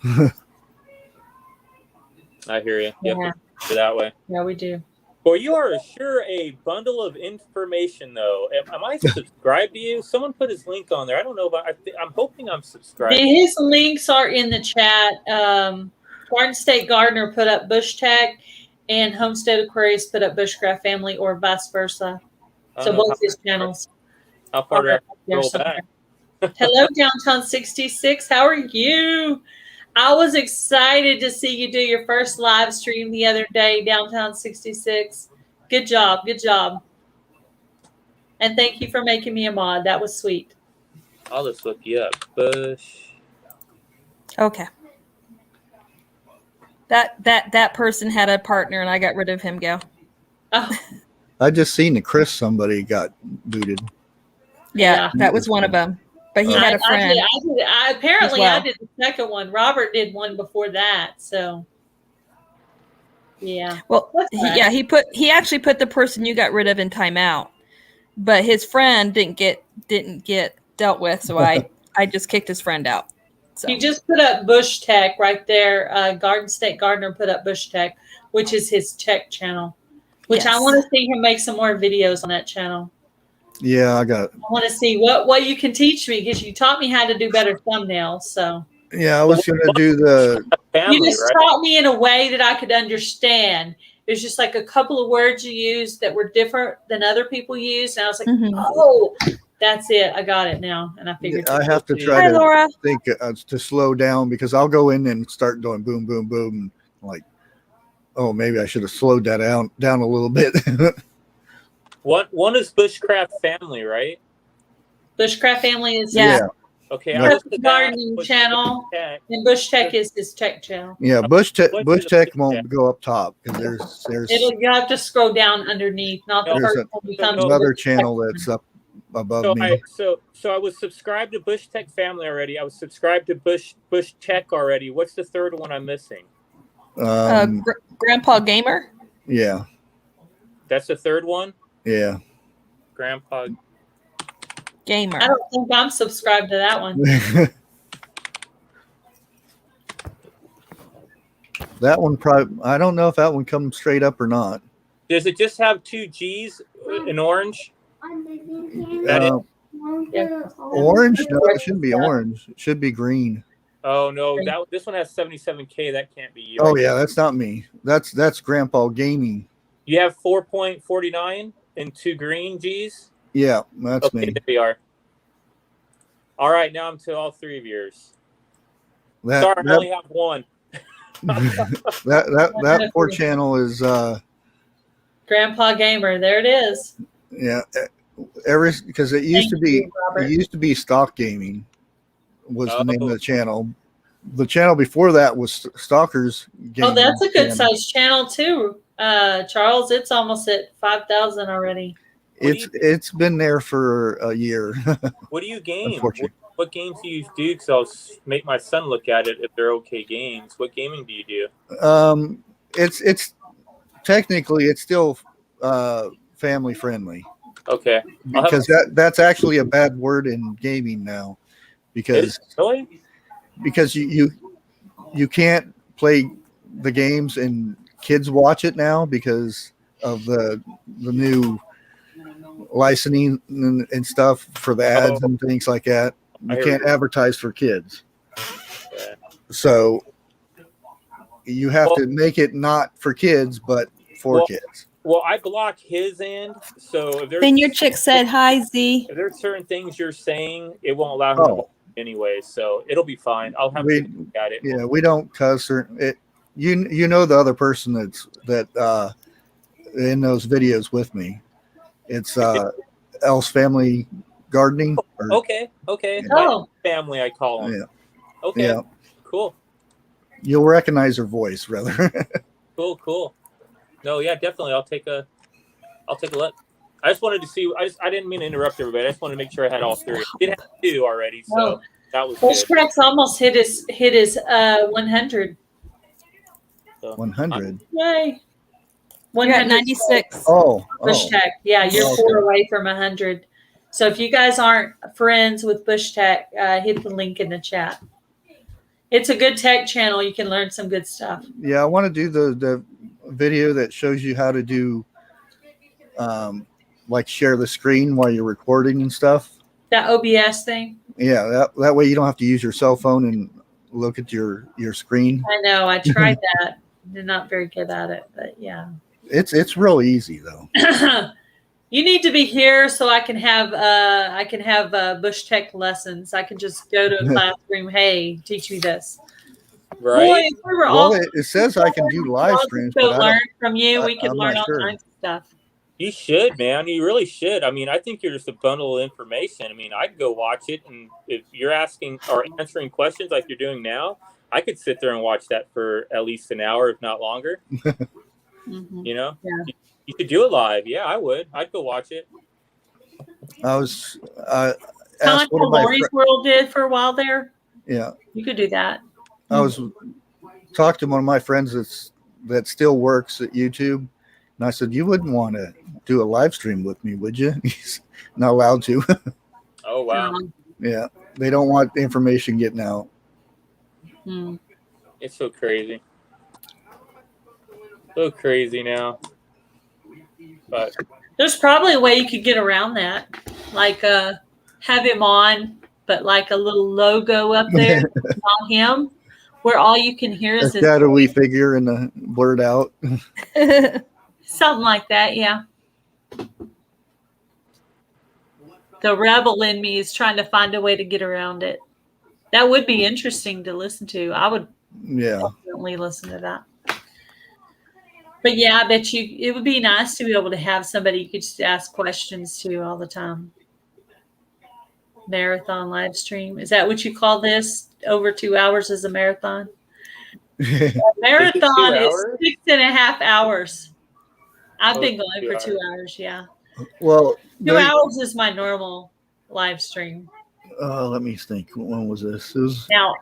I hear you. Yeah. Yep, that way. Yeah, we do. Well, you are sure a bundle of information, though. Am I subscribed to you? Someone put his link on there. I don't know about. I'm hoping I'm subscribed. His links are in the chat. Garden State Gardener put up BushTech, and Homestead Aquarius put up Bushcraft Family, or vice versa. So both his channels. How far do I There scroll back? Hello, Downtown 66. How are you? I was excited to see you do your first live stream the other day, Downtown 66. Good job. Good job. And thank you for making me a mod. That was sweet. I'll just look you up. Bush. Okay. That person had a partner, and I got rid of him. Go. Oh, I just seen the Chris somebody got booted. Yeah, that was one of them. But he had a friend. Apparently, well. I did the second one. Robert did one before that. So, yeah. Well, he actually put the person you got rid of in timeout, but his friend didn't get dealt with. So I just kicked his friend out. So He just put up BushTech right there. Garden State Gardener put up BushTech, which is his tech channel. Which I want to see him make some more videos on that channel. Yeah, I want to see what you can teach me, because you taught me how to do better thumbnails. So I was going to do the family, you just taught me in a way that I could understand. There's just like a couple of words you used that were different than other people used, and I was like, oh, that's it. I got it now, and I figured. I have to try to think to slow down, because I'll go in and start doing boom, boom, boom, like, oh, maybe I should have slowed that down a little bit. One is Bushcraft Family, right? Bushcraft Family is yeah. Okay, No. I was That's the gardening channel, and BushTech is his tech channel. Yeah, What's the BushTech BushTech? won't go up top because You have to scroll down underneath, not the No, first there's one becomes another BushTech. channel that's up above So me. I was subscribed to BushTech Family already. I was subscribed to BushTech already. What's the third one I'm missing? Grandpa Gamer. Yeah, That's the third one. yeah. Grandpa. Gamer. I don't think I'm subscribed to that one. That one probably. I don't know if that one comes straight up or not. Does it just have 2 G's in orange? Orange? No, it shouldn't be orange. It should be green. Oh no, this one has 77K. That can't be you. Oh yeah, that's not me. That's Grandpa Gaming. You have 4.49 and 2 green G's. Yeah, that's Okay, me. there we are. All right, now I'm to all 3 of yours. That Sorry, I only have one. that poor channel is Grandpa Gamer, there it is. yeah. Because it used to be Stock Gaming was the name of the channel. The channel before that was Stalkers Gaming. Oh, that's a good channel. sized channel too, Charles. It's almost at 5,000 already. It's been there for a year. What do you game? What games do you do? Because I'll make my son look at it if they're okay games. What gaming do you do? It's technically it's still family friendly. Okay. Because that's actually a bad word in gaming now. Because you can't play the games and kids watch it now because of the new licensing and stuff for the ads and things like that. You can't advertise for kids. Yeah. So you have to make it not for kids, but for kids. Well, I block his end, so if there's Then your chick said, "Hi, Z." If there's certain things you're saying, it won't allow him to watch anyway, so it'll be fine. I'll have to look at it. Yeah, we don't cuss or it. You know the other person that in those videos with me. It's Else Family Gardening. Okay. My family, I call them. Yeah. Okay. Yeah. Cool. You'll recognize her voice, rather. Cool. No, yeah, definitely. I'll take a look. I just wanted to see. I didn't mean to interrupt everybody. I just wanted to make sure I had all 3. I did have 2 already, so that was good. Bushcraft's almost hit his 100. 100. Yay! 196. Oh. BushTech. Yeah, you're 4 away from 100. So if you guys aren't friends with BushTech, hit the link in the chat. It's a good tech channel. You can learn some good stuff. Yeah, I want to do the video that shows you how to do like share the screen while you're recording and stuff. That OBS thing. Yeah, that way you don't have to use your cell phone and look at your screen. I know. I tried that. They're not very good at it, but yeah. It's real easy though. You need to be here so I can have BushTech lessons. I can just go to a classroom. Hey, teach me this. Right. Boy, if we were it says I can do live streams. But learn from you. We can learn all kinds of stuff. You should, man. You really should. I mean, I think you're just a bundle of information. I mean, I'd go watch it, and if you're asking or answering questions like you're doing now, I could sit there and watch that for at least an hour, if not longer. You know, you could do it live. Yeah, I would. I'd go watch it. I was asked what Lori's World did for a while there. Yeah, you could do that. I was talking to one of my friends that still works at YouTube, and I said, "You wouldn't want to do a live stream with me, would you?" He's not allowed to. Oh wow. Yeah, they don't want the information getting out. It's so crazy. So crazy now. But there's probably a way you could get around that, like have him on, but like a little logo up there on him, where all you can hear is his shadowy figure and the blurred out. Something like that, yeah. The rebel in me is trying to find a way to get around it. That would be interesting to listen to. I would definitely listen to that. But yeah, I bet you it would be nice to be able to have somebody you could just ask questions to all the time. marathon live stream. Is that what you call this? Over 2 hours is a marathon? Marathon is 6.5 hours. I've been going for 2 hours, yeah. Well, 2 hours is my normal live stream. Let me think. When was this? It was Now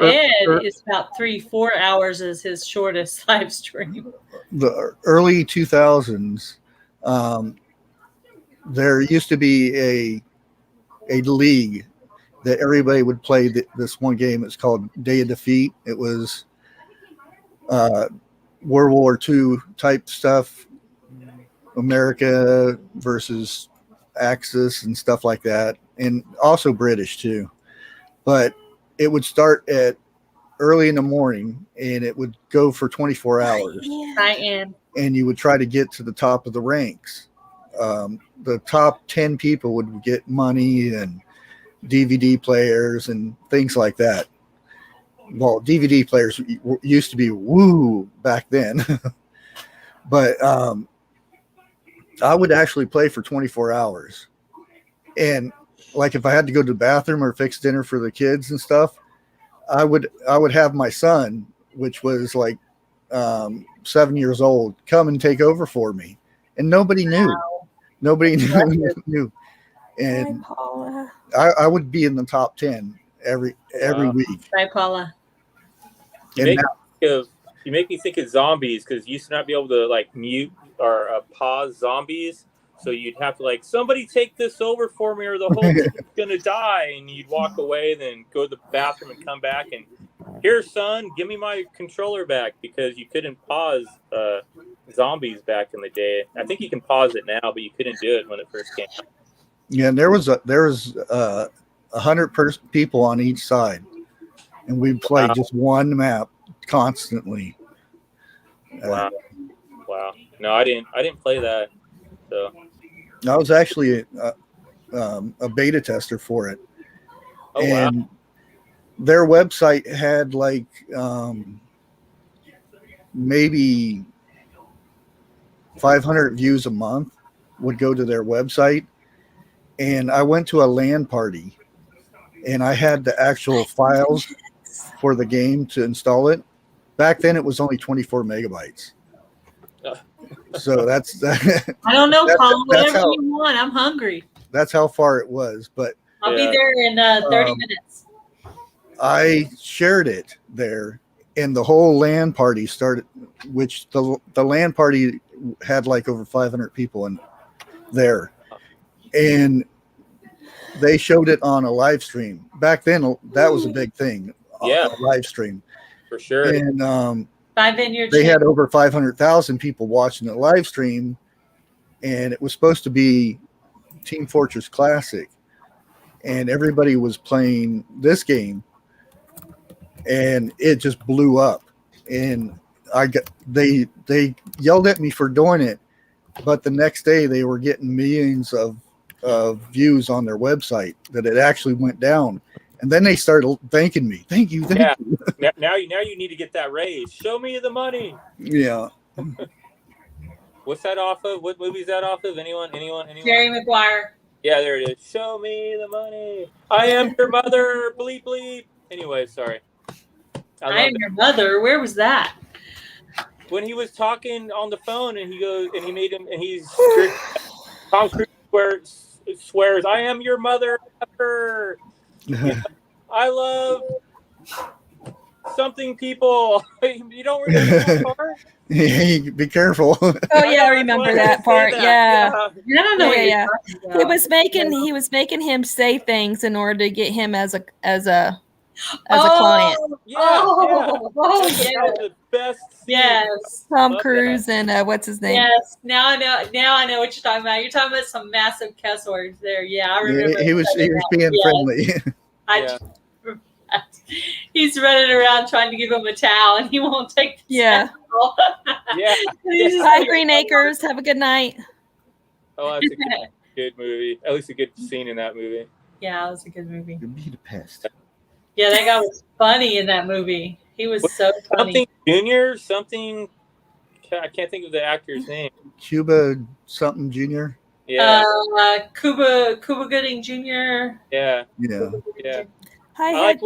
Ed is about 3-4 hours is his shortest live stream. the early 2000s. There used to be a league that everybody would play this one game. It's called Day of Defeat. It was World War II type stuff, America versus Axis and stuff like that, and also British too. But it would start at early in the morning, and it would go for 24 hours. I am. And you would try to get to the top of the ranks. The top 10 people would get money and DVD players and things like that. Well, DVD players used to be woo back then. But I would actually play for 24 hours. And like if I had to go to the bathroom or fix dinner for the kids and stuff, I would have my son, which was like 7 years old, come and take over for me. And nobody knew. Wow. Nobody knew. And I would be in the top 10 every week. Bye, Paula. You make me think of zombies, because you used to not be able to like mute or pause zombies. So you'd have to like, somebody take this over for me or the whole thing's gonna die. And you'd walk away, then go to the bathroom and come back and, here, son, give me my controller back, because you couldn't pause zombies back in the day. I think you can pause it now, but you couldn't do it when it first came out. Yeah, and there was 100 people on each side, and we played just one map constantly. Wow. No, I didn't play that. So I was actually a beta tester for it. Oh, and wow. Their website had like maybe 500 views a month would go to their website. And I went to a LAN party, and I had the actual files for the game to install it. Back then, it was only 24 megabytes. So that's that. I don't know, Paul. Whatever you want. I'm hungry. That's how far it was. But I'll be there in 30 minutes. I shared it there, and the whole LAN party started, which the LAN party had like over 500 people in there. And they showed it on a live stream. Back then, that was a big thing. Yeah. A live stream. For sure. And Vineyard they had over 500,000 people watching the live stream, and it was supposed to be Team Fortress Classic. And everybody was playing this game, and it just blew up. And they yelled at me for doing it, but the next day they were getting millions of views on their website that it actually went down. And then they started thanking me. Thank you. Now you need to get that raise. Show me the money. Yeah. What's that off of? What movie is that off of? Anyone? Jerry Maguire. Yeah, there it is. Show me the money. I am your mother. Bleep bleep. Anyway, sorry. I am your mother. Where was that? When he was talking on the phone, and he goes, and he made him, and he's Tom Cruise swears, "I am your mother." I love something people. You don't remember that part? Yeah, be careful. Oh yeah, I remember that part. Yeah. I don't know. Yeah. He was making him say things in order to get him as a client. Oh, yeah. The best. Yes. Tom Cruise and what's his name? Yes. Now I know what you're talking about. You're talking about some massive cuss words there. Yeah, I remember. He was being friendly. He's running around trying to give him a towel, and he won't take the towel. Yeah. Bye, Green Acres. Have a good night. Oh, that's a good movie. At least a good scene in that movie. Yeah, it was a good movie. You'd be the pest. Yeah, that guy was funny in that movie. He was so funny. Something. I can't think of the actor's name. Cuba something Jr. Yeah. Cuba Gooding Jr. Yeah. Yeah. Yeah. Hi, I like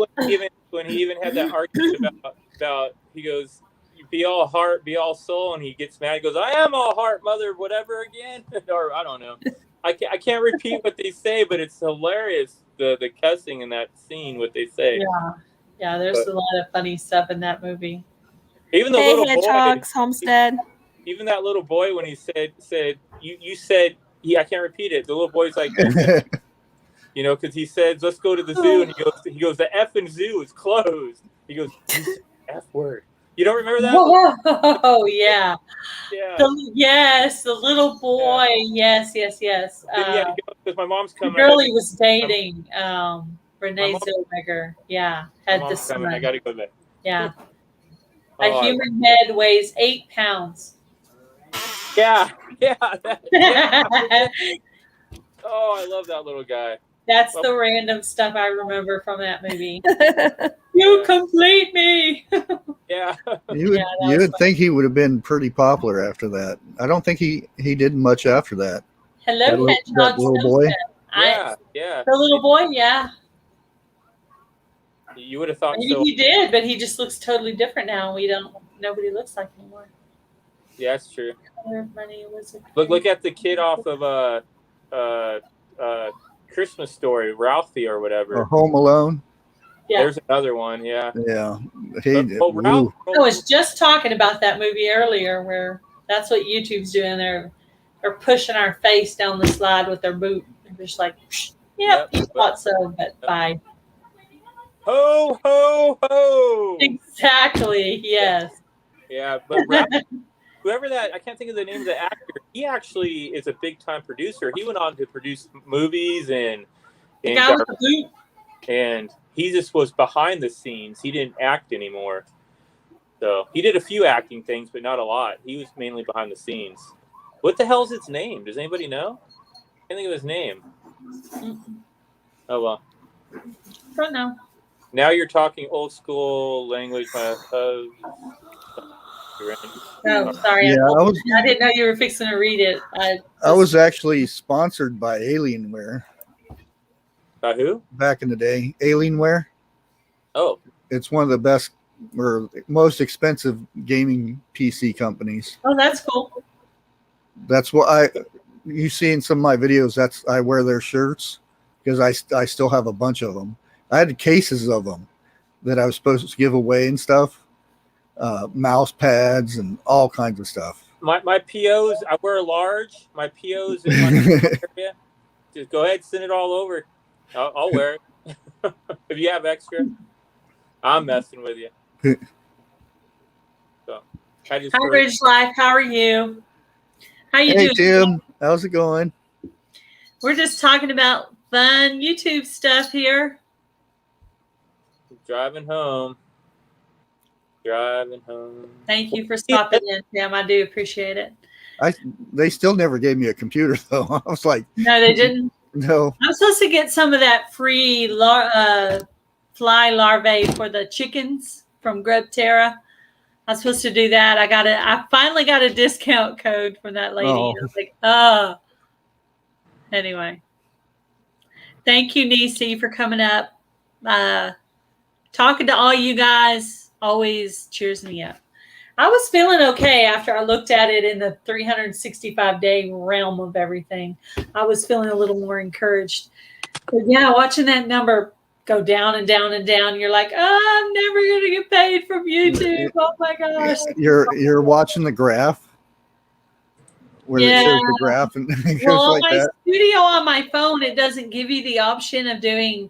when he even had that argument about he goes, "You be all heart, be all soul," and he gets mad. He goes, "I am all heart, mother, whatever again," or I don't know. I can't repeat what they say, but it's hilarious the cussing in that scene. What they say. Yeah. There's a lot of funny stuff in that movie. Even the Hey, little hedgehogs, boy. Homestead. Even that little boy when he said you said I can't repeat it. The little boy's like. You know, because he says, "Let's go to the zoo," and he goes, "The effing zoo is closed." He goes, "You said the F word." You don't remember that? Oh yeah. Yeah. The little boy. Yeah. Yes. Yeah, because my mom's The coming. girl he was dating, Renee mom- Zellweger. Yeah, My had the mom's coming. I son. got to go there. Yeah, Oh, a human head weighs 8 pounds. yeah. Oh, I love that little guy. That's the random stuff I remember from that movie. Yeah. You complete me. Yeah. You would think he would have been pretty popular after that. I don't think he did much after that. Hello, that little boy. Yeah. The little boy, yeah. You would have thought Maybe so. he did, but he just looks totally different now. Nobody looks like anymore. Yeah, that's true. Money was Look at the kid off of Christmas Story, Ralphie or whatever. Or Home Alone. Yeah. There's another one. Yeah. Yeah. Ralph, I was just talking about that movie earlier, where that's what YouTube's doing. They're pushing our face down the slide with their boot. They're just like, yep, you thought so, but bye. Ho, ho, ho. Exactly. Yes. Yeah, but Ralph, whoever that, I can't think of the name of the actor. He actually is a big time producer. He went on to produce movies and the guy with the boot. And he just was behind the scenes. He didn't act anymore. So he did a few acting things, but not a lot. He was mainly behind the scenes. What the hell is its name? Does anybody know? I can't think of his name. Oh well. Don't know. Now you're talking old school language. Oh, sorry. Yeah, I didn't know you were fixing to read it. I was actually sponsored by Alienware. By who? Back in the day, Alienware. Oh. It's one of the best or most expensive gaming PC companies. Oh, that's cool. That's what you see in some of my videos. I wear their shirts because I still have a bunch of them. I had cases of them that I was supposed to give away and stuff. Mouse pads and all kinds of stuff. My POs, I wear a large. My POs in my area. Just go ahead, send it all over. I'll wear it. If you have extra, I'm messing with you. So, Hi, Ridge Life. How are you? How you doing? Hey, Tim. How's it going? We're just talking about fun YouTube stuff here. Driving home. Thank you for stopping in, Tim. I do appreciate it. They still never gave me a computer, though. I was like, no, they didn't. No. I'm supposed to get some of that free fly larvae for the chickens from GrubTerra. I'm supposed to do that. I finally got a discount code from that lady. Oh. I was like, oh. Anyway. Thank you, Nisi, for coming up. Talking to all you guys always cheers me up. I was feeling okay after I looked at it in the 365-day realm of everything. I was feeling a little more encouraged. But yeah, watching that number go down and down and down, you're like, oh, I'm never going to get paid from YouTube. Oh my gosh. You're watching the graph where it shows the graph and it goes on like my that. studio on my phone, it doesn't give you the option of doing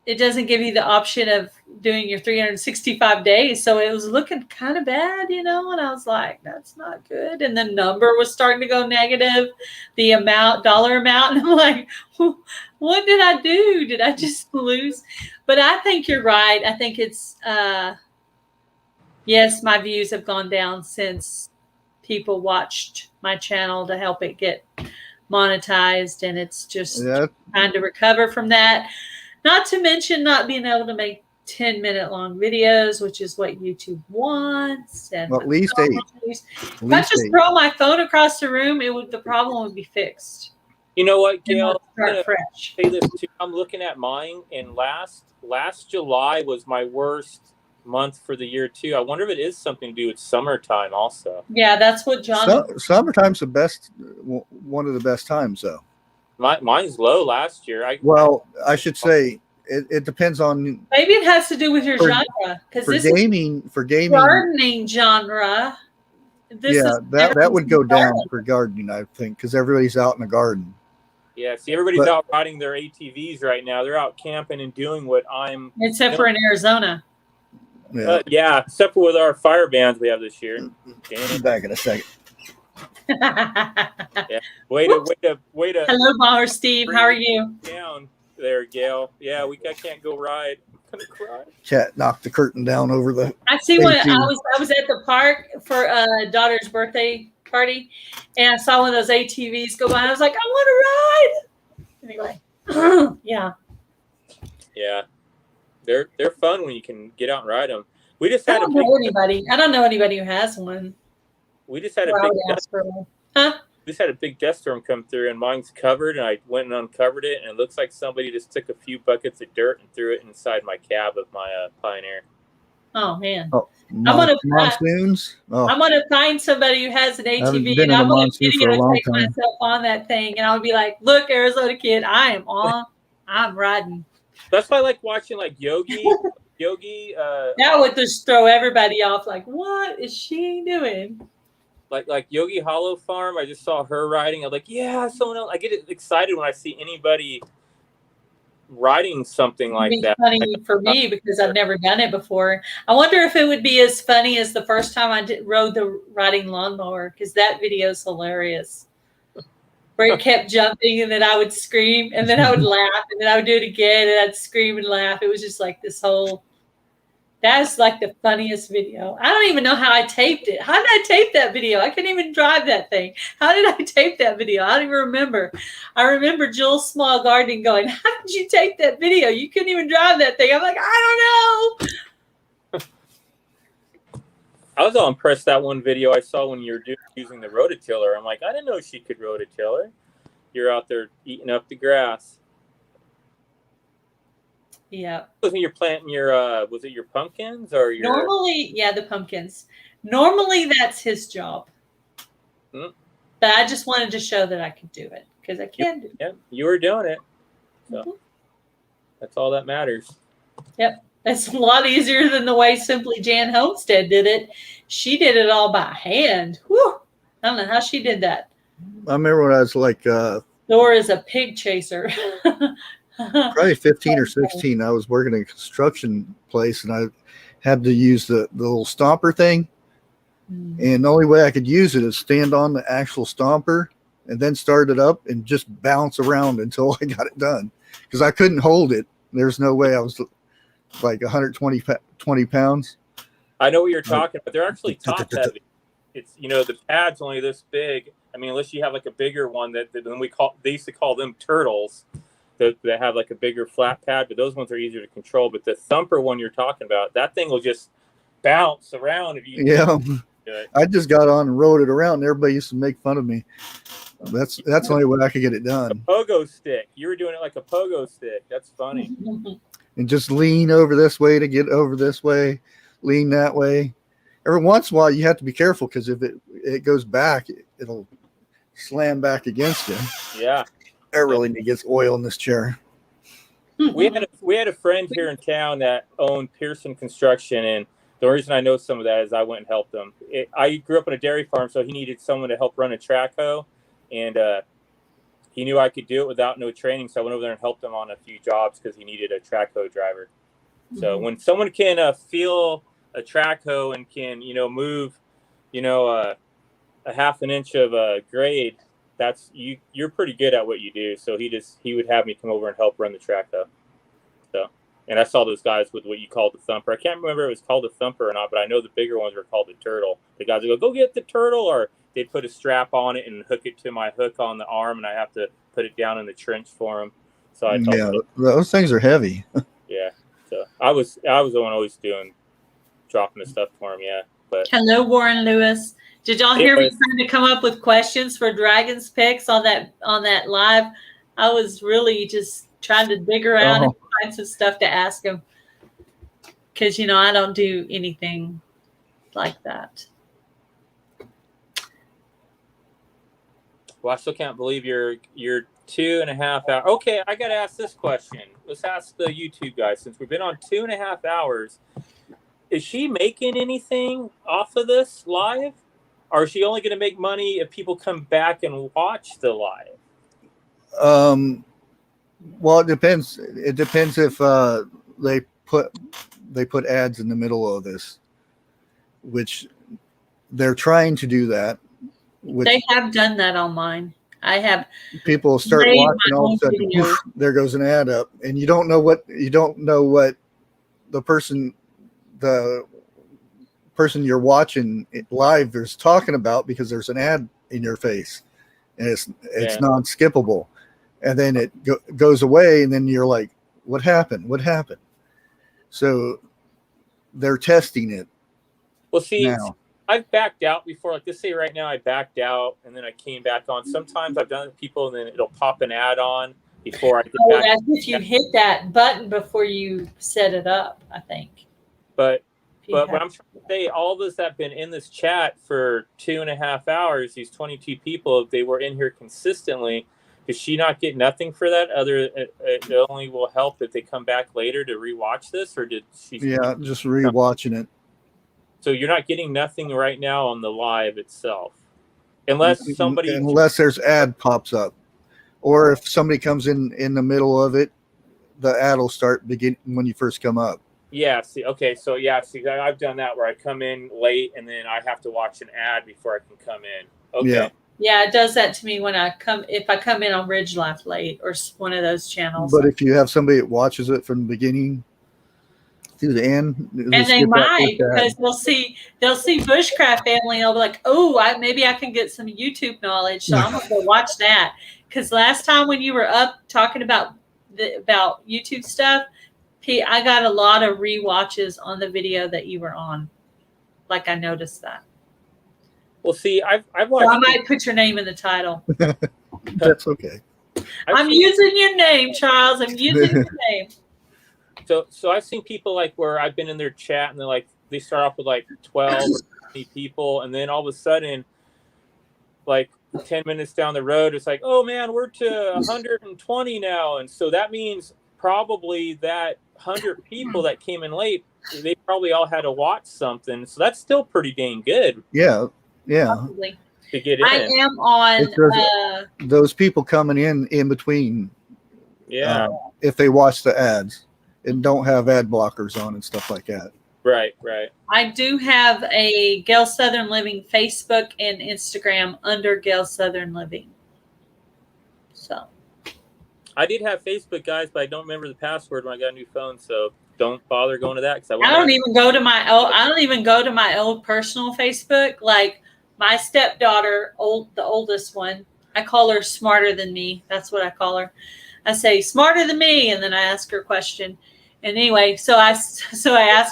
it doesn't give you the option of doing your 365 days. So it was looking kind of bad, and I was like, that's not good. And the number was starting to go negative, the dollar amount. And I'm like, what did I do? Did I just lose? But I think you're right. I think it's, yes, my views have gone down since people watched my channel to help it get monetized. And it's just trying to recover from that. Not to mention not being able to make 10-minute long videos, which is what YouTube wants. And Well, at least 8. If I just throw my phone across the room, the problem would be fixed. You know what, And Gail? let's I'm start gonna fresh. say this too. I'm looking at mine, and last July was my worst month for the year too. I wonder if it is something to do with summertime also. Yeah, that's what John. Summertime's the best, one of the best times, though. Mine's low last year. I should say it depends on. Maybe it has to do with your genre, because this gaming, for gaming, gardening genre. That would go down for gardening, I think, because everybody's out in the garden. Yeah, see, everybody's out riding their ATVs right now. They're out camping and doing what except for in Arizona. Yeah, except for with our fire bans we have this year. Back in a second. Yeah. Way to. Hello, Baller Steve. How are you? Down there, Gail. Yeah, I can't go ride. I'm gonna cry. Cat knocked the curtain down over the. I see when I was at the park for daughter's birthday party, and I saw one of those ATVs go by. And I was like, I want to ride. Anyway, yeah. Yeah, they're fun when you can get out and ride them. We just had I don't know anybody who has one. We just had a big dust storm come through, and mine's covered, and I went and uncovered it, and it looks like somebody just took a few buckets of dirt and threw it inside my cab of my Pioneer. Oh man! Monsoons. I'm gonna find somebody who has an ATV, and I'm gonna videotape myself on that thing, and I'll be like, "Look, Arizona kid, I'm riding." That's why I like watching like Yogi. That would just throw everybody off. Like, what is she doing? Like Yogi Hollow Farm, I just saw her riding. I'm like, yeah, someone else. I get excited when I see anybody riding something like that. Funny for me because I've never done it before. I wonder if it would be as funny as the first time I rode the riding lawnmower, because that video is hilarious. Where it kept jumping, and then I would scream, and then I would laugh, and then I would do it again, and I'd scream and laugh. It was just like this whole. That's like the funniest video. I don't even know how I taped it. How did I tape that video? I couldn't even drive that thing. How did I tape that video? I don't even remember. I remember Jules Small Gardening going, how did you tape that video? You couldn't even drive that thing. I'm like, I don't know. I was all impressed that one video I saw when you were using the rototiller. I'm like, I didn't know she could rototiller. You're out there eating up the grass. Yeah. Wasn't you're planting your was it your pumpkins or your normally, yeah, the pumpkins. Normally that's his job. But I just wanted to show that I could do it because I can do it. Yeah, you were doing it. So that's all that matters. Yep. That's a lot easier than the way Simply Jan Homestead did it. She did it all by hand. Whew. I don't know how she did that. I remember when I was like Dora is a pig chaser. Probably 15 or 16. I was working in a construction place, and I had to use the little stomper thing. And the only way I could use it is stand on the actual stomper and then start it up and just bounce around until I got it done, because I couldn't hold it. There's no way. I was like 120 pounds. I know what you're talking about. They're actually top heavy. It's, the pad's only this big. I mean, unless you have like a bigger one that they used to call them turtles that have like a bigger flat pad, but those ones are easier to control. But the thumper one you're talking about, that thing will just bounce around if you do it. I just got on and rode it around, and everybody used to make fun of me. That's the only way I could get it done. A pogo stick. You were doing it like a pogo stick. That's funny. And just lean over this way to get over this way, lean that way. Every once in a while, you have to be careful, because if it goes back, it'll slam back against you. Yeah. I really need to get oil in this chair. We had a friend here in town that owned Pearson Construction, and the reason I know some of that is I went and helped them. I grew up on a dairy farm, so he needed someone to help run a track hoe, and he knew I could do it without no training, so I went over there and helped him on a few jobs because he needed a track hoe driver. So when someone can feel a track hoe and can move a half an inch of grade, that's you're pretty good at what you do. So he would have me come over and help run the track hoe. So, and I saw those guys with what you called the thumper. I can't remember if it was called a thumper or not, but I know the bigger ones were called the turtle. The guys would go get the turtle, or they'd put a strap on it and hook it to my hook on the arm, and I have to put it down in the trench for them. So those things are heavy. Yeah. So I was the one always dropping the stuff for him. Yeah, but Hello, Warren Lewis. Did y'all hear me trying to come up with questions for Dragon's Picks on that live? I was really just trying to dig around and find some stuff to ask him, because I don't do anything like that. Well, I still can't believe you're 2.5 hours. Okay, I got to ask this question. Let's ask the YouTube guys, since we've been on 2.5 hours. Is she making anything off of this live? Or is she only going to make money if people come back and watch the live? Well, it depends. It depends if they put ads in the middle of this, which they're trying to do that. They have done that on mine. I have. People start watching, all of a sudden, poof, there goes an ad up, and you don't know what the person you're watching live is talking about, because there's an ad in your face, and it's non-skippable, and then it goes away, and then you're like, what happened? So they're testing it. Well, see, now. I've backed out before. Like, let's say right now I backed out and then I came back on. Sometimes I've done it with people and then it'll pop an ad on before I get back. That's if you hit that button before you set it up, I think. But what I'm trying to say, all of us that have been in this chat for 2.5 hours, these 22 people, if they were in here consistently, does she not get nothing for that? It only will help if they come back later to rewatch this, or did she? Yeah, just rewatching it. So you're not getting nothing right now on the live itself, unless there's ad pops up, or if somebody comes in the middle of it, the ad will start when you first come up. Yeah. See. Okay. So yeah. See, I've done that where I come in late and then I have to watch an ad before I can come in. Okay. Yeah, it does that to me if I come in on Ridge Life late or one of those channels. But if you have somebody that watches it from the beginning to the end, and they might, because they'll see Bushcraft Family, and they'll be like, oh, maybe I can get some YouTube knowledge, so I'm gonna go watch that. Because last time when you were up talking about YouTube stuff, Pete, I got a lot of rewatches on the video that you were on. Like, I noticed that. Well, see, I've watched. So I might put your name in the title. That's okay. I'm using your name, Charles. I'm using your name. So I've seen people like where I've been in their chat and they start off with like 12 or 20 people, and then all of a sudden, like 10 minutes down the road, it's like, oh man, we're to 120 now, and so that means probably that 100 people that came in late, they probably all had to watch something. So that's still pretty dang good. Yeah. Possibly. To get in. I am on those people coming in between. Yeah. If they watch the ads and don't have ad blockers on and stuff like that. Right. I do have a Gail Southern Living Facebook and Instagram under Gail Southern Living. So I did have Facebook, guys, but I don't remember the password when I got a new phone, so don't bother going to that, because I don't even go to my old personal Facebook. Like, my stepdaughter, the oldest one, I call her smarter than me. That's what I call her. I say smarter than me, and then I ask her a question. And anyway, so I asked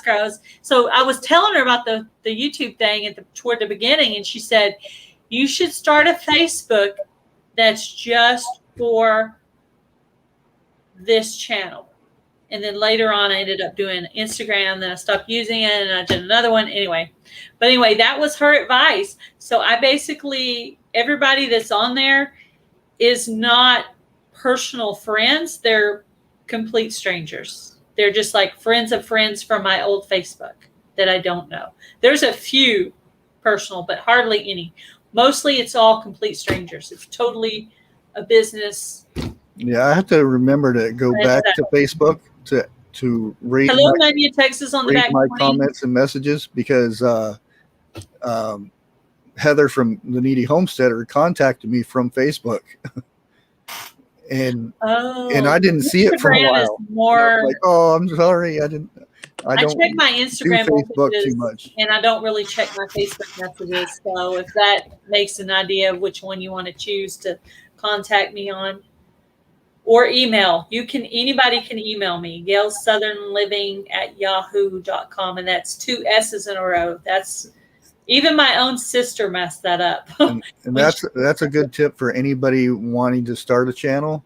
her. I was telling her about the YouTube thing toward the beginning, and she said, you should start a Facebook that's just for this channel. And then later on, I ended up doing Instagram. Then I stopped using it, and I did another one. Anyway, that was her advice. So I basically, everybody that's on there is not personal friends. They're complete strangers. They're just like friends of friends from my old Facebook that I don't know. There's a few personal, but hardly any. Mostly it's all complete strangers. It's totally a business. Yeah, I have to remember to go back to Facebook to read Texas on the back my comments and messages, because Heather from the Needy Homesteader contacted me from Facebook. and I didn't see it for a while. Like, oh, I'm sorry, I don't check my Instagram Facebook messages too much, and I don't really check my Facebook messages. So if that makes an idea of which one you want to choose to contact me on. or email. Anybody can email me, gailssouthernliving@yahoo.com. And that's 2 S's in a row. That's even my own sister messed that up. And that's a good tip for anybody wanting to start a channel.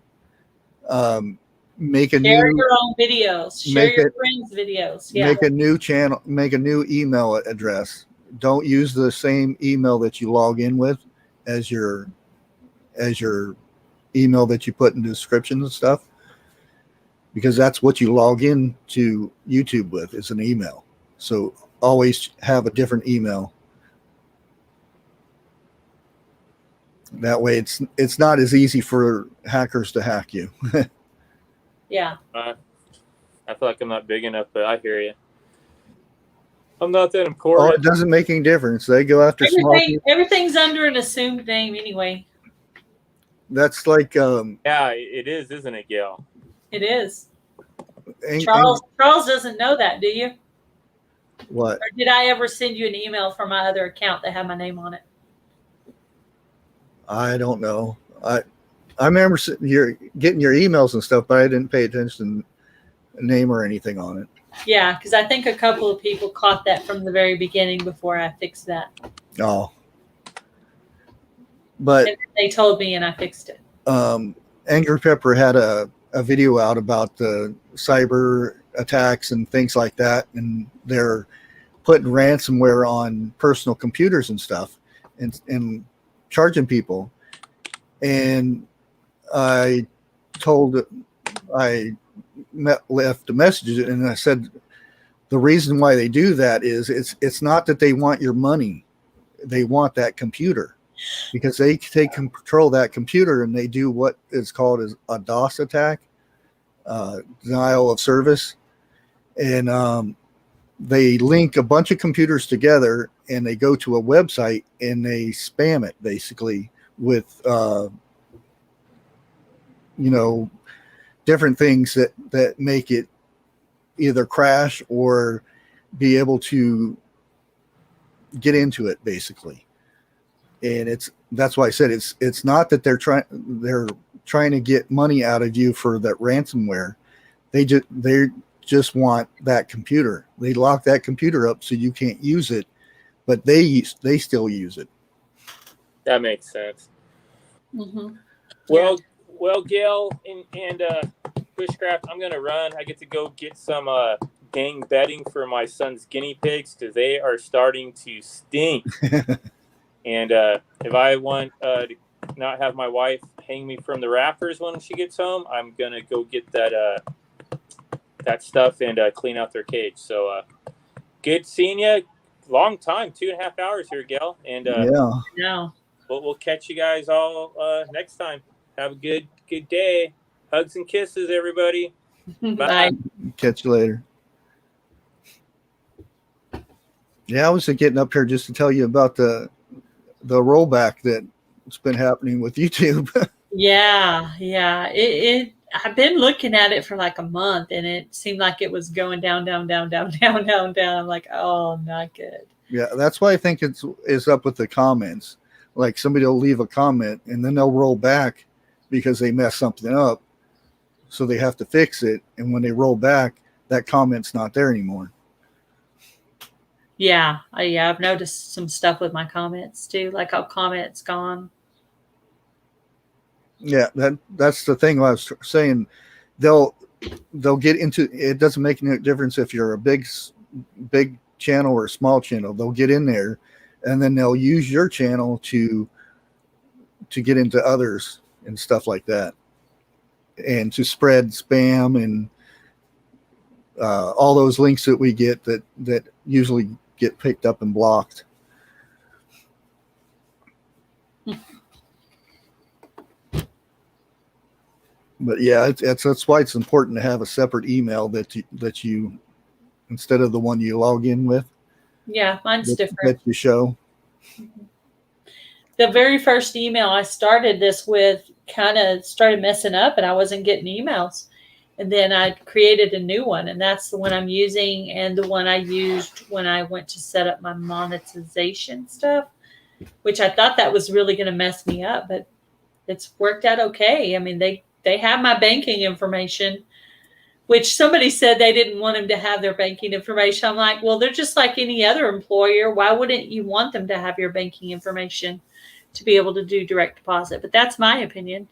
Share your own videos. Share your friends' videos. Yeah. Make a new channel. Make a new email address. Don't use the same email that you log in with as your email that you put in the descriptions and stuff, because that's what you log in to YouTube with, is an email. So always have a different email. That way it's not as easy for hackers to hack you. Yeah. I feel like I'm not big enough, but I hear you. I'm not that important. Oh, it doesn't make any difference. They go after small people. Everything's under an assumed name anyway. That's like yeah, it is, isn't it, Gail? It is. Charles doesn't know that, do you? What? Or did I ever send you an email from my other account that had my name on it? I don't know. I remember getting your emails and stuff, but I didn't pay attention to the name or anything on it. Yeah, because I think a couple of people caught that from the very beginning before I fixed that. Oh. But and they told me and I fixed it. Angry Pepper had a video out about the cyber attacks and things like that, and they're putting ransomware on personal computers and stuff and charging people. And I left a message and I said the reason why they do that is it's not that they want your money, they want that computer. Because they take control of that computer and they do what is called a DOS attack, denial of service. And they link a bunch of computers together and they go to a website and they spam it basically with, different things that make it either crash or be able to get into it basically. And that's why I said it's not that they're trying to get money out of you for that ransomware. They just want that computer. They lock that computer up so you can't use it, but they still use it. That makes sense. Mm-hmm. Well, Gail and Bushcraft, I'm gonna run. I get to go get some gang bedding for my son's guinea pigs because they are starting to stink. And if I want to not have my wife hang me from the rafters when she gets home, I'm going to go get that stuff and clean out their cage. So good seeing you. Long time, 2.5 hours here, Gail. And yeah. We'll catch you guys all next time. Have a good day. Hugs and kisses, everybody. Bye. Catch you later. Yeah, I was getting up here just to tell you about the rollback that's been happening with YouTube. Yeah. I've been looking at it for like a month and it seemed like it was going down. I'm like, oh, not good. Yeah, that's why I think it's up with the comments. Like somebody will leave a comment and then they'll roll back because they messed something up. So they have to fix it. And when they roll back, that comment's not there anymore. Yeah, I've noticed some stuff with my comments too, like how comments gone. Yeah, that's the thing I was saying. They'll get into it. Doesn't make any difference if you're a big channel or a small channel. They'll get in there, and then they'll use your channel to get into others and stuff like that, and to spread spam and all those links that we get that usually get picked up and blocked. But yeah, that's why it's important to have a separate email that you instead of the one you log in with. Yeah, mine's different. That you show. The very first email I started this with kind of started messing up and I wasn't getting emails. And then I created a new one, and that's the one I'm using and the one I used when I went to set up my monetization stuff, which I thought that was really going to mess me up, but it's worked out okay. I mean, they they have my banking information, which somebody said they didn't want them to have their banking information. I'm like, well, they're just like any other employer. Why wouldn't you want them to have your banking information to be able to do direct deposit? But that's my opinion.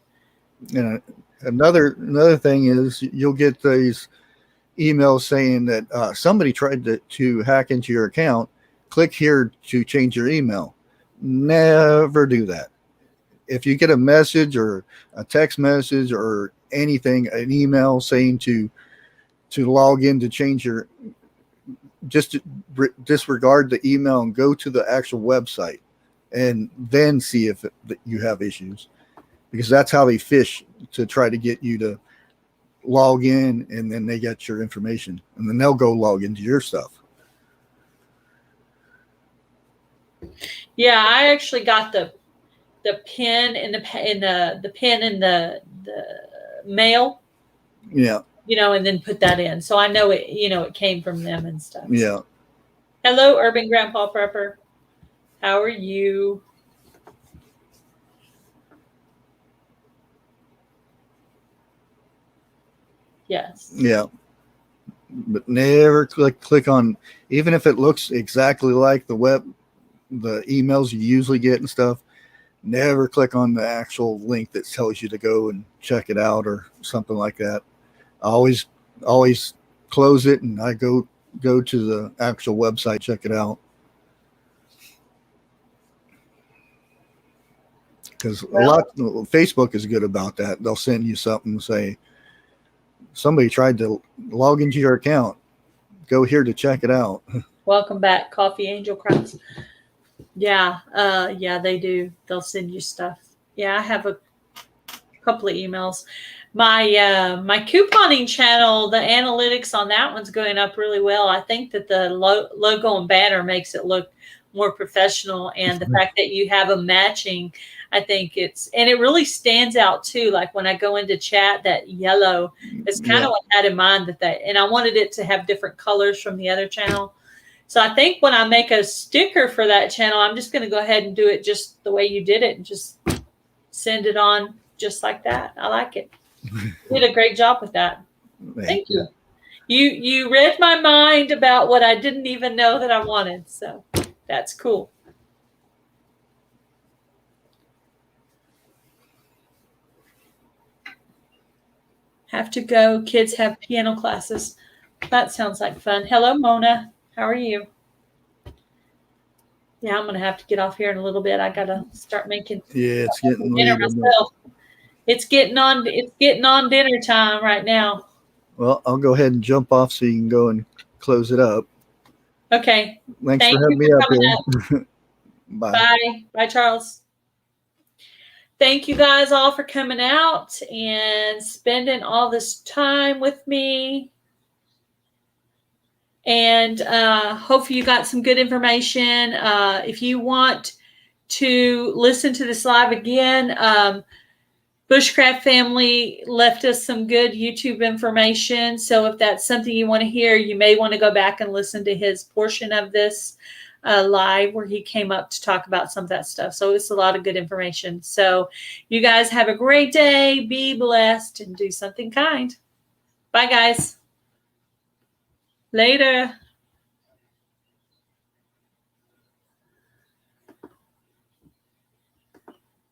And another thing is you'll get these emails saying that somebody tried to hack into your account. Click here to change your email. Never do that. If you get a message or a text message or anything, an email saying to log in to change your, just disregard the email and go to the actual website and then see if you have issues, because that's how they fish to try to get you to log in, and then they get your information and then they'll go log into your stuff. Yeah, I actually got the pin in the pin in the mail. Yeah. And then put that in. So I know it, it came from them and stuff. Yeah. Hello, Urban Grandpa Prepper. How are you? Yes. Yeah. But never click on, even if it looks exactly like the emails you usually get and stuff, never click on the actual link that tells you to go and check it out or something like that. I always close it and I go to the actual website, check it out. Because Facebook is good about that. They'll send you something and say, somebody tried to log into your account. Go here to check it out. Welcome back, Coffee Angel Crafts. Yeah, they do. They'll send you stuff. Yeah, I have a couple of emails. My couponing channel, the analytics on that one's going up really well. I think that the logo and banner makes it look more professional, and the fact that you have a matching, I think and it really stands out too. Like when I go into chat, that yellow is kind of what I had in mind and I wanted it to have different colors from the other channel. So I think when I make a sticker for that channel, I'm just going to go ahead and do it just the way you did it and just send it on just like that. I like it. You did a great job with that. Thank you. You read my mind about what I didn't even know that I wanted. So that's cool. Have to go. Kids have piano classes. That sounds like fun. Hello, Mona. How are you? Yeah, I'm going to have to get off here in a little bit. I got to start making it's getting dinner myself. It's getting on dinner time right now. Well, I'll go ahead and jump off so you can go and close it up. Okay. Thanks for having me up here. Bye. Bye. Bye, Charles. Thank you guys all for coming out and spending all this time with me. And hopefully you got some good information. If you want to listen to this live again, Bushcraft Family left us some good YouTube information. So if that's something you want to hear, you may want to go back and listen to his portion of this live where he came up to talk about some of that stuff. So it's a lot of good information. So you guys have a great day. Be blessed and do something kind. Bye, guys. Later.